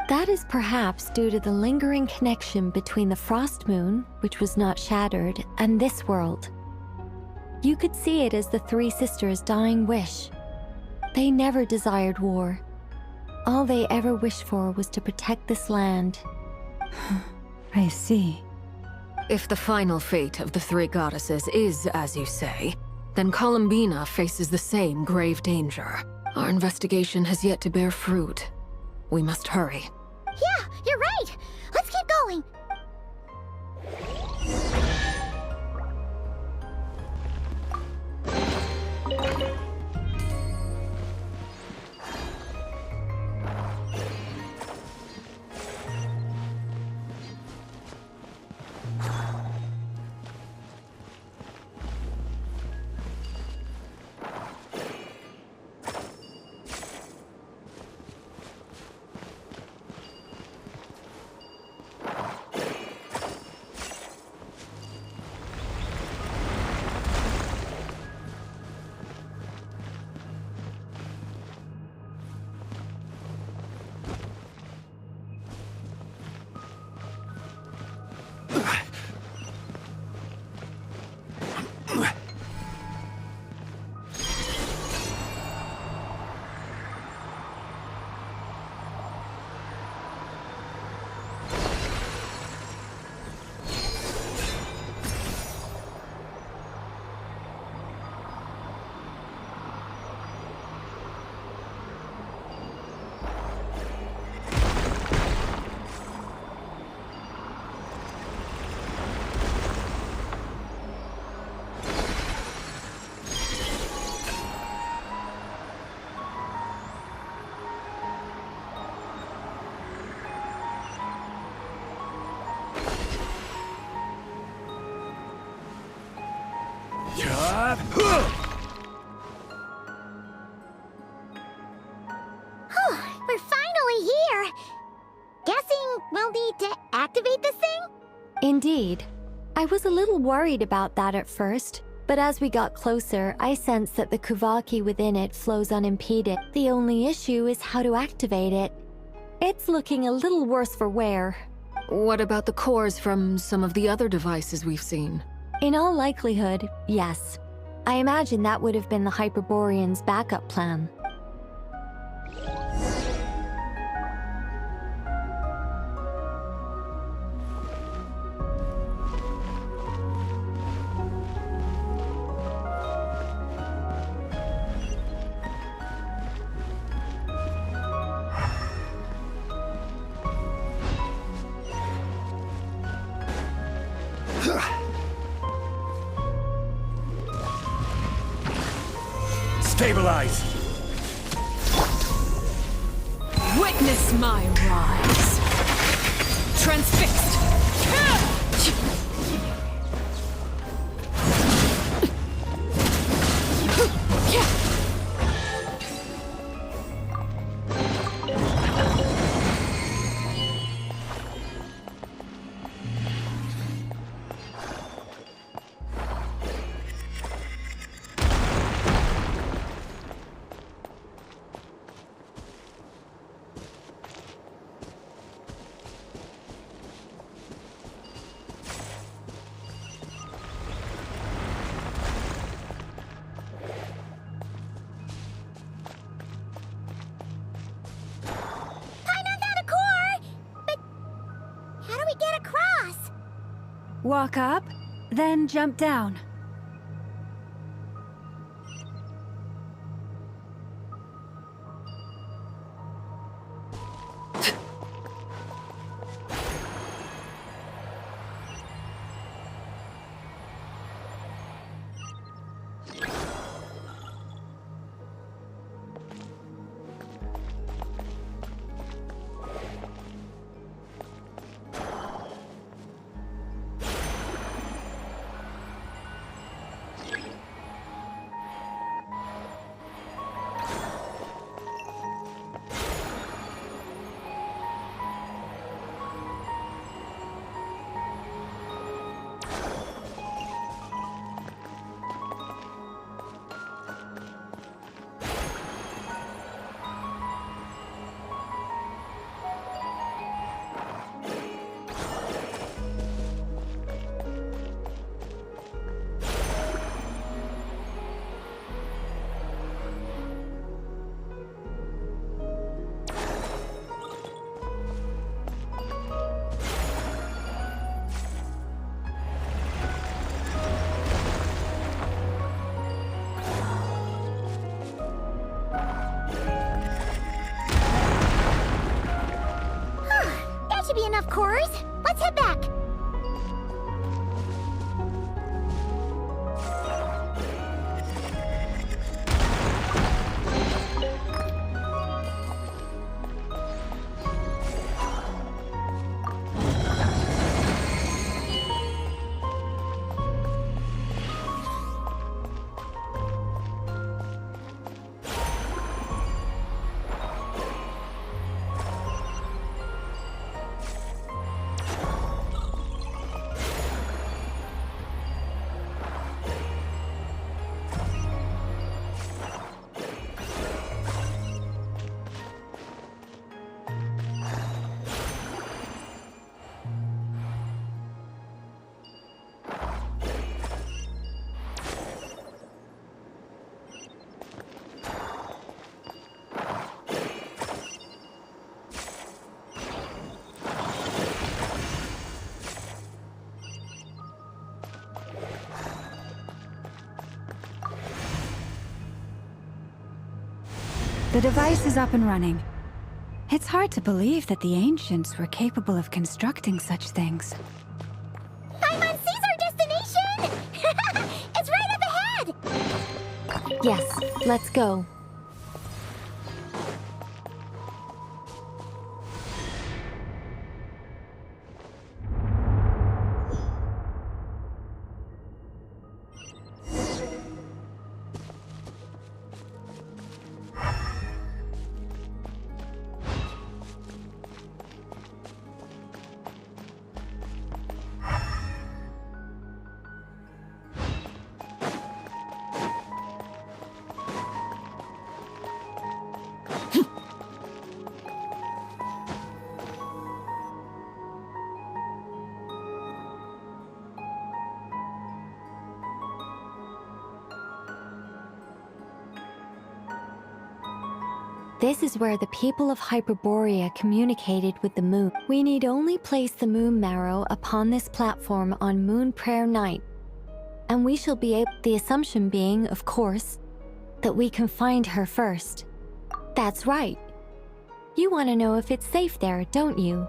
That is perhaps due to the lingering connection between the Frost Moon, which was not shattered, and this world. You could see it as the three sisters' dying wish. They never desired war. All they ever wished for was to protect this land. I see. If the final fate of the three goddesses is as you say, then Columbina faces the same grave danger. Our investigation has yet to bear fruit. We must hurry. Yeah, you're right! Let's keep going! We're finally here! Guessing we'll need to activate this thing? Indeed. I was a little worried about that at first, but as we got closer, I sensed that the Kuvaki within it flows unimpeded. The only issue is how to activate it. It's looking a little worse for wear. What about the cores from some of the other devices we've seen? In all likelihood, yes. I imagine that would have been the Hyperborean's backup plan. Stabilize! Witness my rise! Transfixed! Walk up, then jump down. enough cores. Let's head back. The device is up and running. It's hard to believe that the ancients were capable of constructing such things. Paimon sees our destination! It's right up ahead! Yes, let's go. This is where the people of Hyperborea communicated with the moon. We need only place the moon marrow upon this platform on Moon Prayer Night, and we shall be able, the assumption being, of course, that we can find her first. That's right. You want to know if it's safe there, don't you?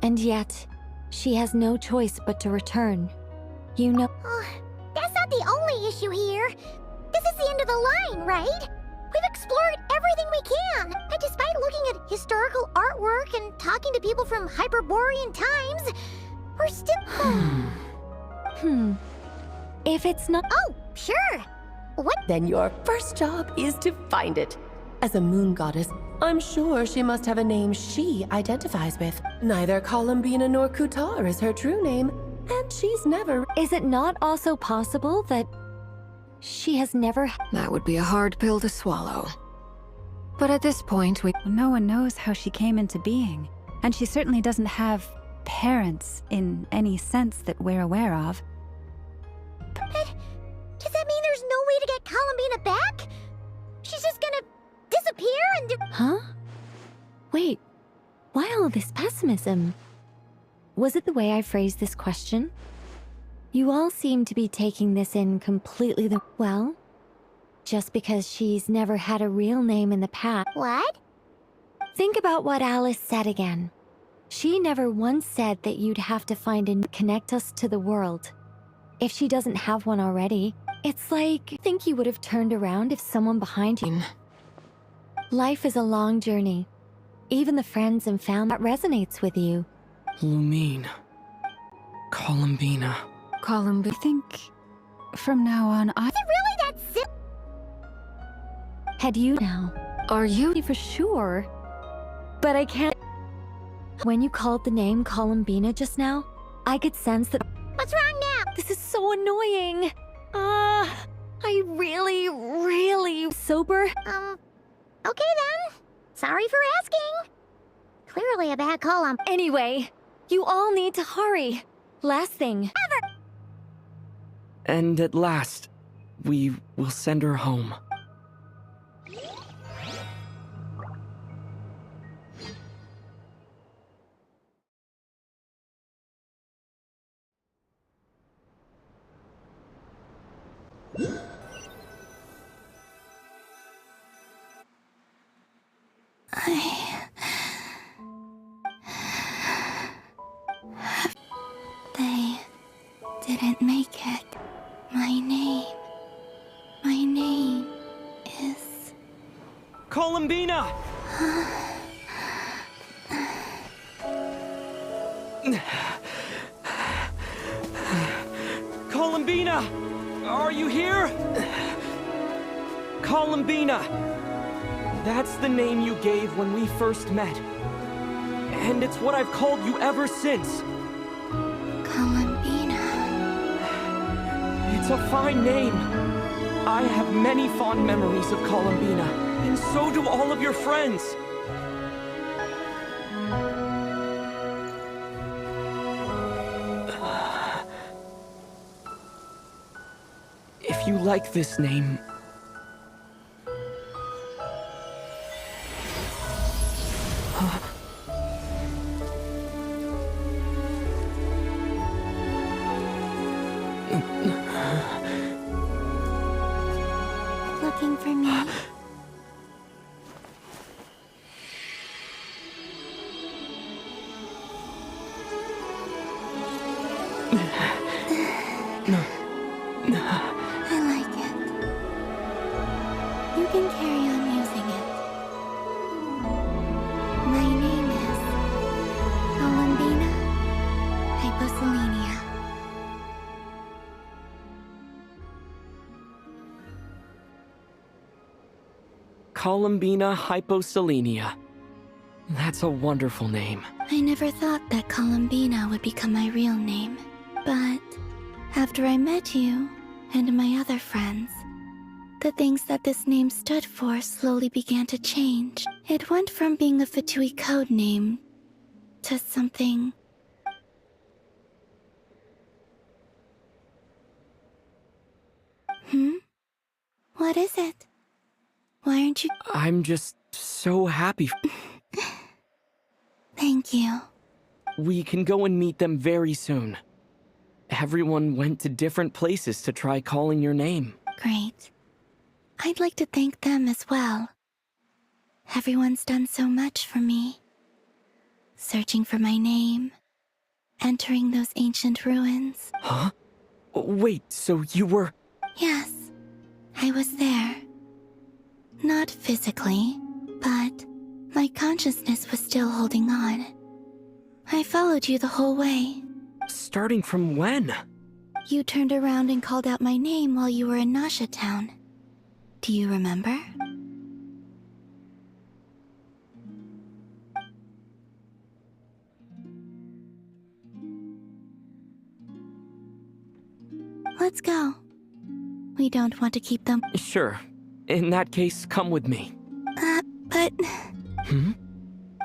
And yet, she has no choice but to return. You know— That's not the only issue here. This is the end of the line, right? We've explored everything we can, and despite looking at historical artwork and talking to people from Hyperborean times, we're still— If it's not— Oh, sure! What? Then your first job is to find it. As a moon goddess, I'm sure she must have a name she identifies with. Neither Columbina nor Kutar is her true name, and she's never— Is it not also possible that she has never— That would be a hard pill to swallow. But at this point, No one knows how she came into being, and she certainly doesn't have parents in any sense that we're aware of. But does that mean there's no way to get Columbina back? She's just gonna disappear and— Huh? Wait, why all this pessimism? Was it the way I phrased this question? You all seem to be taking this in completely the— Well, just because she's never had a real name in the past— What? Think about what Alice said again. She never once said that you'd have to find and connect us to the world. If she doesn't have one already, it's like— I think you would have turned around if someone behind you— Life is a long journey. Even the friends and family that resonates with you. Lumine. Columbina. I think from now on, Is it really that simple? Had you now? Are you— For sure. But I can't— When you called the name Columbina just now, I could sense that— What's wrong now? This is so annoying. I really sober. Okay then. Sorry for asking. Clearly a bad call on— Anyway, you all need to hurry. Last thing. And at last, we will send her home. didn't make it. My name is... Columbina! Columbina! Are you here? Columbina! That's the name you gave when we first met. And it's what I've called you ever since. Columbina. It's a fine name. I have many fond memories of Columbina, and so do all of your friends. If you like this name... Looking for me? I like it. You can carry on using it. My name is Columbina Hyposelenia. Columbina Hyposelenia. That's a wonderful name. I never thought that Columbina would become my real name. But after I met you and my other friends, the things that this name stood for slowly began to change. It went from being a Fatui code name to something... What is it? Why aren't you... I'm just so happy. Thank you. We can go and meet them very soon. Everyone went to different places to try calling your name. Great. I'd like to thank them as well. Everyone's done so much for me. Searching for my name, entering those ancient ruins. Huh? Wait, so you were... Yes, I was there. Not physically, but my consciousness was still holding on. I followed you the whole way. Starting from when? You turned around and called out my name while you were in Nasha Town. Do you remember? Let's go. We don't want to keep them. Sure. In that case, come with me. But...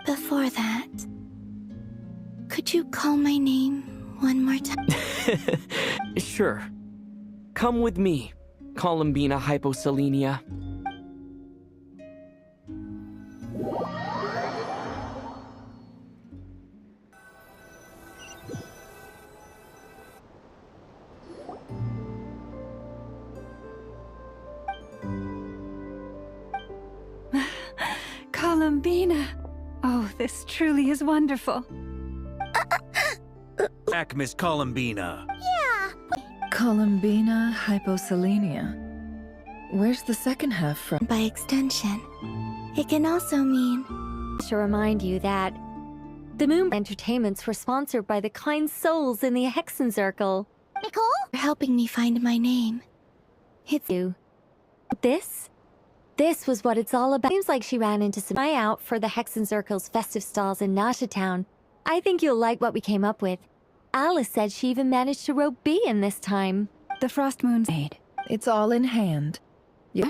Before that... Could you call my name one more time? Sure. Come with me, Columbina Hyposelenia. Columbina! Oh, this truly is wonderful. Back, Miss Columbina. Yeah. Columbina Hyposelenia. Where's the second half from? By extension, it can also mean... To remind you that the Moon Entertainments were sponsored by the kind souls in the Hexen Circle. Nicole? For helping me find my name. It's you. This was what it's all about. Seems like she ran into some eye out for the Hexen Circle's festive stalls in Nasha Town. I think you'll like what we came up with. Alice said she even managed to rope B in this time. The Frost Moon's made. It's all in hand. Yeah.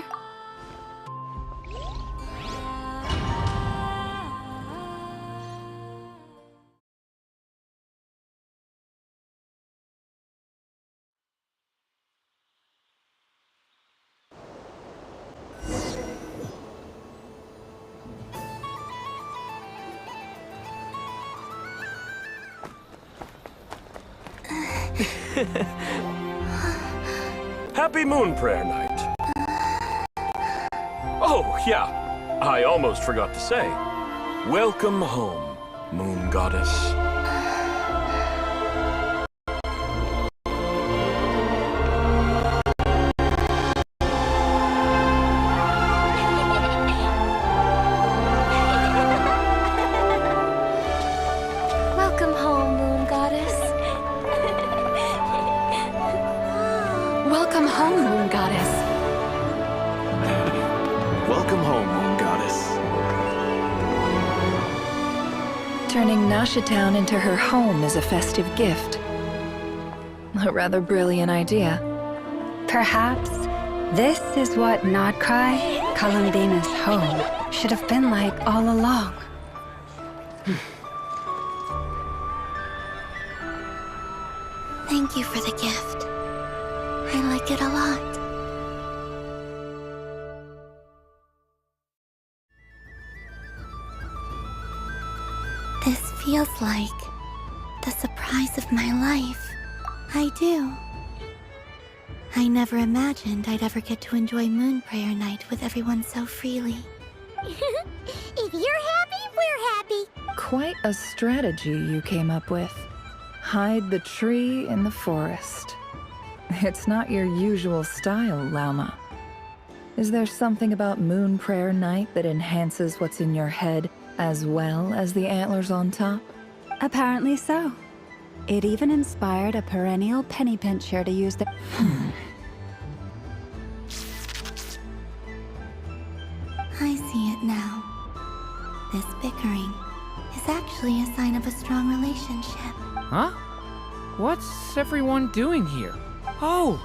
Happy Moon Prayer Night. Oh, yeah. I almost forgot to say. Welcome home, Moon Goddess. Welcome home, Moon Goddess. Welcome home, Moon Goddess. Turning Nashatown into her home is a festive gift. A rather brilliant idea. Perhaps this is what Nodcry, Columbina's home, should have been like all along. Thank you for the gift. I like it a lot. This feels like the surprise of my life. I do. I never imagined I'd ever get to enjoy Moon Prayer Night with everyone so freely. If you're happy, we're happy. Quite a strategy you came up with. Hide the tree in the forest. It's not your usual style, Lauma. Is there something about Moon Prayer Night that enhances what's in your head as well as the antlers on top? Apparently so. It even inspired a perennial penny pincher to use the... I see it now. This bickering is actually a sign of a strong relationship. Huh? What's everyone doing here? Oh,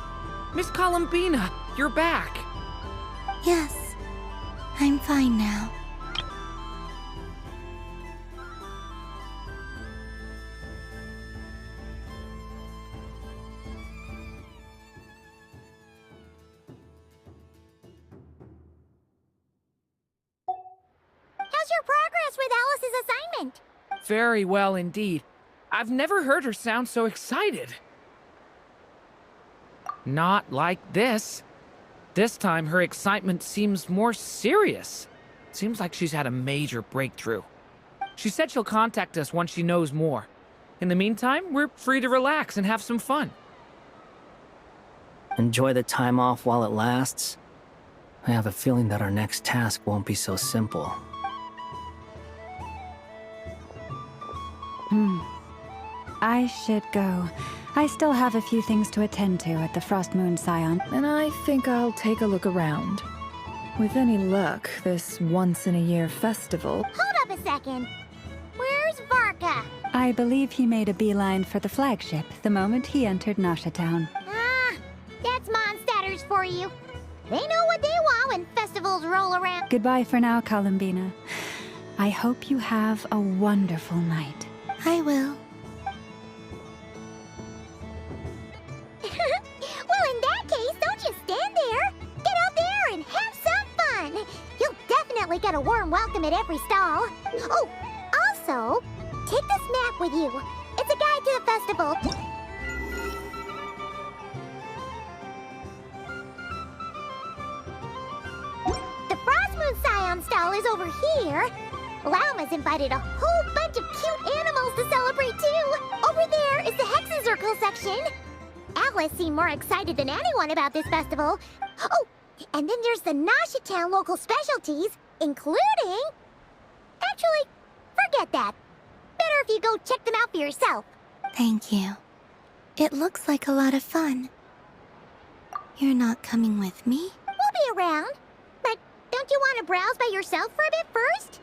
Miss Columbina, you're back. Yes, I'm fine now. How's your progress with Alice's assignment? Very well indeed. I've never heard her sound so excited. Not like this. This time her excitement seems more serious. Seems like she's had a major breakthrough. She said she'll contact us once she knows more. In the meantime, we're free to relax and have some fun. Enjoy the time off while it lasts. I have a feeling that our next task won't be so simple. I should go. I still have a few things to attend to at the Frost Moon Scion. And I think I'll take a look around. With any luck, this once-in-a-year festival... Hold up a second. Where's Varka? I believe he made a beeline for the flagship the moment he entered Nashatown. Ah, that's Mondstadters for you. They know what they want when festivals roll around. Goodbye for now, Columbina. I hope you have a wonderful night. I will. Well, in that case, don't just stand there. Get out there and have some fun. You'll definitely get a warm welcome at every stall. Oh, also, take this map with you. It's a guide to the festival. The Frost Moon Scion stall is over here. Lauma's invited a whole bunch of cute animals to celebrate too. Over there is the Hexenzirkel section. Alice seemed more excited than anyone about this festival. Oh, and then there's the Nashatown local specialties, including... Actually, forget that. Better if you go check them out for yourself. Thank you. It looks like a lot of fun. You're not coming with me? We'll be around. But don't you want to browse by yourself for a bit first?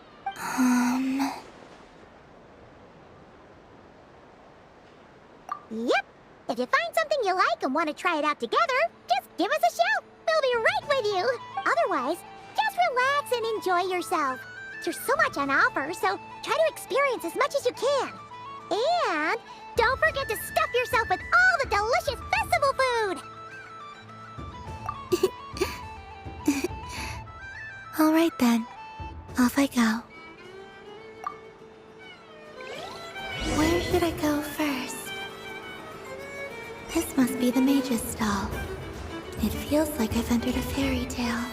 Yep. If you find something you like and want to try it out together, just give us a shout. We'll be right with you. Otherwise, just relax and enjoy yourself. There's so much on offer, so try to experience as much as you can. And don't forget to stuff yourself with all the delicious festival food. All right then. Off I go. Where should I go first? This must be the mage's stall. It feels like I've entered a fairy tale.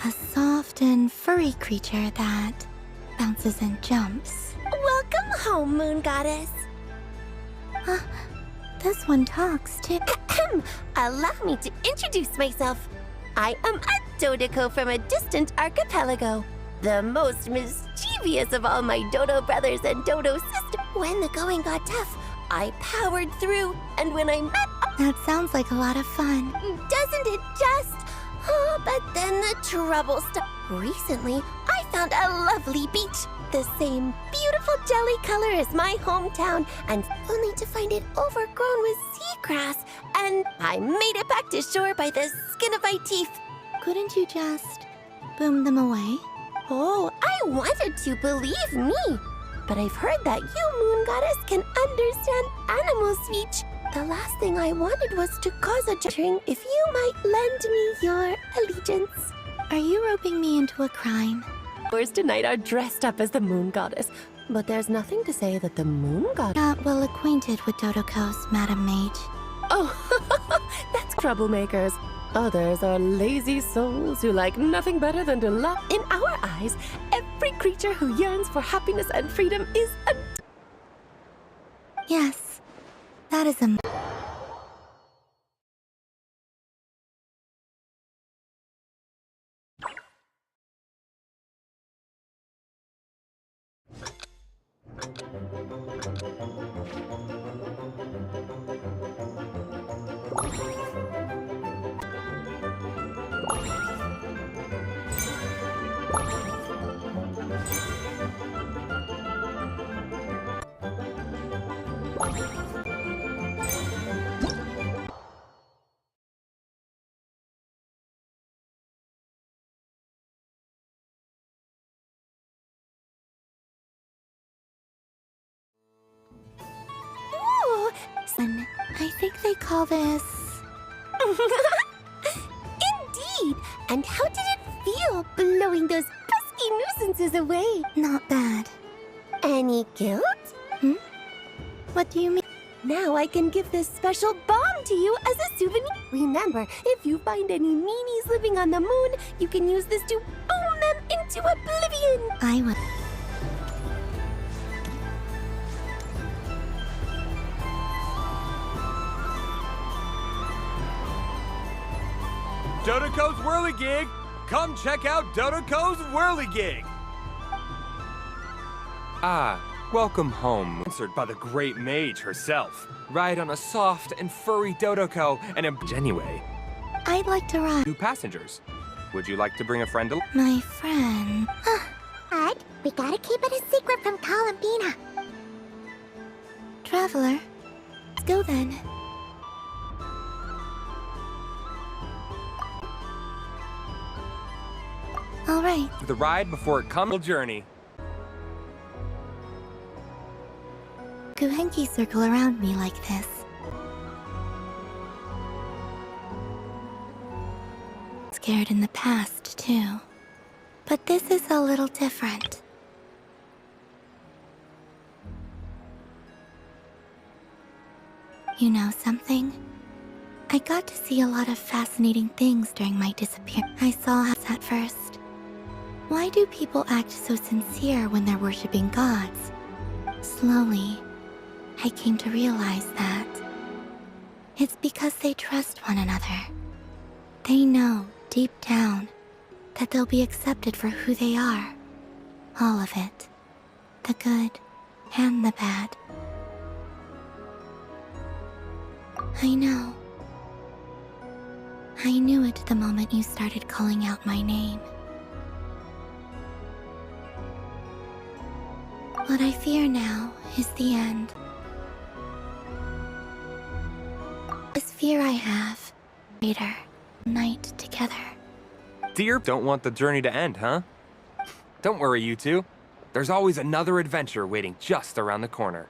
A soft and furry creature that bounces and jumps. Welcome home, Moon Goddess. This one talks too. Allow me to introduce myself. I am a Dodico from a distant archipelago. The most mischievous of all my Dodo brothers and Dodo sisters. When the going got tough, I powered through, and when I met... That sounds like a lot of fun. Doesn't it just? Oh, but then the trouble started. Recently, I found a lovely beach. The same beautiful jelly color as my hometown, and only to find it overgrown with seagrass. And I made it back to shore by the skin of my teeth. Couldn't you just boom them away? Oh, I wanted to, believe me. But I've heard that you, Moon Goddess, can understand animal speech. The last thing I wanted was to cause a juttering. If you might lend me your allegiance. Are you roping me into a crime? Yours tonight are dressed up as the Moon Goddess, but there's nothing to say that the Moon Goddess... Not well acquainted with Dodoko's, Madam Mage. Oh, that's troublemakers. Others are lazy souls who like nothing better than to love. In our eyes, every creature who yearns for happiness and freedom is a... Yes, that is a... I think they call this... Indeed! And how did it feel blowing those pesky nuisances away? Not bad. Any guilt? What do you mean? Now I can give this special bomb to you as a souvenir. Remember, if you find any meanies living on the moon, you can use this to boom them into oblivion. I will. Dodoko's Whirligig! Come check out Dodoko's Whirligig! Ah, welcome home. Answered by the great mage herself. Ride on a soft and furry Dodoko and anyway. I'd like to ride. 2 passengers. Would you like to bring a friend along? My friend. But we gotta keep it a secret from Columbina. Traveler, let's go then. All right. The ride before it comes. Journey. Kuhenki circle around me like this. Scared in the past, too. But this is a little different. You know something? I got to see a lot of fascinating things during my disappearance. I saw how at first. Why do people act so sincere when they're worshipping gods? Slowly, I came to realize that it's because they trust one another. They know, deep down, that they'll be accepted for who they are. All of it. The good and the bad. I know. I knew it the moment you started calling out my name. What I fear now is the end. This fear I have, later, night together. Dear, don't want the journey to end, huh? Don't worry, you two. There's always another adventure waiting just around the corner.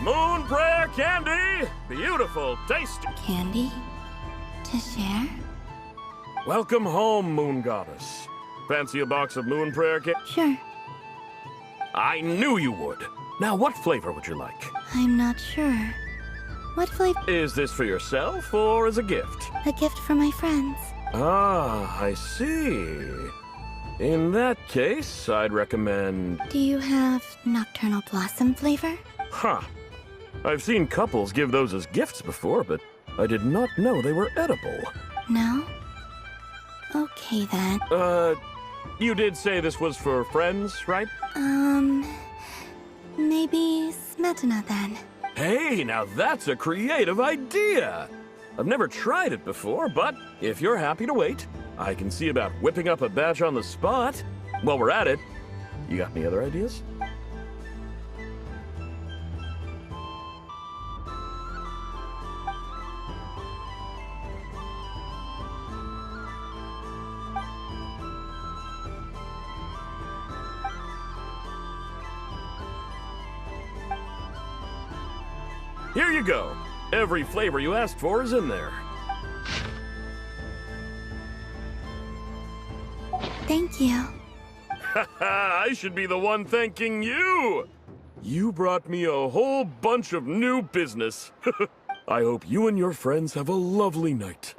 Moon prayer candy! Beautiful, tasty. Candy? To share? Welcome home, Moon Goddess. Fancy a box of moon prayer candy? Sure. I knew you would. Now, what flavor would you like? I'm not sure. What flavor? Is this for yourself or as a gift? A gift for my friends. Ah, I see. In that case, I'd recommend... Do you have nocturnal blossom flavor? Ha! I've seen couples give those as gifts before, but I did not know they were edible. No? Okay then. You did say this was for friends, right? Maybe smetana then. Hey, now that's a creative idea! I've never tried it before, but if you're happy to wait, I can see about whipping up a batch on the spot. While we're at it, you got any other ideas? Here you go. Every flavor you asked for is in there. Thank you. I should be the one thanking you! You brought me a whole bunch of new business. I hope you and your friends have a lovely night.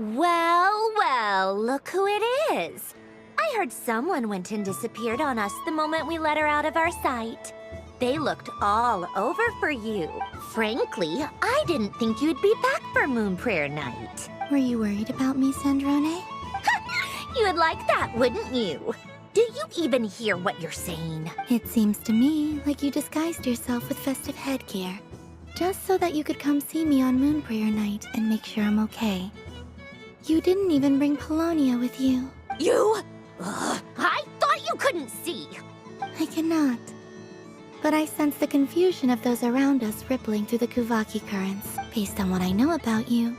Well, well, look who it is. I heard someone went and disappeared on us the moment we let her out of our sight. They looked all over for you. Frankly, I didn't think you'd be back for Moon Prayer Night. Were you worried about me, Sandrone? You would like that, wouldn't you? Do you even hear what you're saying? It seems to me like you disguised yourself with festive headgear, just so that you could come see me on Moon Prayer Night and make sure I'm okay. You didn't even bring Polonia with you. You? I thought you couldn't see. I cannot. But I sense the confusion of those around us rippling through the Kuvaki currents. Based on what I know about you,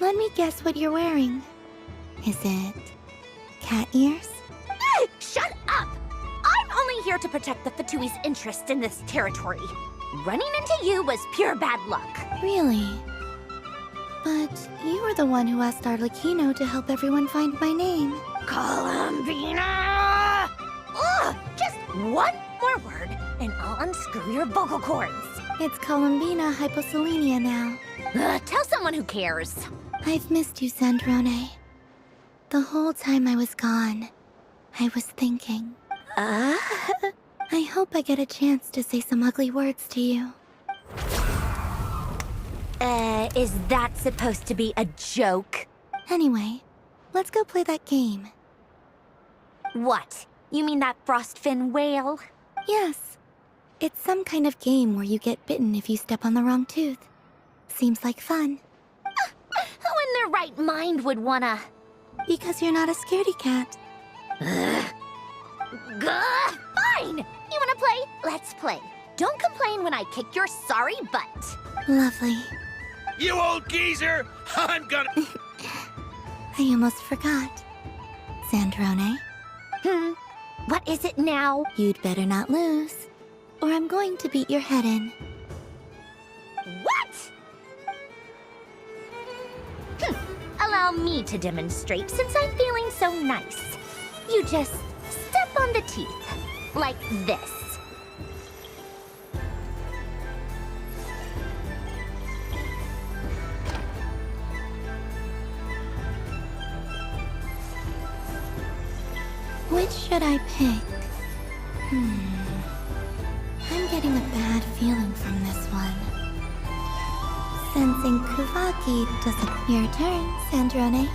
let me guess what you're wearing. Is it cat ears? Shut up! I'm only here to protect the Fatui's interest in this territory. Running into you was pure bad luck. Really? But you were the one who asked Arlecchino to help everyone find my name. Columbina! Ugh! Just one more word, and I'll unscrew your vocal cords. It's Columbina hyposelenia now. Tell someone who cares. I've missed you, Sandrone. The whole time I was gone, I was thinking. I hope I get a chance to say some ugly words to you. Is that supposed to be a joke? Anyway, let's go play that game. What? You mean that frostfin whale? Yes. It's some kind of game where you get bitten if you step on the wrong tooth. Seems like fun. Who in their right mind would wanna... Because you're not a scaredy cat. Fine! You wanna play? Let's play. Don't complain when I kick your sorry butt. Lovely. You old geezer! I'm gonna... I almost forgot. Sandrone? What is it now? You'd better not lose, or I'm going to beat your head in. What? Allow me to demonstrate since I'm feeling so nice. You just step on the teeth, like this. Which should I pick? I'm getting a bad feeling from this one. Sensing Kuvaki doesn't... Your turn, Sandrone.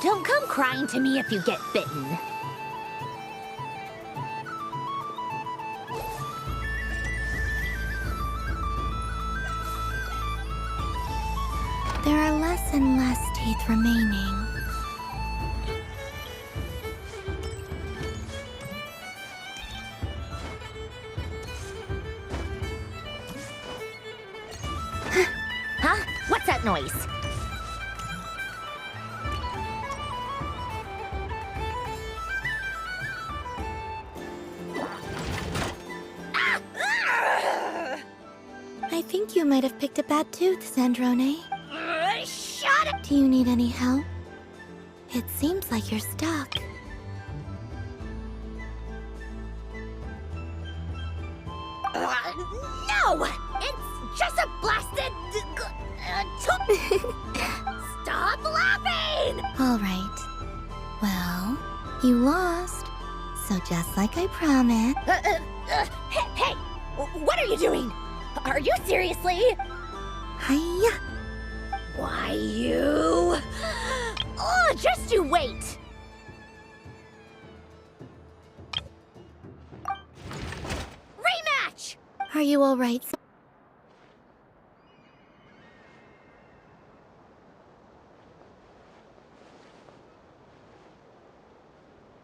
Don't come crying to me if you get bitten. There are less and less teeth remaining. You might have picked a bad tooth, Sandrone. Shut it! Do you need any help? It seems like you're stuck. No! It's just a blasted... Stop laughing! All right. Well, you lost. So just like I promised... Hey! What are you doing? Are you seriously? Hiya! Why, you... Oh, just you wait! Rematch! Are you all right?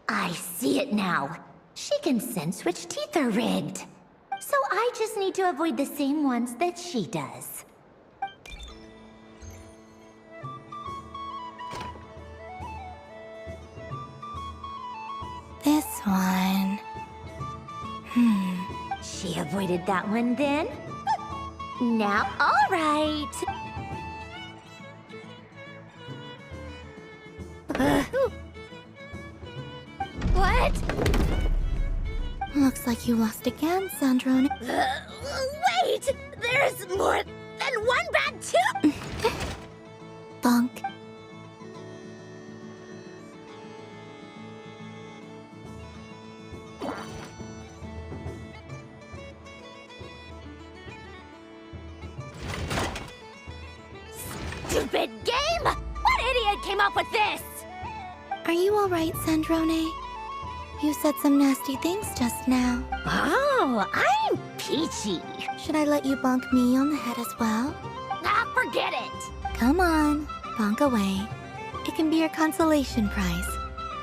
I see it now. She can sense which teeth are rigged. So I just need to avoid the same ones that she does. This one... She avoided that one then? Now, all right. What? Looks like you lost again, Sandrone. Wait! There's more than one bad tooth! Bonk. Stupid game! What idiot came up with this? Are you all right, Sandrone? You said some nasty things just now. Oh, I'm peachy. Should I let you bonk me on the head as well? Ah, forget it. Come on, bonk away. It can be your consolation prize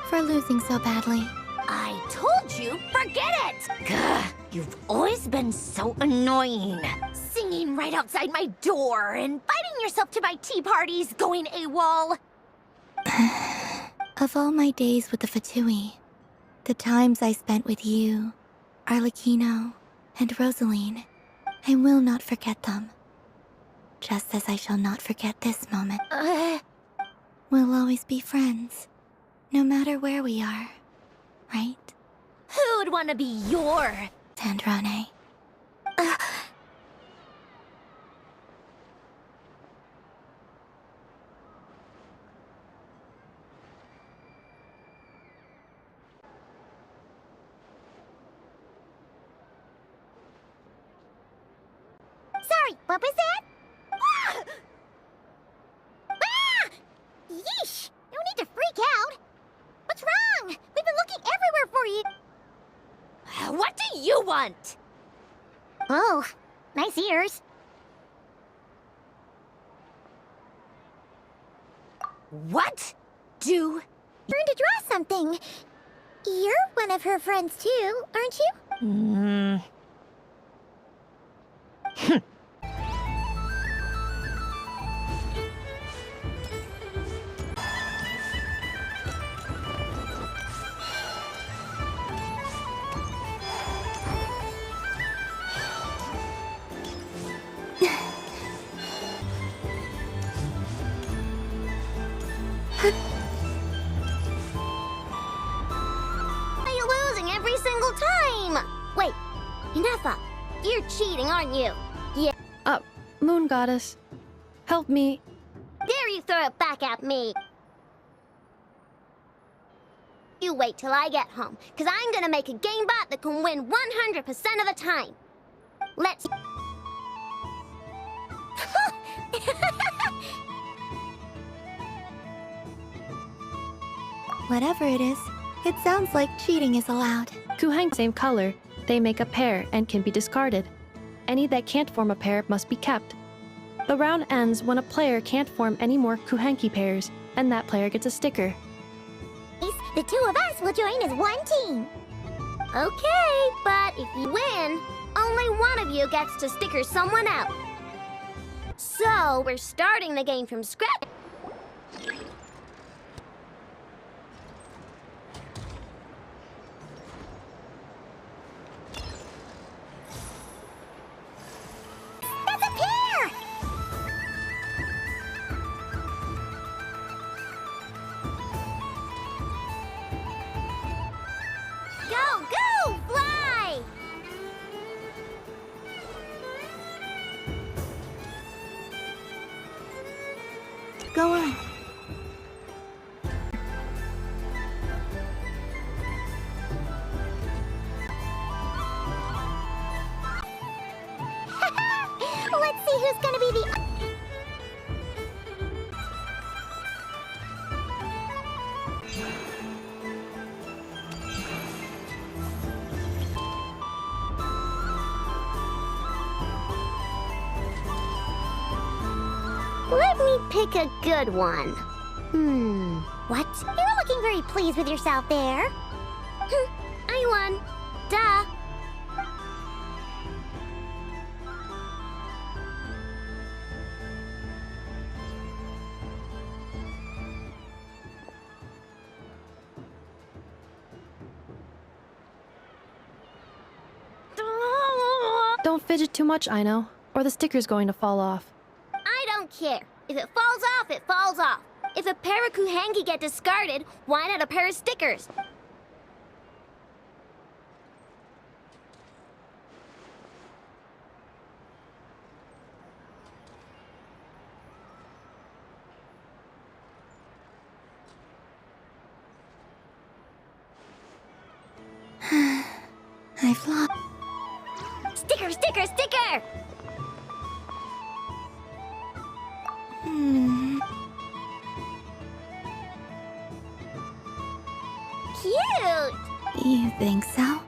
for losing so badly. I told you, forget it! Gah, you've always been so annoying. Singing right outside my door, inviting yourself to my tea parties, going AWOL. Of all my days with the Fatui, the times I spent with you, Arlecchino, and Rosaline, I will not forget them. Just as I shall not forget this moment. We'll always be friends, no matter where we are, right? Who'd want to be your... Sandrone. Sorry, what was that? Ah! Ah! Yeesh! No need to freak out. What's wrong? We've been looking everywhere for you. What do you want? Oh, nice ears. What? Do? Learn to draw something. You're one of her friends too, aren't you? You're losing every single time. Wait, Inefa, you're cheating, aren't you? Yeah. Moon Goddess, help me. Dare you throw it back at me? You wait till I get home, because I'm gonna make a game bot that can win 100% of the time. Let's... Whatever it is, it sounds like cheating is allowed. Kuhang same color, they make a pair and can be discarded. Any that can't form a pair must be kept. The round ends when a player can't form any more Kuhanki pairs, and that player gets a sticker. The two of us will join as one team. Okay, but if you win, only one of you gets to sticker someone out. So, we're starting the game from scratch. That's a pair! Pick a good one. What? You're looking very pleased with yourself there. I won. Duh. Don't fidget too much, Ino, or the sticker's going to fall off. I don't care. If it falls off, it falls off. If a pair of Kuhenki get discarded, why not a pair of stickers? I've lost. Sticker, sticker, sticker! Cute! You think so?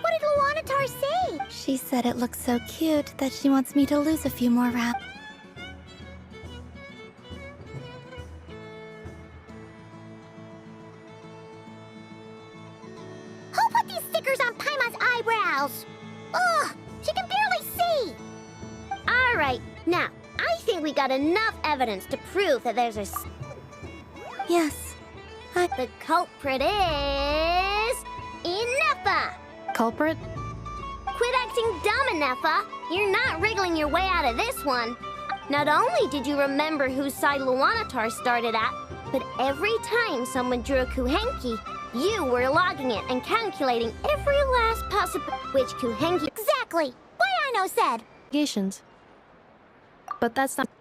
What did Luanatar say? She said it looks so cute that she wants me to lose a few more rounds. Who put these stickers on Paimon's eyebrows? Ugh, she can barely see! Alright, now, I think we got enough evidence to prove that there's a... Yes. The culprit is... Ineffa! Culprit? Quit acting dumb, Ineffa! You're not wriggling your way out of this one. Not only did you remember whose side Luanatar started at, but every time someone drew a Kuhenki, you were logging it and calculating every last possible... Which Kuhenki... Exactly! What Ino said! Negations. But that's not... That!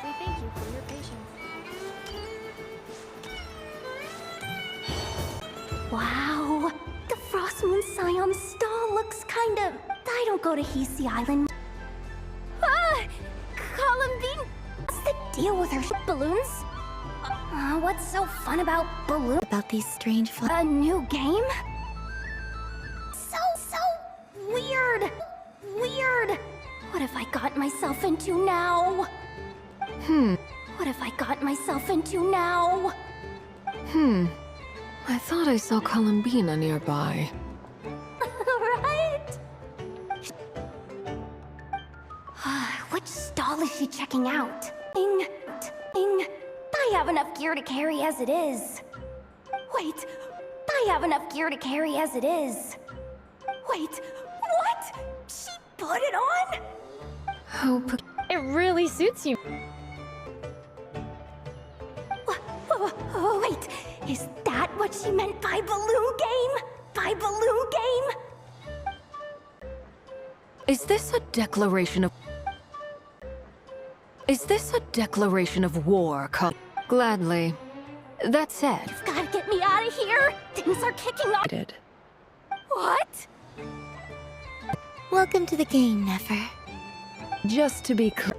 We thank you for your patience. Wow, the Frost Moon Scion star looks kind of... I don't go to Hisi Island. Ah! Columbine! What's the deal with her balloons? What's so fun about balloons? About these strange A new game? So weird. Weird. What have I got myself into now? What have I got myself into now? I thought I saw Columbina nearby. Right? Which stall is she checking out? Ing. I have enough gear to carry as it is. Wait, I have enough gear to carry as it is. Wait, what? She put it on? How It really suits you. Oh, wait, is that what she meant by balloon game? By balloon game? Is this a declaration of... Is this a declaration of war, Gladly. That said... You've gotta get me out of here! Things are kicking off! What? Welcome to the game, Nefer. Just to be clear.